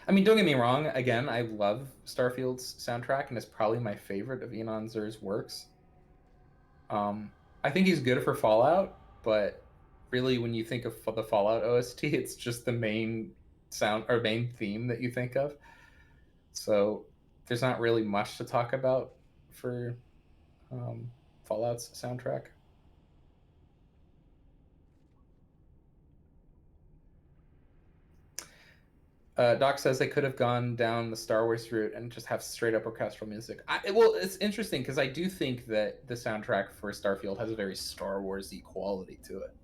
I mean, don't get me wrong. Again, I love Starfield's soundtrack, and it's probably my favorite of Enon Zur's works. I think he's good for Fallout, but really, when you think of the Fallout OST, it's just the main sound or main theme that you think of. So there's not really much to talk about for Fallout's soundtrack. Doc says they could have gone down the Star Wars route and just have straight up orchestral music. Well, it's interesting because I do think that the soundtrack for Starfield has a very Star Wars-y quality to it.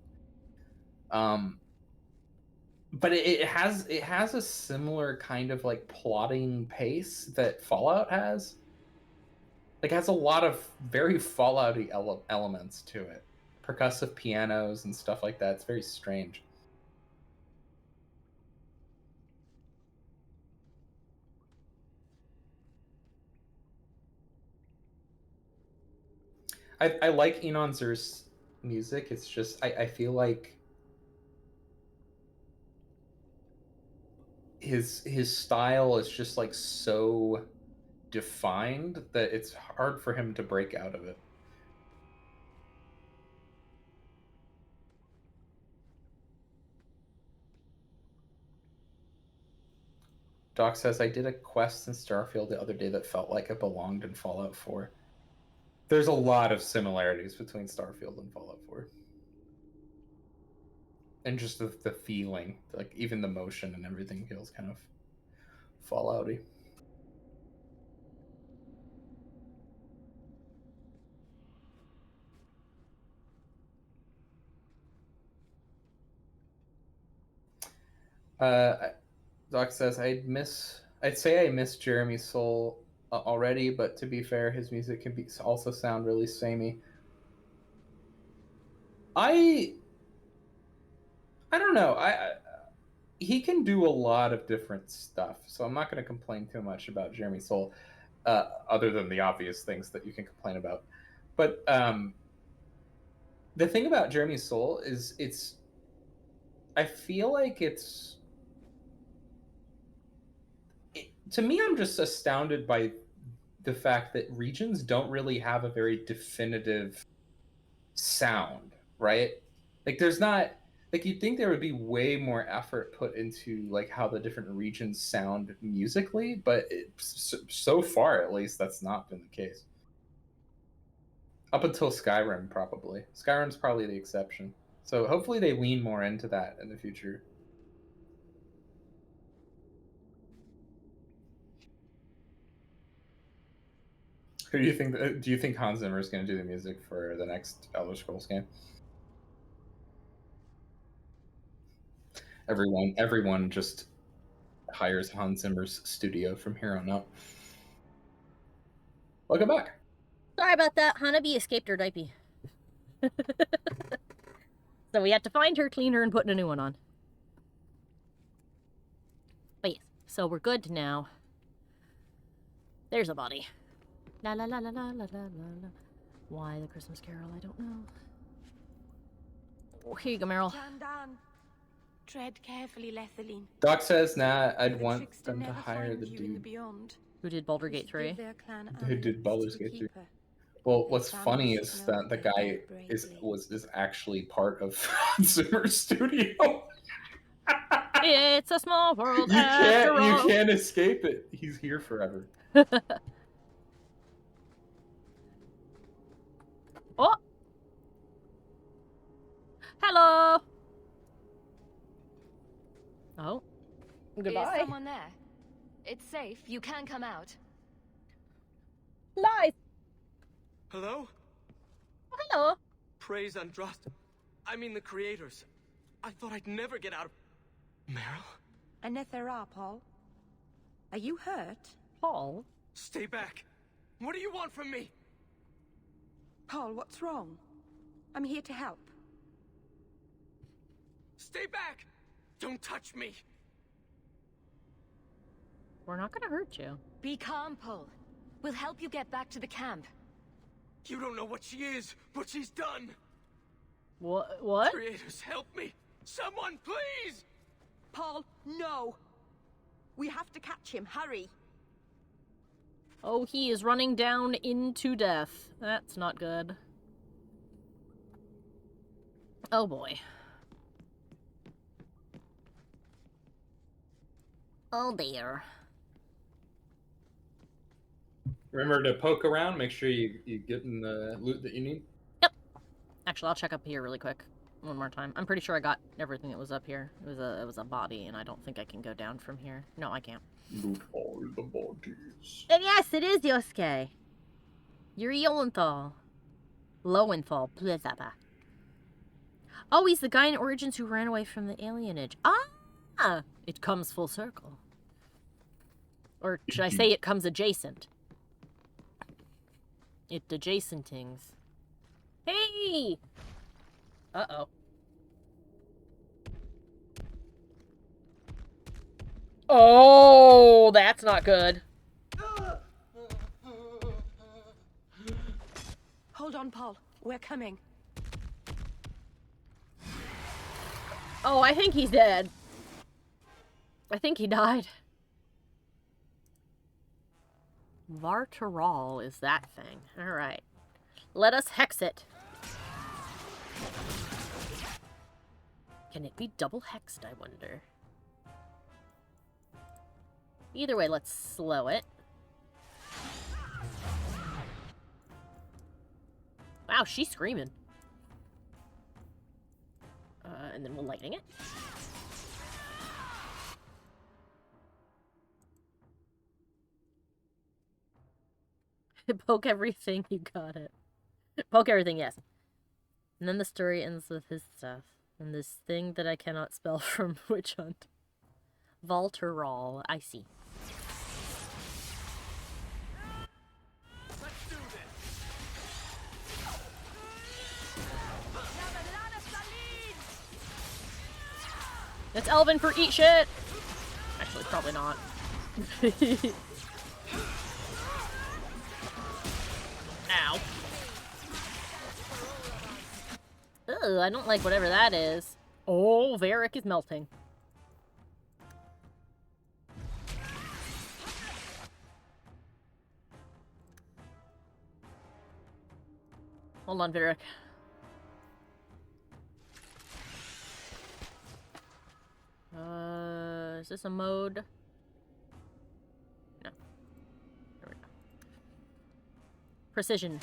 But it has a similar kind of like plotting pace that Fallout has. Like, it has a lot of very Fallout-y elements to it, percussive pianos and stuff like that. It's very strange. I like Enon Zur's music. It's just I feel like his style is just like so defined that it's hard for him to break out of it. Doc says, I did a quest in Starfield the other day that felt like it belonged in Fallout 4. There's a lot of similarities between Starfield and Fallout 4. And just the feeling, like even the motion and everything feels kind of Fallout-y. Doc says, I'd say I miss Jeremy Soule already, but to be fair, his music can also sound really samey. I don't know. He can do a lot of different stuff, so I'm not going to complain too much about Jeremy Soule, other than the obvious things that you can complain about. But the thing about Jeremy Soule is I feel like to me, I'm just astounded by the fact that regions don't really have a very definitive sound, right? Like, there's not, like, you'd think there would be way more effort put into like how the different regions sound musically, but so far at least that's not been the case. Up until Skyrim, probably. Skyrim's probably the exception. So hopefully they lean more into that in the future. Who do you think? Do you think Hans Zimmer is going to do the music for the next Elder Scrolls game? Everyone just hires Hans Zimmer's studio from here on out. Welcome back. Sorry about that. Hanabi escaped her diaper. So we had to find her, clean her, and put a new one on. But yes, so we're good now. There's a body. La la la la la la la la. Why the Christmas Carol? I don't know. Oh, here you go, Meryl. Tread carefully, Lethaline. Doc says, nah, I'd want them to hire the dude who did Baldur's Gate 3. Who did Baldur's Gate 3. Well, what's funny is that the guy is actually part of Hans Zimmer's studio. It's a small world. You can't escape it. He's here forever. Oh! Hello! Oh. Goodbye. Is someone there? It's safe. You can come out. Lies! Hello? Hello. Praise Andraste. I mean the creators. I thought I'd never get out of... Meryl? Anethera, Paul. Are you hurt? Paul? Stay back. What do you want from me? Paul, what's wrong? I'm here to help. Stay back! Don't touch me! We're not gonna hurt you. Be calm, Paul. We'll help you get back to the camp. You don't know what she is, what she's done! What? Creators, help me! Someone, please! Paul, no! We have to catch him, hurry! Oh, he is running down into death. That's not good. Oh boy. Oh dear. Remember to poke around, make sure you get in the loot that you need. Yep. Actually, I'll check up here really quick. One more time. I'm pretty sure I got everything that was up here. It was a body, and I don't think I can go down from here. No, I can't. Loot all the bodies. And yes, it is Yosuke. Yuri Lowenthal. Lowenthal. Oh, he's the guy in Origins who ran away from the alienage. Ah! It comes full circle. Or should I say it comes adjacent? It adjacentings. Hey! Uh-oh. Oh, that's not good. Hold on, Paul. We're coming. Oh, I think he's dead. I think he died. Vartaral is that thing. Alright. Let us hex it. Can it be double hexed, I wonder? Either way, let's slow it. Wow, she's screaming. And then we're lighting it. Poke everything, you got it. Poke everything, yes. And then the story ends with his stuff. And this thing that I cannot spell from Witch Hunt. Valterall, I see. It's Elvin for eat shit! Actually, probably not. Ow. Ugh, I don't like whatever that is. Oh, Varric is melting. Hold on, Varric. Is this a mode? No. There we go. Precision.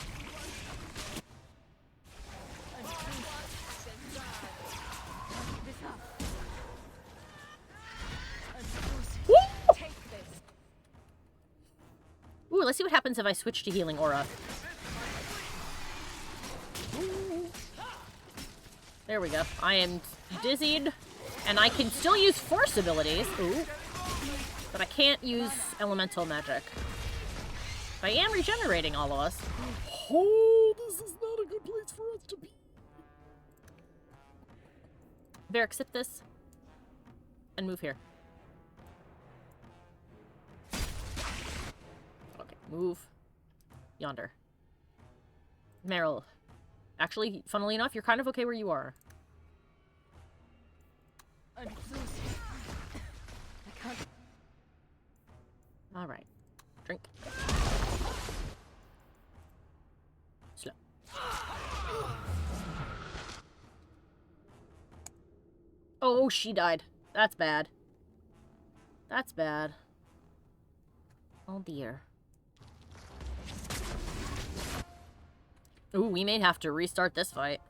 let's see what happens if I switch to healing aura. There we go. I am dizzied, and I can still use force abilities. Ooh. But I can't use elemental magic. But I am regenerating all of us. Oh, this is not a good place for us to be. Varric, sip this. And move here. Okay, move. Yonder. Meryl. Actually, funnily enough, you're kind of okay where you are. I'm exhausted. I can't... Alright. Drink. Slow. Oh, she died. That's bad. That's bad. Oh dear. Ooh, we may have to restart this fight.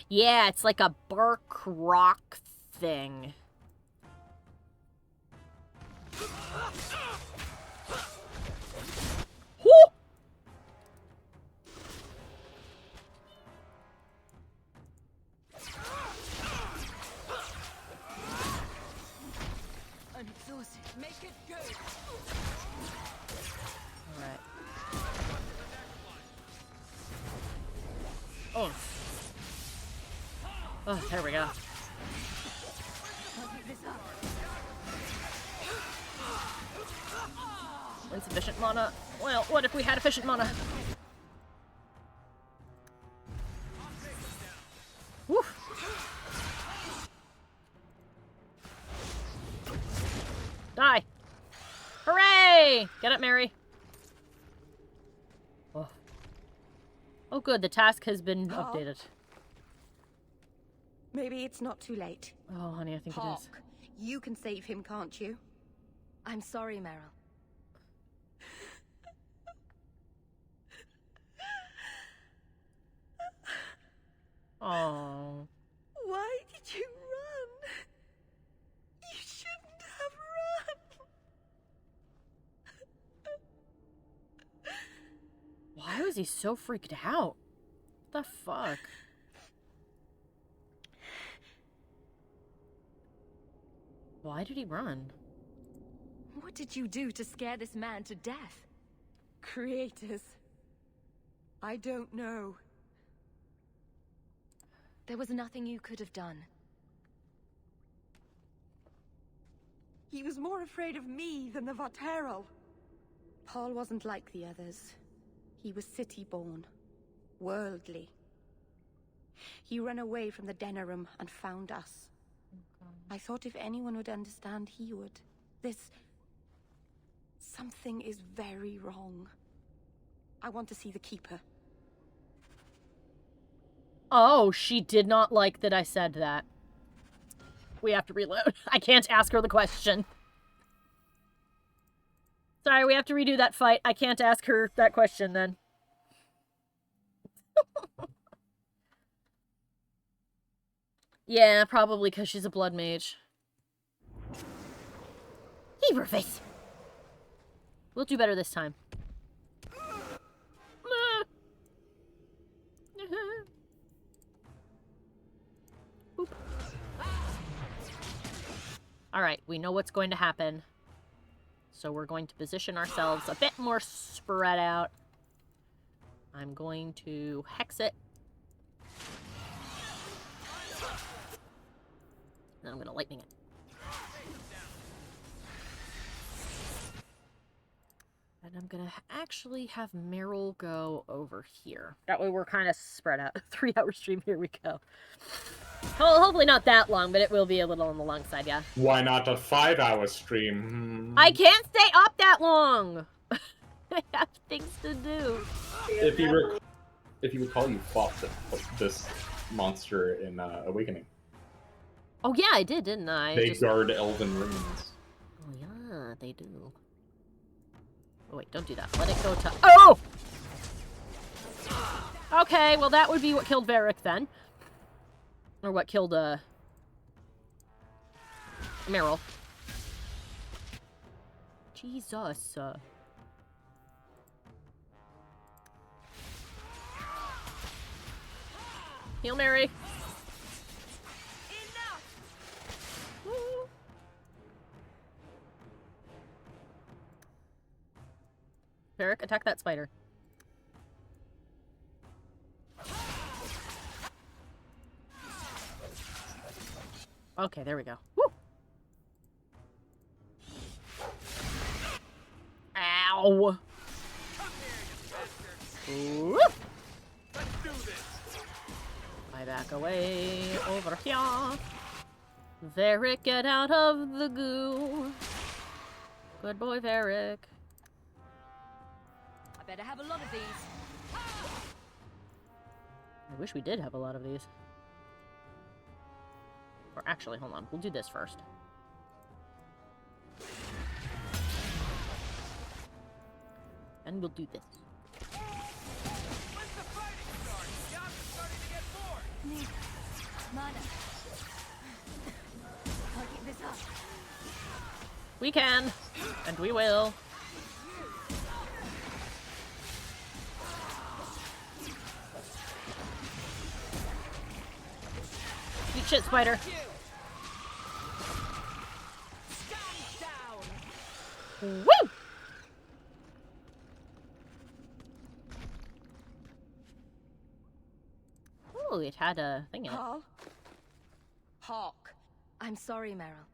Yeah, it's like a bark rock thing. Whoo! I'm exhausted. Make it go. Alright. Oh. Oh, there we go. Insufficient mana. Well, what if we had efficient mana? Woof. Die. Hooray! Get up, Mary. Oh. Oh, good. The task has been updated. Maybe it's not too late. Oh, honey, I think it is. Hawke, you can save him, can't you? I'm sorry, Meryl. Oh. Why did you run? You shouldn't have run. Why was he so freaked out? What the fuck? Why did he run? What did you do to scare this man to death? Creators. I don't know. There was nothing you could have done. He was more afraid of me than the Varteral. Paul wasn't like the others. He was city-born. Worldly. He ran away from the Denerim and found us. I thought if anyone would understand, he would. Something is very wrong. I want to see the Keeper. Oh, she did not like that I said that. We have to reload. I can't ask her the question. Sorry, we have to redo that fight. I can't ask her that question then. Yeah, probably because she's a blood mage. Heberface! We'll do better this time. Alright, we know what's going to happen. So we're going to position ourselves a bit more spread out. I'm going to hex it. Then I'm going to lightning it. And I'm going to actually have Meryl go over here. That way we're kind of spread out. 3-hour stream, here we go. Hopefully not that long, but it will be a little on the long side, yeah. Why not a 5-hour stream? I can't stay up that long! I have things to do. If you recall, you fought this monster in Awakening. Oh yeah, I did, didn't I? They guard elven ruins. Oh yeah, they do. Oh wait, don't do that. Let it go to... Oh! Okay, well that would be what killed Varric then. Or what killed, Meryl. Jesus. Hail Mary. Woo. Varric, attack that spider. Okay, there we go. Woo. Ow! Woo. I back away over here. Varric, get out of the goo. Good boy, Varric. I better have a lot of these. I wish we did have a lot of these. Or actually, hold on. We'll do this first. And we'll do this. Need mana. I'll keep this up. We can, and we will. Eat shit, spider. Woo! Oh, it had a thing in it. Paul? Hawke. I'm sorry, Meryl.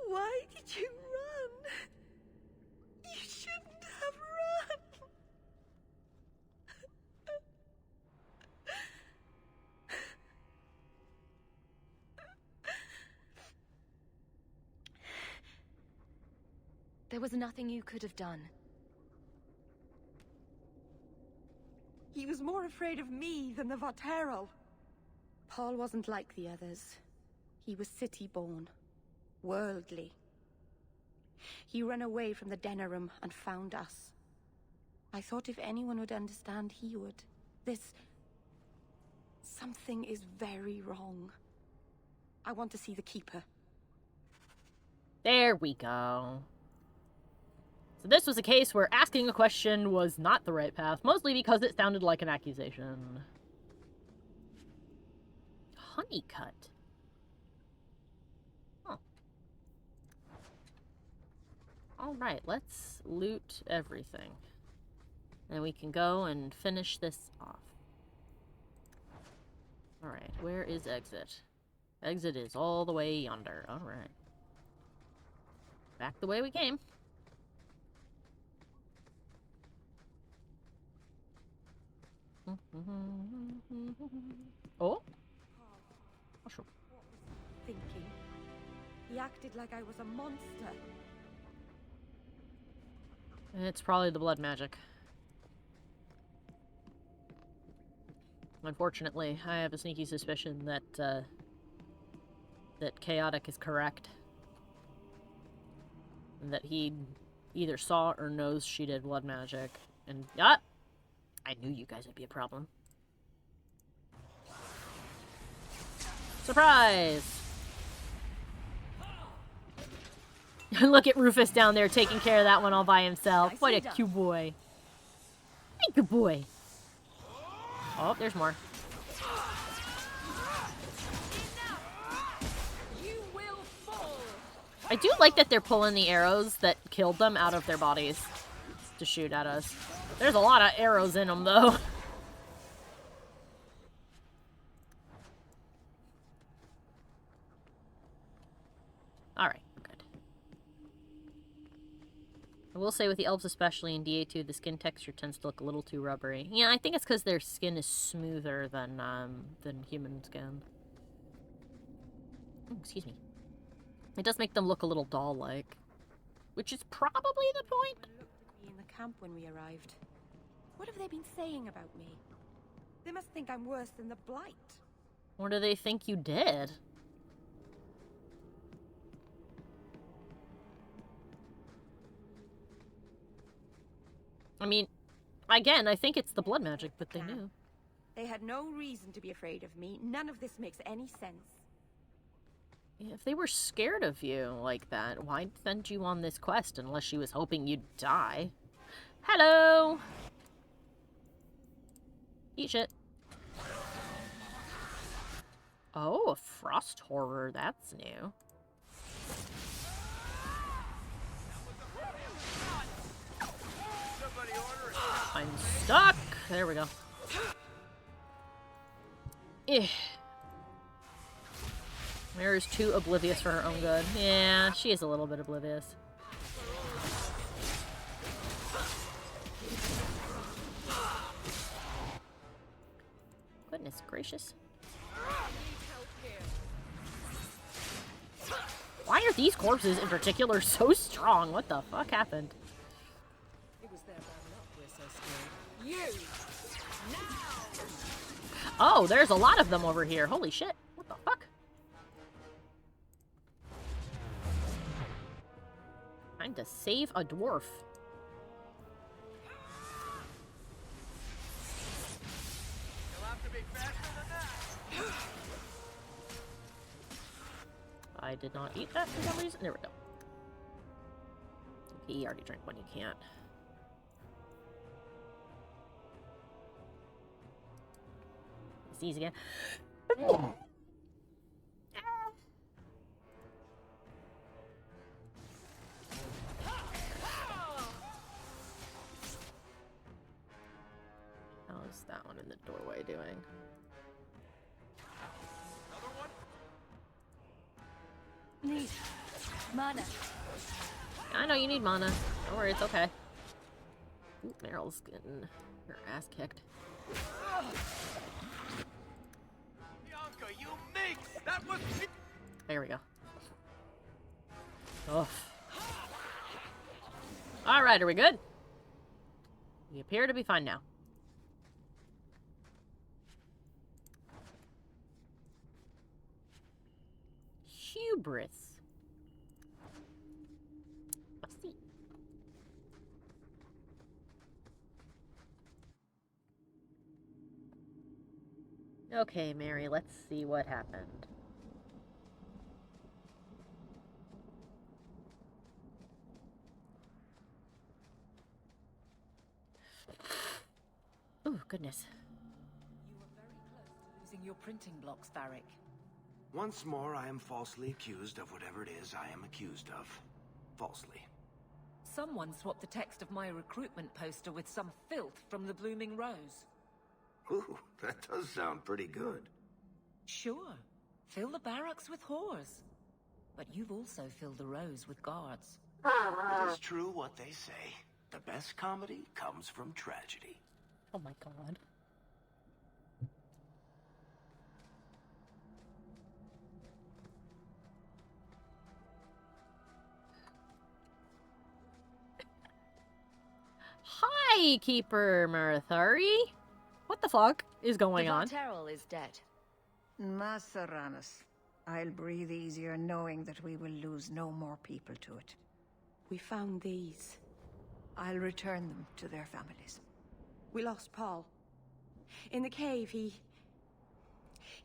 Why did you run? You shouldn't have run. There was nothing you could have done. He was more afraid of me than the Varterol. Paul wasn't like the others. He was city-born, worldly. He ran away from the Denerim and found us. I thought if anyone would understand, he would. Something is very wrong. I want to see the Keeper. There we go. So this was a case where asking a question was not the right path, mostly because it sounded like an accusation. Honeycut. Huh. Alright, let's loot everything. And we can go and finish this off. Alright, where is exit? Exit is all the way yonder. Alright. Back the way we came. Oh? Mushroom. Thinking. He acted like I was a monster. It's probably the blood magic. Unfortunately, I have a sneaky suspicion that, that Chaotic is correct. And that he either saw or knows she did blood magic. And, I knew you guys would be a problem. Surprise! Look at Rufus down there taking care of that one all by himself. What a cute boy. Hey, good boy. Oh, there's more. I do like that they're pulling the arrows that killed them out of their bodies to shoot at us. There's a lot of arrows in them, though. Alright, good. I will say with the elves, especially in DA2, the skin texture tends to look a little too rubbery. Yeah, I think it's because their skin is smoother than human skin. Oh, excuse me. It does make them look a little doll-like. Which is probably the point. They looked at me in the camp when we arrived. What have they been saying about me? They must think I'm worse than the Blight. What do they think you did? I mean, again, I think it's the blood magic, but they knew. They had no reason to be afraid of me. None of this makes any sense. If they were scared of you like that, why'd send you on this quest unless she was hoping you'd die? Hello! Eat shit. Oh, a frost horror. That's new. I'm stuck! There we go. Mira's too oblivious for her own good. Yeah, she is a little bit oblivious. Goodness gracious. Why are these corpses in particular so strong? What the fuck happened? It was their bad luck we're so scared. You! Now! Oh, there's a lot of them over here. Holy shit. What the fuck? Time to save a dwarf. You'll have to be faster than that. I did not eat that for some reason. There we go. Okay, you already drank one, you can't. Sneeze again. How's that one in the doorway doing? Need mana. I know you need mana. Don't worry, it's okay. Ooh, Meryl's getting her ass kicked. Bianca, you minx! That was... There we go. Oh. Alright, are we good? We appear to be fine now. Hubris. Let's see. Okay, Mary, let's see what happened. Oh, goodness. You were very close to losing your printing blocks, Varric. Once more, I am falsely accused of whatever it is I am accused of. Falsely. Someone swapped the text of my recruitment poster with some filth from the Blooming Rose. Ooh, that does sound pretty good. Sure. Fill the barracks with whores. But you've also filled the Rose with guards. It is true what they say. The best comedy comes from tragedy. Oh my god. Hi, Keeper Marathari. What the fuck is going on? Varric is dead. Masaranas. I'll breathe easier knowing that we will lose no more people to it. We found these. I'll return them to their families. We lost Paul. In the cave, he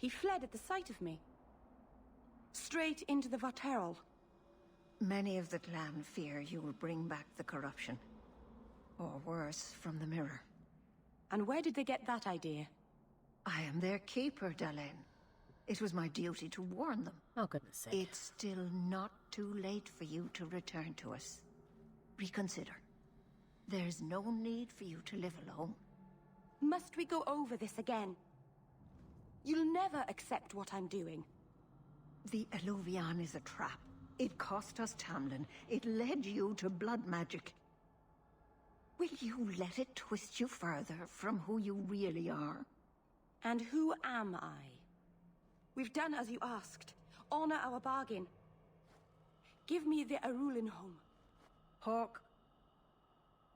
fled at the sight of me. Straight into the Varric. Many of the clan fear you will bring back the corruption. Or worse, from the mirror. And where did they get that idea? I am their keeper, Dalain. It was my duty to warn them. Oh, goodness sake. It's still not too late for you to return to us. Reconsider. There's no need for you to live alone. Must we go over this again? You'll never accept what I'm doing. The Eluvian is a trap. It cost us Tamlin. It led you to blood magic. Will you let it twist you further from who you really are? And who am I? We've done as you asked. Honor our bargain. Give me the Arulin home. Hawke,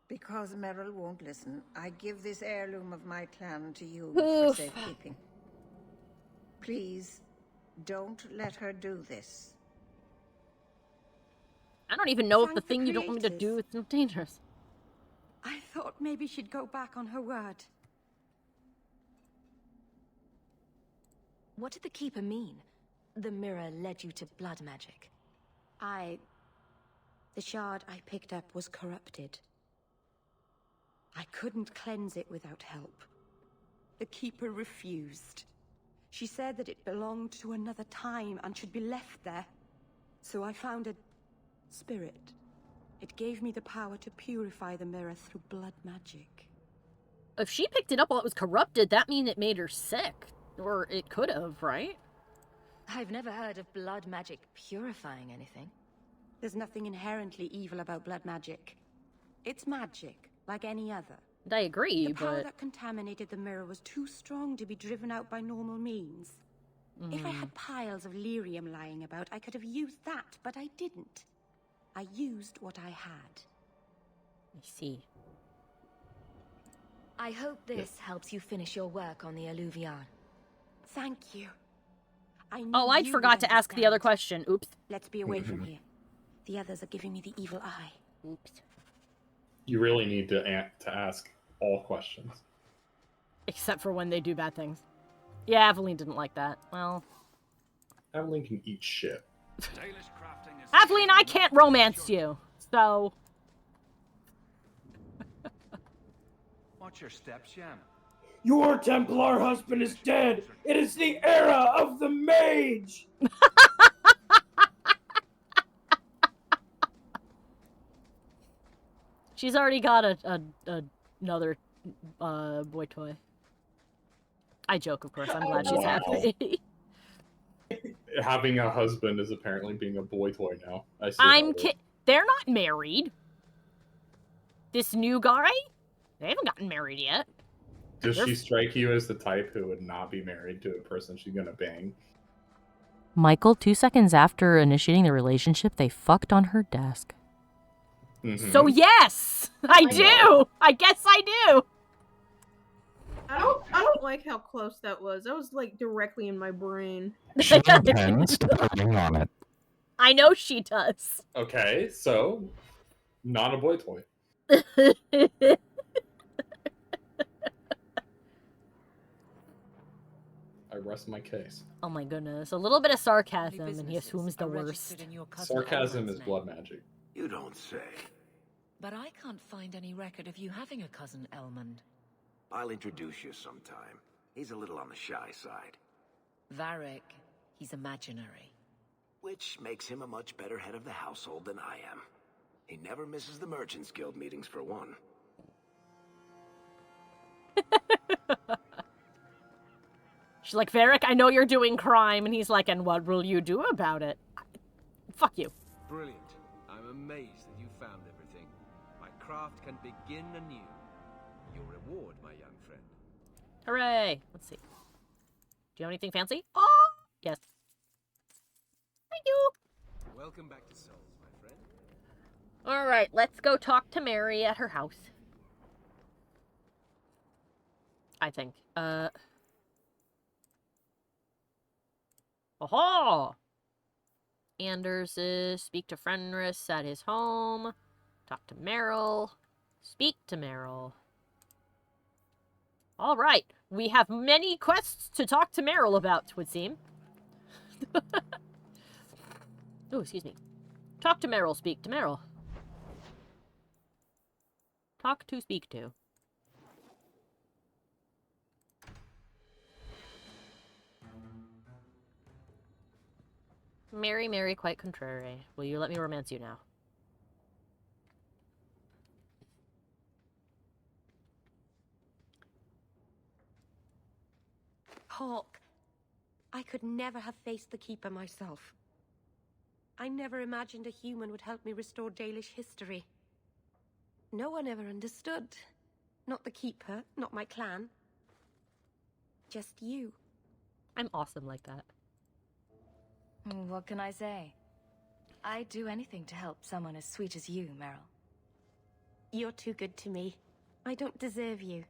because Merrill won't listen, I give this heirloom of my clan to you for safekeeping. Please, don't let her do this. I don't even know if the thing you don't want me to do is not dangerous. I thought maybe she'd go back on her word. What did the Keeper mean? The mirror led you to blood magic. The shard I picked up was corrupted. I couldn't cleanse it without help. The Keeper refused. She said that it belonged to another time and should be left there. So I found a spirit. It gave me the power to purify the mirror through blood magic. If she picked it up while it was corrupted, that means it made her sick. Or it could have, right? I've never heard of blood magic purifying anything. There's nothing inherently evil about blood magic. It's magic, like any other. I agree, the power but... that contaminated the mirror was too strong to be driven out by normal means. If I had piles of lyrium lying about, I could have used that, but I didn't. I used what I had. I see. I hope this helps you finish your work on the Alluvion. Thank you. Oh, I'd forgot to ask the other question. Oops. Let's be away from here. The others are giving me the evil eye. Oops. You really need to ask all questions. Except for when they do bad things. Yeah, Aveline didn't like that. Well... Aveline can eat shit. Aveline, I can't romance you. So... Watch your steps, Yam. Your Templar husband is dead! It is the era of the mage! She's already got another boy toy. I joke, of course. I'm glad she's happy. Having a husband is apparently being a boy toy now. I see. They're not married. This new guy? They haven't gotten married yet. Does she strike you as the type who would not be married to a person she's gonna bang? Michael, 2 seconds after initiating the relationship, they fucked on her desk. So yes, I do. I guess I do. I don't like how close that was. That was like directly in my brain. She intends to put a ring on it. I know she does. Okay, so not a boy toy. I rest my case. Oh my goodness. A little bit of sarcasm and he assumes the worst. Sarcasm is blood magic. You don't say. But I can't find any record of you having a cousin Elmond. I'll introduce you sometime. He's a little on the shy side. Varric, he's imaginary. Which makes him a much better head of the household than I am. He never misses the Merchants Guild meetings for one. She's like, Varric, I know you're doing crime. And he's like, and what will you do about it? Fuck you. Brilliant. I'm amazed that you found everything. My craft can begin anew. Your reward, my young friend. Hooray. Let's see. Do you have anything fancy? Oh, yes. Thank you. Welcome back to Souls, my friend. All right, let's go talk to Mary at her house. I think. Aha! Anders is speak to Fenris at his home. Talk to Meryl. Speak to Meryl. All right, we have many quests to talk to Meryl about, it would seem. Oh, excuse me. Talk to Meryl, speak to Meryl. Talk to, speak to. Mary, Mary, quite contrary. Will you let me romance you now? Hawke, I could never have faced the Keeper myself. I never imagined a human would help me restore Dalish history. No one ever understood. Not the Keeper, not my clan. Just you. I'm awesome like that. What can I say? I'd do anything to help someone as sweet as you, Meryl. You're too good to me. I don't deserve you.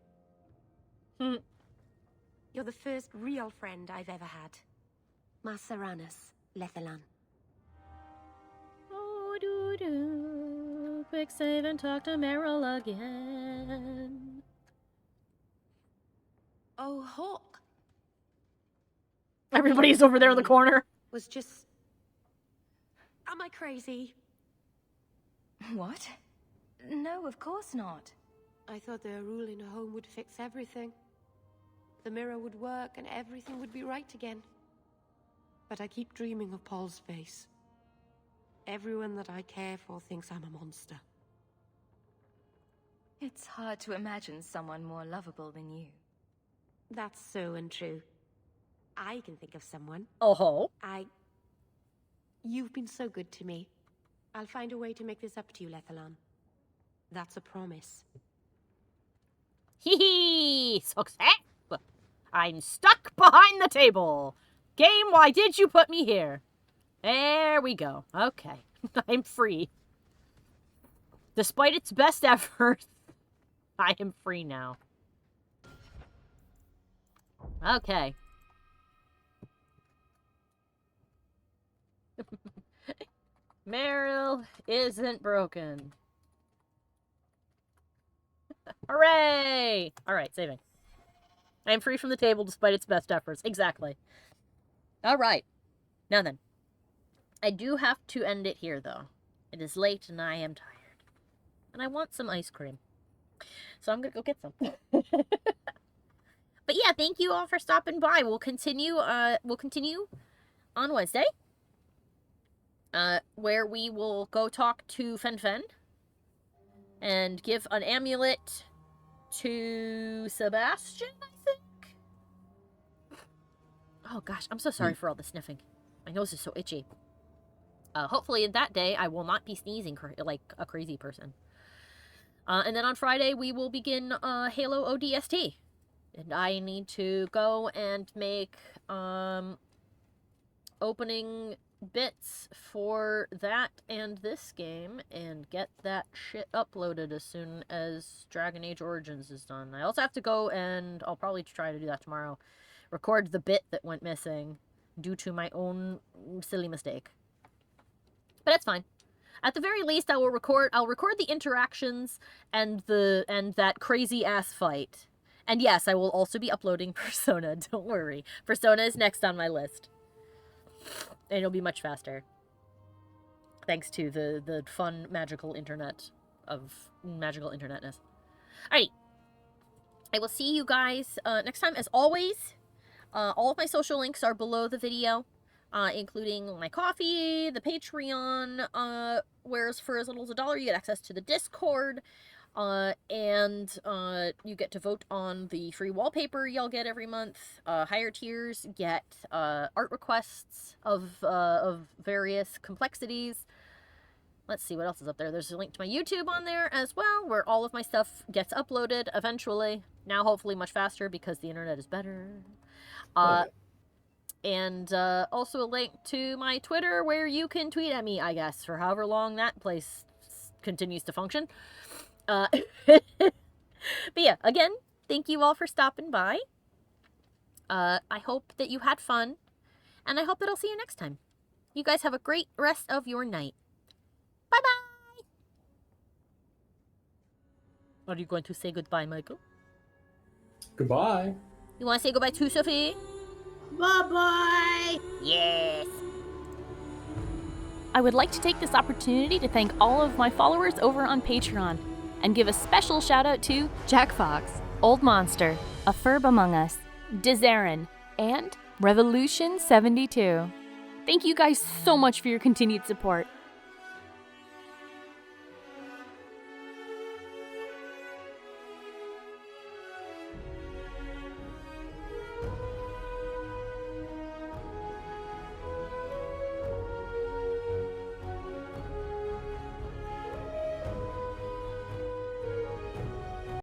You're the first real friend I've ever had. Masaranas, Lethalan. Oh, do. Quick save and talk to Meryl again. Oh, Hawke. Everybody's over there in the corner. Was just... Am I crazy? What? No, of course not. I thought their rule in a home would fix everything. The mirror would work and everything would be right again. But I keep dreaming of Paul's face. Everyone that I care for thinks I'm a monster. It's hard to imagine someone more lovable than you. That's so untrue. I can think of someone. Oh-ho. You've been so good to me. I'll find a way to make this up to you, Lethalon. That's a promise. Hee hee! Success! I'm stuck behind the table. Game, why did you put me here? There we go. Okay. I'm free. Despite its best efforts, I am free now. Okay. Meryl isn't broken. Hooray! Alright, saving. I am free from the table despite its best efforts. Exactly. Alright. Now then. I do have to end it here, though. It is late and I am tired. And I want some ice cream. So I'm gonna go get some. But yeah, thank you all for stopping by. We'll continue on Wednesday. Where we will go talk to Fen and give an amulet to Sebastian, I think? Oh gosh, I'm so sorry for all the sniffing. My nose is so itchy. Hopefully that day I will not be sneezing like a crazy person. And then on Friday we will begin Halo ODST. And I need to go and make opening bits for that and this game and get that shit uploaded as soon as Dragon Age Origins is done. I also have to go and I'll probably try to do that tomorrow. Record the bit that went missing due to my own silly mistake. But that's fine. At the very least, I'll record the interactions and that crazy ass fight. And yes, I will also be uploading Persona, don't worry. Persona is next on my list. And it'll be much faster. Thanks to the fun magical internet of magical internetness. Alrighty. I will see you guys next time. As always, all of my social links are below the video. Including my coffee, the Patreon, where for as little as $1 you get access to the Discord, and you get to vote on the free wallpaper y'all get every month. Higher tiers get art requests of various complexities. Let's see what else is up there. There's a link to my YouTube on there as well, where all of my stuff gets uploaded eventually. Now hopefully much faster because the internet is better. And also a link to my Twitter where you can tweet at me, I guess, for however long that place continues to function. But yeah, again, thank you all for stopping by. I hope that you had fun, and I hope that I'll see you next time. You guys have a great rest of your night. Bye-bye! Are you going to say goodbye, Michael? Goodbye. You want to say goodbye to Sophie? Bye-bye! Yes! I would like to take this opportunity to thank all of my followers over on Patreon and give a special shout out to Jack Fox, Old Monster, A Ferb Among Us, Dizarin, and Revolution 72. Thank you guys so much for your continued support.